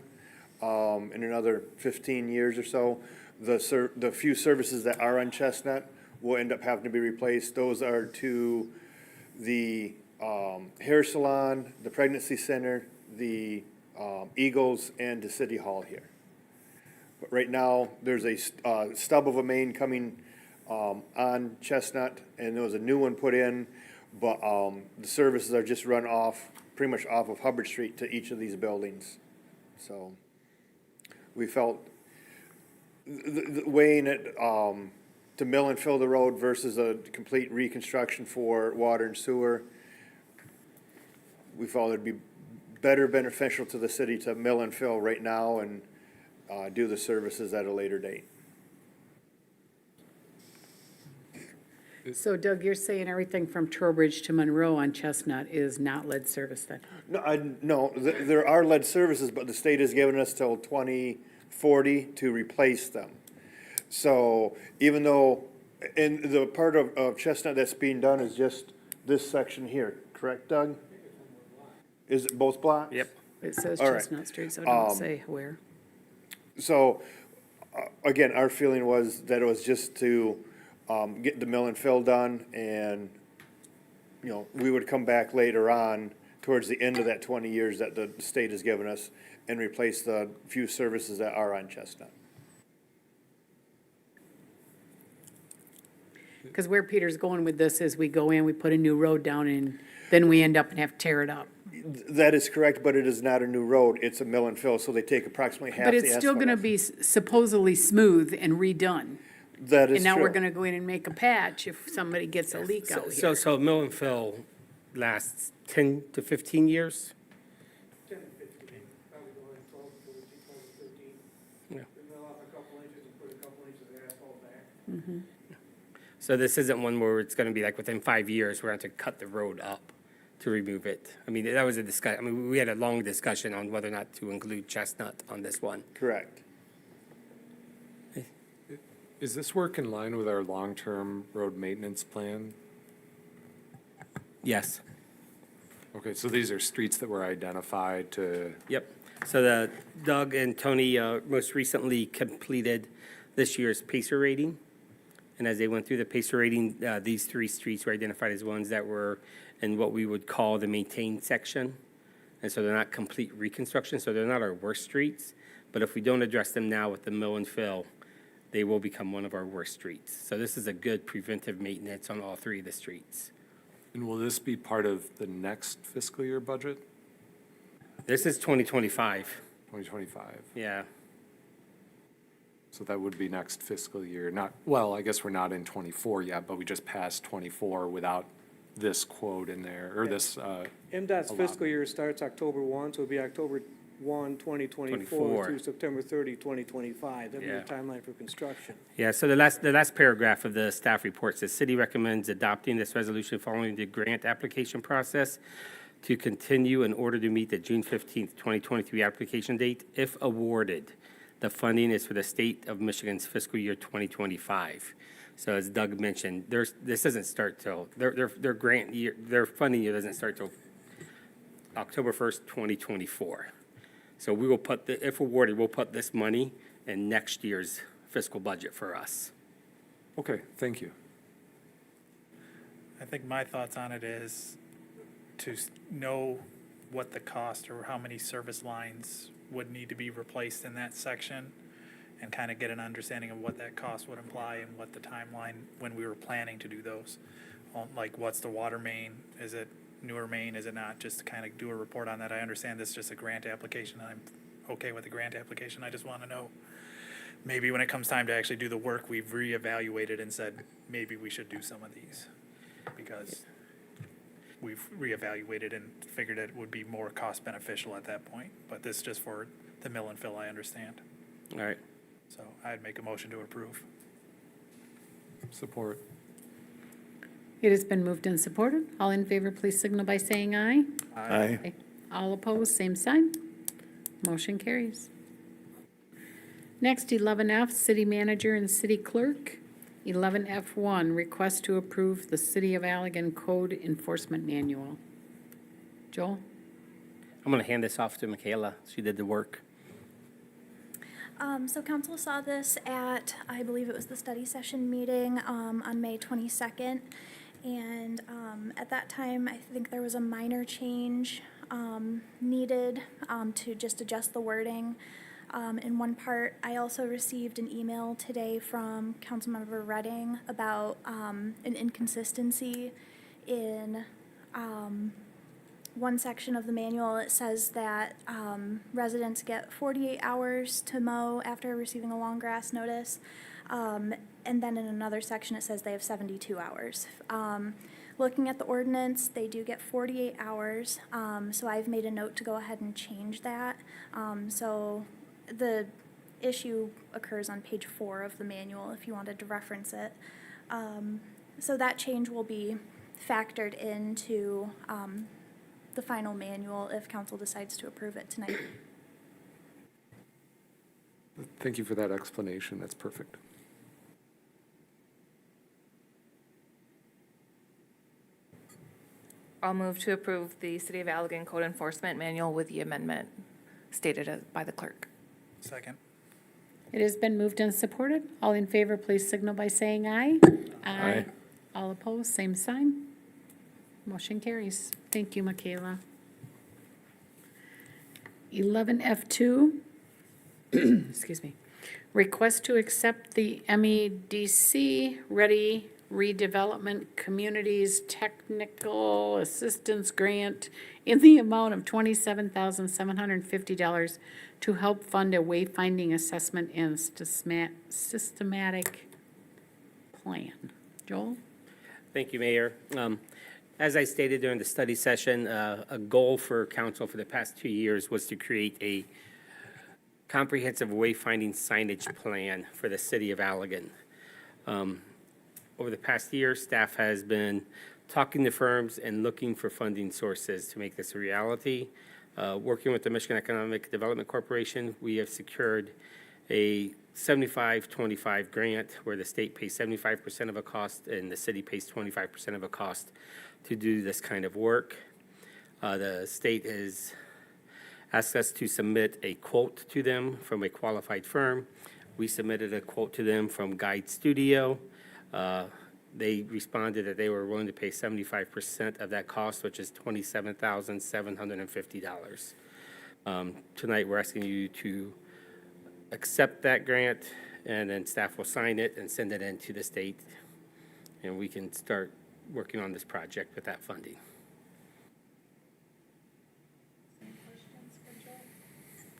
in another 15 years or so, the few services that are on Chestnut will end up having to be replaced. Those are to the hair salon, the pregnancy center, the Eagles, and to City Hall here. But right now, there's a stub of a main coming on Chestnut, and there was a new one put in, but the services are just run off, pretty much off of Hubbard Street to each of these buildings. So we felt weighing it to mill and fill the road versus a complete reconstruction for water and sewer, we felt it'd be better beneficial to the city to mill and fill right now and do the services at a later date. So Doug, you're saying everything from Trowbridge to Monroe on Chestnut is not lead service then? No, there are lead services, but the state has given us till 2040 to replace them. So even though, and the part of Chestnut that's being done is just this section here, correct, Doug? Is it both blocks? Yep. It says All right. Chestnut Street, so it doesn't say where. So, again, our feeling was that it was just to get the mill and fill done, and, you know, we would come back later on, towards the end of that 20 years that the state has given us, and replace the few services that are on Chestnut. Because where Peter's going with this is we go in, we put a new road down, and then we end up and have to tear it up. That is correct, but it is not a new road, it's a mill and fill, so they take approximately half But the it's still asphalt gonna off. be supposedly smooth and redone. That is And now we're true. gonna go in and make a patch if somebody gets a leak out here. So mill and fill lasts 10 to 15 years? 10 to 15, probably going 12 to 14, 12 to 13. Yeah. We mill off a couple inches and put a couple inches of asphalt back. So this isn't one where it's gonna be like within 5 years, we're going to cut the road up to remove it. I mean, that was a discussion, I mean, we had a long discussion on whether or not to include Chestnut on this one. Correct. Is this work in line with our long-term road maintenance plan? Yes. Okay, so these are streets that were identified to, Yep. So Doug and Tony most recently completed this year's PACER rating. And as they went through the PACER rating, these 3 streets were identified as ones that were in what we would call the maintained section. And so they're not complete reconstruction, so they're not our worst streets. But if we don't address them now with the mill and fill, they will become one of our worst streets. So this is a good preventive maintenance on all 3 of the streets. and will this be part of the next fiscal year budget, This is 2025, 2025? yeah. So that would be next fiscal year, not, well, I guess we're not in 24 yet, but we just passed 24 without this quote in there, or this, MDOT's allowed. fiscal year starts October 1, so it'll be October 1, 2024 24. through September 30, 2025. That'll be Yeah. the timeline for construction. Yeah, so the last paragraph of the staff report says, "City recommends adopting this resolution following the grant application process to continue in order to meet the June 15th, 2023 application date. If awarded, the funding is for the state of Michigan's fiscal year 2025." So as Doug mentioned, this doesn't start till, their grant year, their funding year doesn't start till October 1st, 2024. So we will put, if awarded, we'll put this money in next year's fiscal budget for us. okay, thank you. I think my thoughts on it is to know what the cost or how many service lines would need to be replaced in that section and kind of get an understanding of what that cost would imply and what the timeline when we were planning to do those. Like, what's the water main? Is it newer main? Is it not? Just to kind of do a report on that. I understand this is just a grant application. I'm okay with the grant application. I just want to know, maybe when it comes time to actually do the work, we've reevaluated and said, maybe we should do some of these. Because we've reevaluated and figured it would be more cost beneficial at that point. But this just for the mill and fill, I understand. All right. So I'd make a motion to approve. Support. It has been moved and supported. All in favor, please signal by saying aye. Aye. All opposed, same sign. Motion carries. Next, 11F, City Manager and City Clerk. 11F1, request to approve the City of Allegan Code Enforcement Manual. Joel? I'm going to hand this off to Michaela. She did the work. So council saw this at, I believe it was the study session meeting on May 22nd. And at that time, I think there was a minor change needed to just adjust the wording in one part. I also received an email today from Councilmember Redding about an inconsistency in one section of the manual. It says that residents get 48 hours to mow after receiving a long grass notice. And then in another section, it says they have 72 hours. Looking at the ordinance, they do get 48 hours. So I've made a note to go ahead and change that. So the issue occurs on page 4 of the manual if you wanted to reference it. So that change will be factored into the final manual if council decides to approve it tonight. Thank you for that explanation. That's perfect. I'll move to approve the City of Allegan Code Enforcement Manual with the amendment stated by the clerk. Second. It has been moved and supported. All in favor, please signal by saying aye. Aye. All opposed, same sign. Motion carries. Thank you, Michaela. 11F2, excuse me. Request to accept the MEDC Redevelopment Communities Technical Assistance Grant in the amount of $27,750 to help fund a wayfinding assessment and systematic plan. Joel? Thank you, Mayor. As I stated during the study session, a goal for council for the past 2 years was to create a comprehensive wayfinding signage plan for the City of Allegan. Over the past year, staff has been talking to firms and looking for funding sources to make this a reality. Working with the Michigan Economic Development Corporation, we have secured a 75-25 grant where the state pays 75% of a cost and the city pays 25% of a cost to do this kind of work. The state has asked us to submit a quote to them from a qualified firm. We submitted a quote to them from Guide Studio. They responded that they were willing to pay 75% of that cost, which is $27,750. Tonight, we're asking you to accept that grant, and then staff will sign it and send it in to the state, and we can start working on this project with that funding.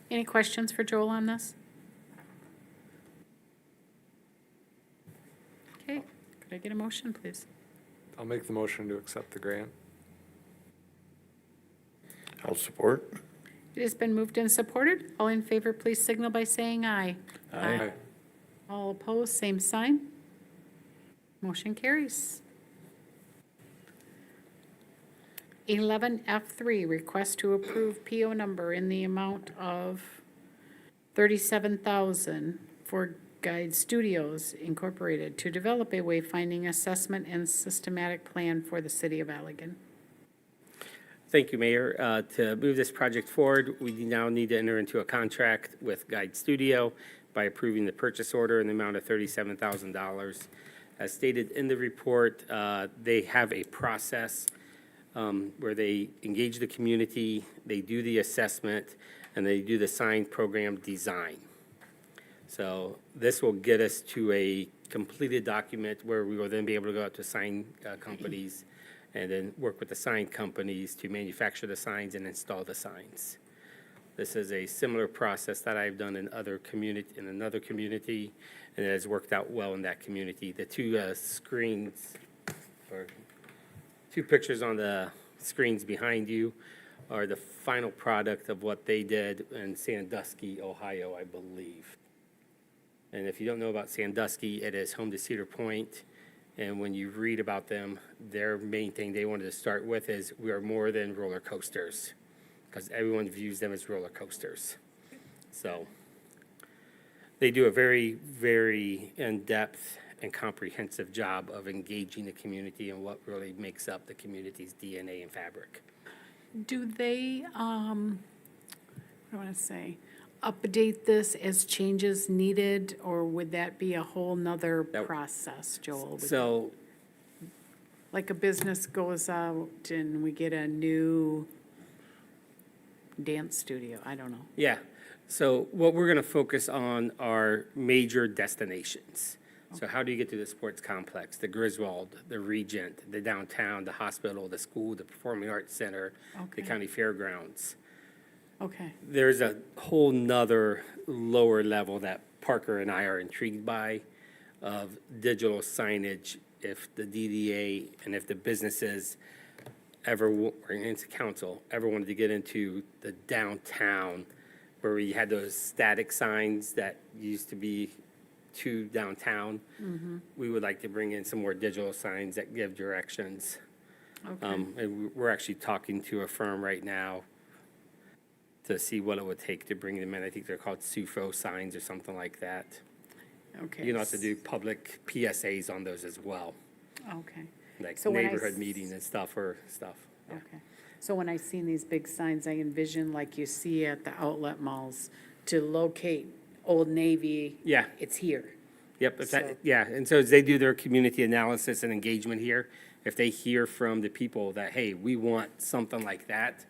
Any questions for Joel on this? Okay, could I get a motion, please? I'll make the motion to accept the grant. I'll support. It has been moved and supported. All in favor, please signal by saying aye. Aye. All opposed, same sign. Motion carries. 11F3, request to approve PO number in the amount of $37,000 for Guide Studios Incorporated to develop a wayfinding assessment and systematic plan for the City of Allegan. Thank you, Mayor. To move this project forward, we now need to enter into a contract with Guide Studio by approving the purchase order in the amount of $37,000. As stated in the report, they have a process where they engage the community, they do the assessment, and they do the sign program design. So this will get us to a completed document where we will then be able to go out to sign companies and then work with the sign companies to manufacture the signs and install the signs. This is a similar process that I've done in another community, and it has worked out well in that community. The two screens, or two pictures on the screens behind you, are the final product of what they did in Sandusky, Ohio, I believe. And if you don't know about Sandusky, it is home to Cedar Point. And when you read about them, their main thing they wanted to start with is we are more than roller coasters, because everyone views them as roller coasters. So they do a very, very in-depth and comprehensive job of engaging the community and what really makes up the community's DNA and fabric. Do they, what do I want to say? update this as changes needed, or would that be a whole nother That- process, Joel? Would So, Like a business goes out and we get a new dance studio, I don't know. yeah, so what we're gonna focus on are major destinations. So how do you get to the sports complex, the Griswold, the Regent, the downtown, the hospital, the school, the Performing Arts Center, the Okay. county fairgrounds? Okay, There's a whole nother lower level that Parker and I are intrigued by of digital signage. If the DDA and if the businesses ever, or into council, ever wanted to get into the downtown where we had those static signs that used to be to downtown, we would like to bring in some more digital signs that give directions. okay, And we're actually talking to a firm right now to see what it would take to bring them in. I think they're called SUFO signs or something like that. okay. You don't have to do public PSAs on those as well, Okay, like So when I neighborhood s- meeting and stuff or stuff. Yeah. okay. So when I seen these big signs, I envision like you see at the outlet malls to locate Old Navy. Yeah, It's here. yep, if So- that, yeah, and so as they do their community analysis and engagement here, if they hear from the people that, hey, we want something like that,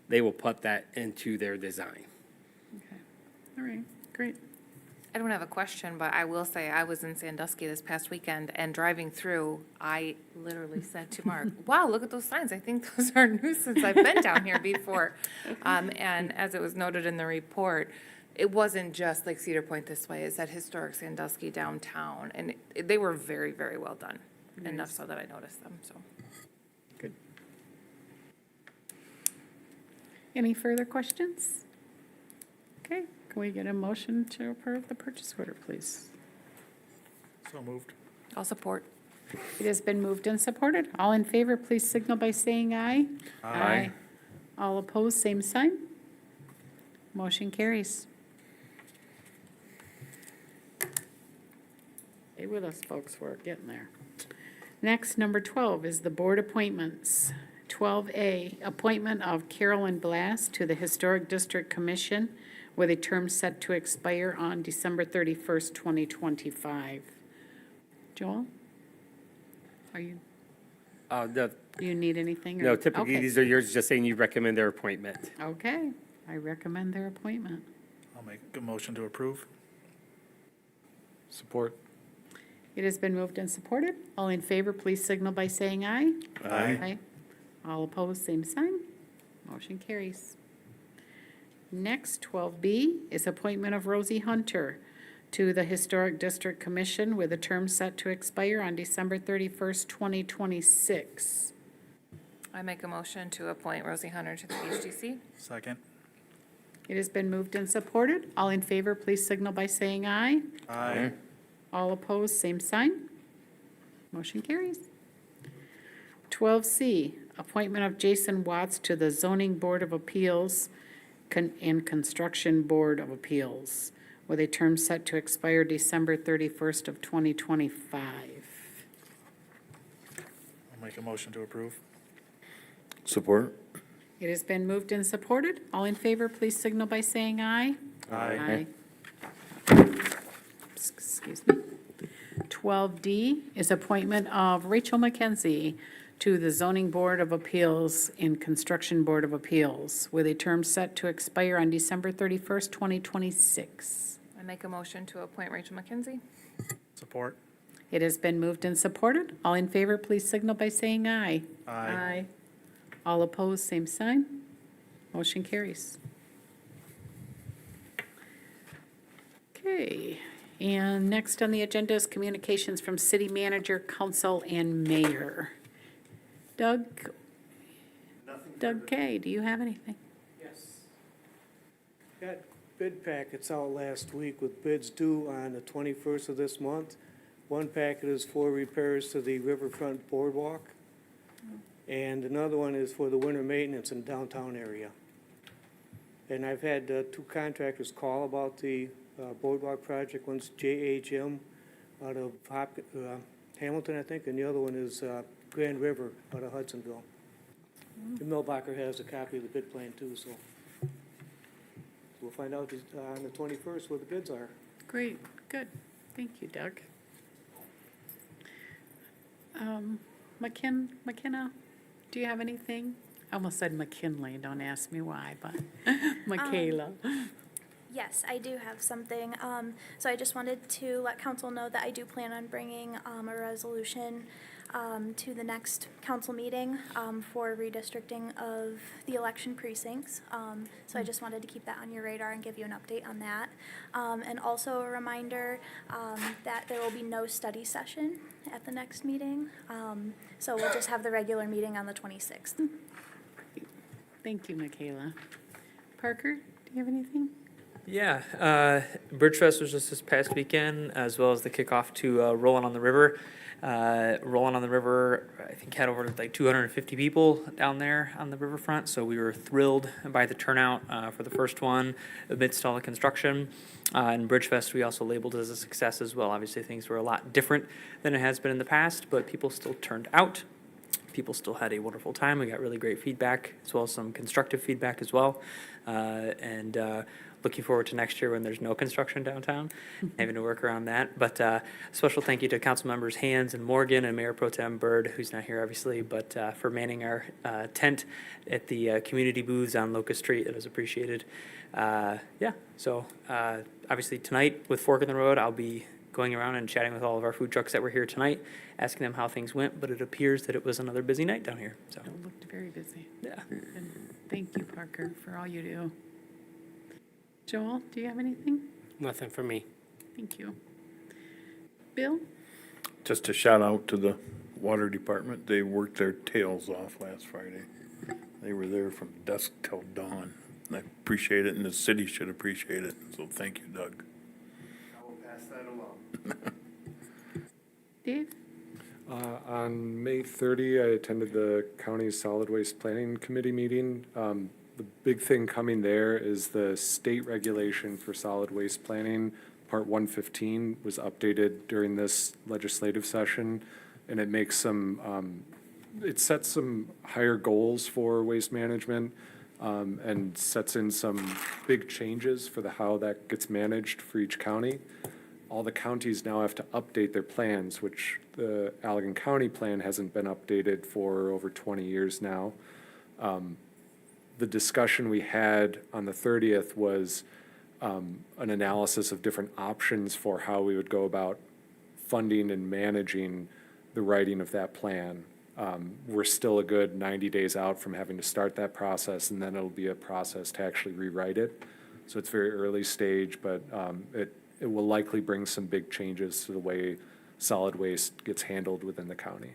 they will put that into their design. Okay, all right, great. I don't have a question, but I will say I was in Sandusky this past weekend, and driving through, I literally said to Mark, wow, look at those signs. I think those are new since I've been down here before. And as it was noted in the report, it wasn't just like Cedar Point this way. It said historic Sandusky downtown, and they were very, very well done. Enough so that I noticed them, so. Good. Any further questions? Okay, can we get a motion to approve the purchase order, please? So moved. I'll support. It has been moved and supported. All in favor, please signal by saying aye. Aye. All opposed, same sign. Motion carries. Stay with us, folks, we're getting there. Next, number 12 is the board appointments. 12A, appointment of Carolyn Blass to the Historic District Commission with a term set to expire on December 31st, 2025. Joel? Are you, The, do you need anything? or- no, typically, Okay. these are yours, just saying you recommend their appointment. Okay, I recommend their appointment. I'll make a motion to approve. Support. It has been moved and supported. All in favor, please signal by saying aye. Aye. All opposed, same sign. Motion carries. Next, 12B is appointment of Rosie Hunter to the Historic District Commission with a term set to expire on December 31st, 2026. I make a motion to appoint Rosie Hunter to the HDC. Second. It has been moved and supported. All in favor, please signal by saying aye. Aye. All opposed, same sign. Motion carries. 12C, appointment of Jason Watts to the Zoning Board of Appeals and Construction Board of Appeals with a term set to expire December 31st of 2025. I'll make a motion to approve. Support? It has been moved and supported. All in favor, please signal by saying aye. Aye. Excuse me. 12D is appointment of Rachel McKenzie to the Zoning Board of Appeals and Construction Board of Appeals with a term set to expire on December 31st, 2026. I make a motion to appoint Rachel McKenzie. Support. It has been moved and supported. All in favor, please signal by saying aye. Aye. All opposed, same sign. Motion carries. Okay, and next on the agenda is communications from city manager, council, and mayor. Doug? Doug Kay, do you have anything? Yes. Got bid packets out last week with bids due on the 21st of this month. One packet is for repairs to the Riverfront Boardwalk, and another one is for the winter maintenance in downtown area. And I've had two contractors call about the boardwalk project. One's JHM out of Hamilton, I think, and the other one is Grand River out of Hudsonville. And Milbacher has a copy of the bid plan too, so. we'll find out on the 21st what the bids are. Great, good. Thank you, Doug. McKenna, do you have anything? I almost said McKinley, don't ask me why, but Michaela. Yes, I do have something. So I just wanted to let council know that I do plan on bringing a resolution to the next council meeting for redistricting of the election precincts. So I just wanted to keep that on your radar and give you an update on that. And also a reminder that there will be no study session at the next meeting. So we'll just have the regular meeting on the 26th. Thank you, Michaela. Parker, do you have anything? Yeah, Bridgefest was just this past weekend, as well as the kickoff to Rollin' on the River. Rollin' on the River, I think, had over like 250 people down there on the riverfront, so we were thrilled by the turnout for the first one amidst all the construction. And Bridgefest we also labeled as a success as well. Obviously, things were a lot different than it has been in the past, but people still turned out. People still had a wonderful time. We got really great feedback, as well as some constructive feedback as well. And looking forward to next year when there's no construction downtown, having to work around that. But special thank you to council members Hanse and Morgan and Mayor Pro Tem Byrd, who's not here obviously, but for manning our tent at the community booths on Locust Street. It was appreciated. So obviously tonight with Fork in the Road, I'll be going around and chatting with all of our food trucks that were here tonight, asking them how things went, but it appears that it was another busy night down here, so. It looked very busy. Yeah. And thank you, Parker, for all you do. Joel, do you have anything? Nothing for me. Thank you. Bill? Just a shout out to the water department. They worked their tails off last Friday. They were there from dusk till dawn. And I appreciate it, and the city should appreciate it. So thank you, Doug. I will pass that along. Dave? On May 30, I attended the county's solid waste planning committee meeting. The big thing coming there is the state regulation for solid waste planning, Part 115, was updated during this legislative session, and it makes some, it sets some higher goals for waste management, and sets in some big changes for how that gets managed for each county. All the counties now have to update their plans, which the Allegan County plan hasn't been updated for over 20 years now. The discussion we had on the 30th was an analysis of different options for how we would go about funding and managing the writing of that plan. We're still a good 90 days out from having to start that process, and then it'll be a process to actually rewrite it. So it's very early stage, but it will likely bring some big changes to the way solid waste gets handled within the county.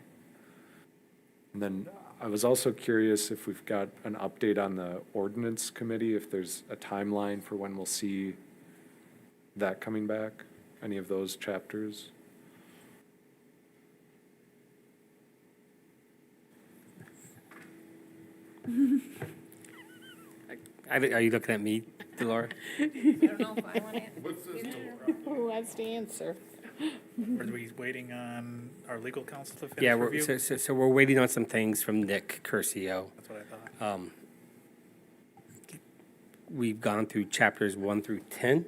And then I was also curious if we've got an update on the ordinance committee, if there's a timeline for when we'll see that coming back, any of those chapters. Are you looking at me, Delora? I don't know if I want to. Who wants to answer? Are we waiting on our legal counsel to Yeah, finish review? so we're waiting on some things from Nick Curcio. That's what I thought. We've gone through chapters 1 through 10,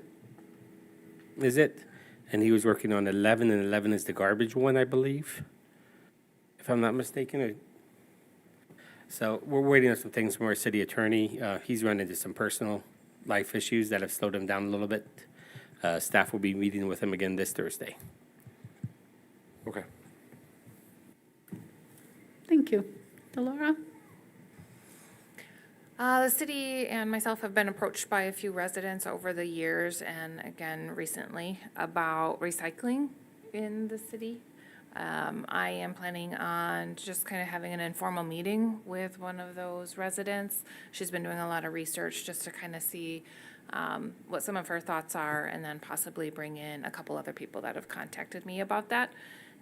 is it? And he was working on 11, and 11 is the garbage one, I believe, if I'm not mistaken. So we're waiting on some things from our city attorney. He's run into some personal life issues that have slowed him down a little bit. Staff will be meeting with him again this Thursday. Okay. Thank you. Delora? The city and myself have been approached by a few residents over the years and again recently about recycling in the city. I am planning on just kind of having an informal meeting with one of those residents. She's been doing a lot of research just to kind of see what some of her thoughts are, and then possibly bring in a couple other people that have contacted me about that.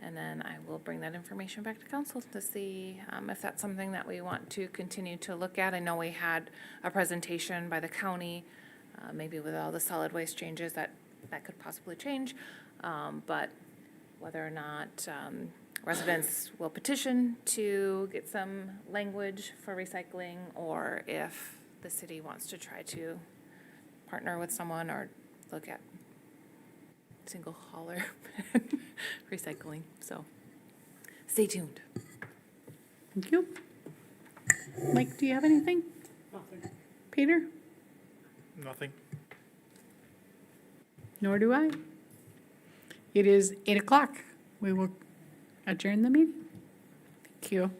And then I will bring that information back to council to see if that's something that we want to continue to look at. I know we had a presentation by the county, maybe with all the solid waste changes that could possibly change. But whether or not residents will petition to get some language for recycling, or if the city wants to try to partner with someone or look at single hauler recycling, so stay tuned. Thank you. Mike, do you have anything? Nothing. Peter? Nothing. Nor do I. It is 8 o'clock. We will adjourn the meeting. Thank you.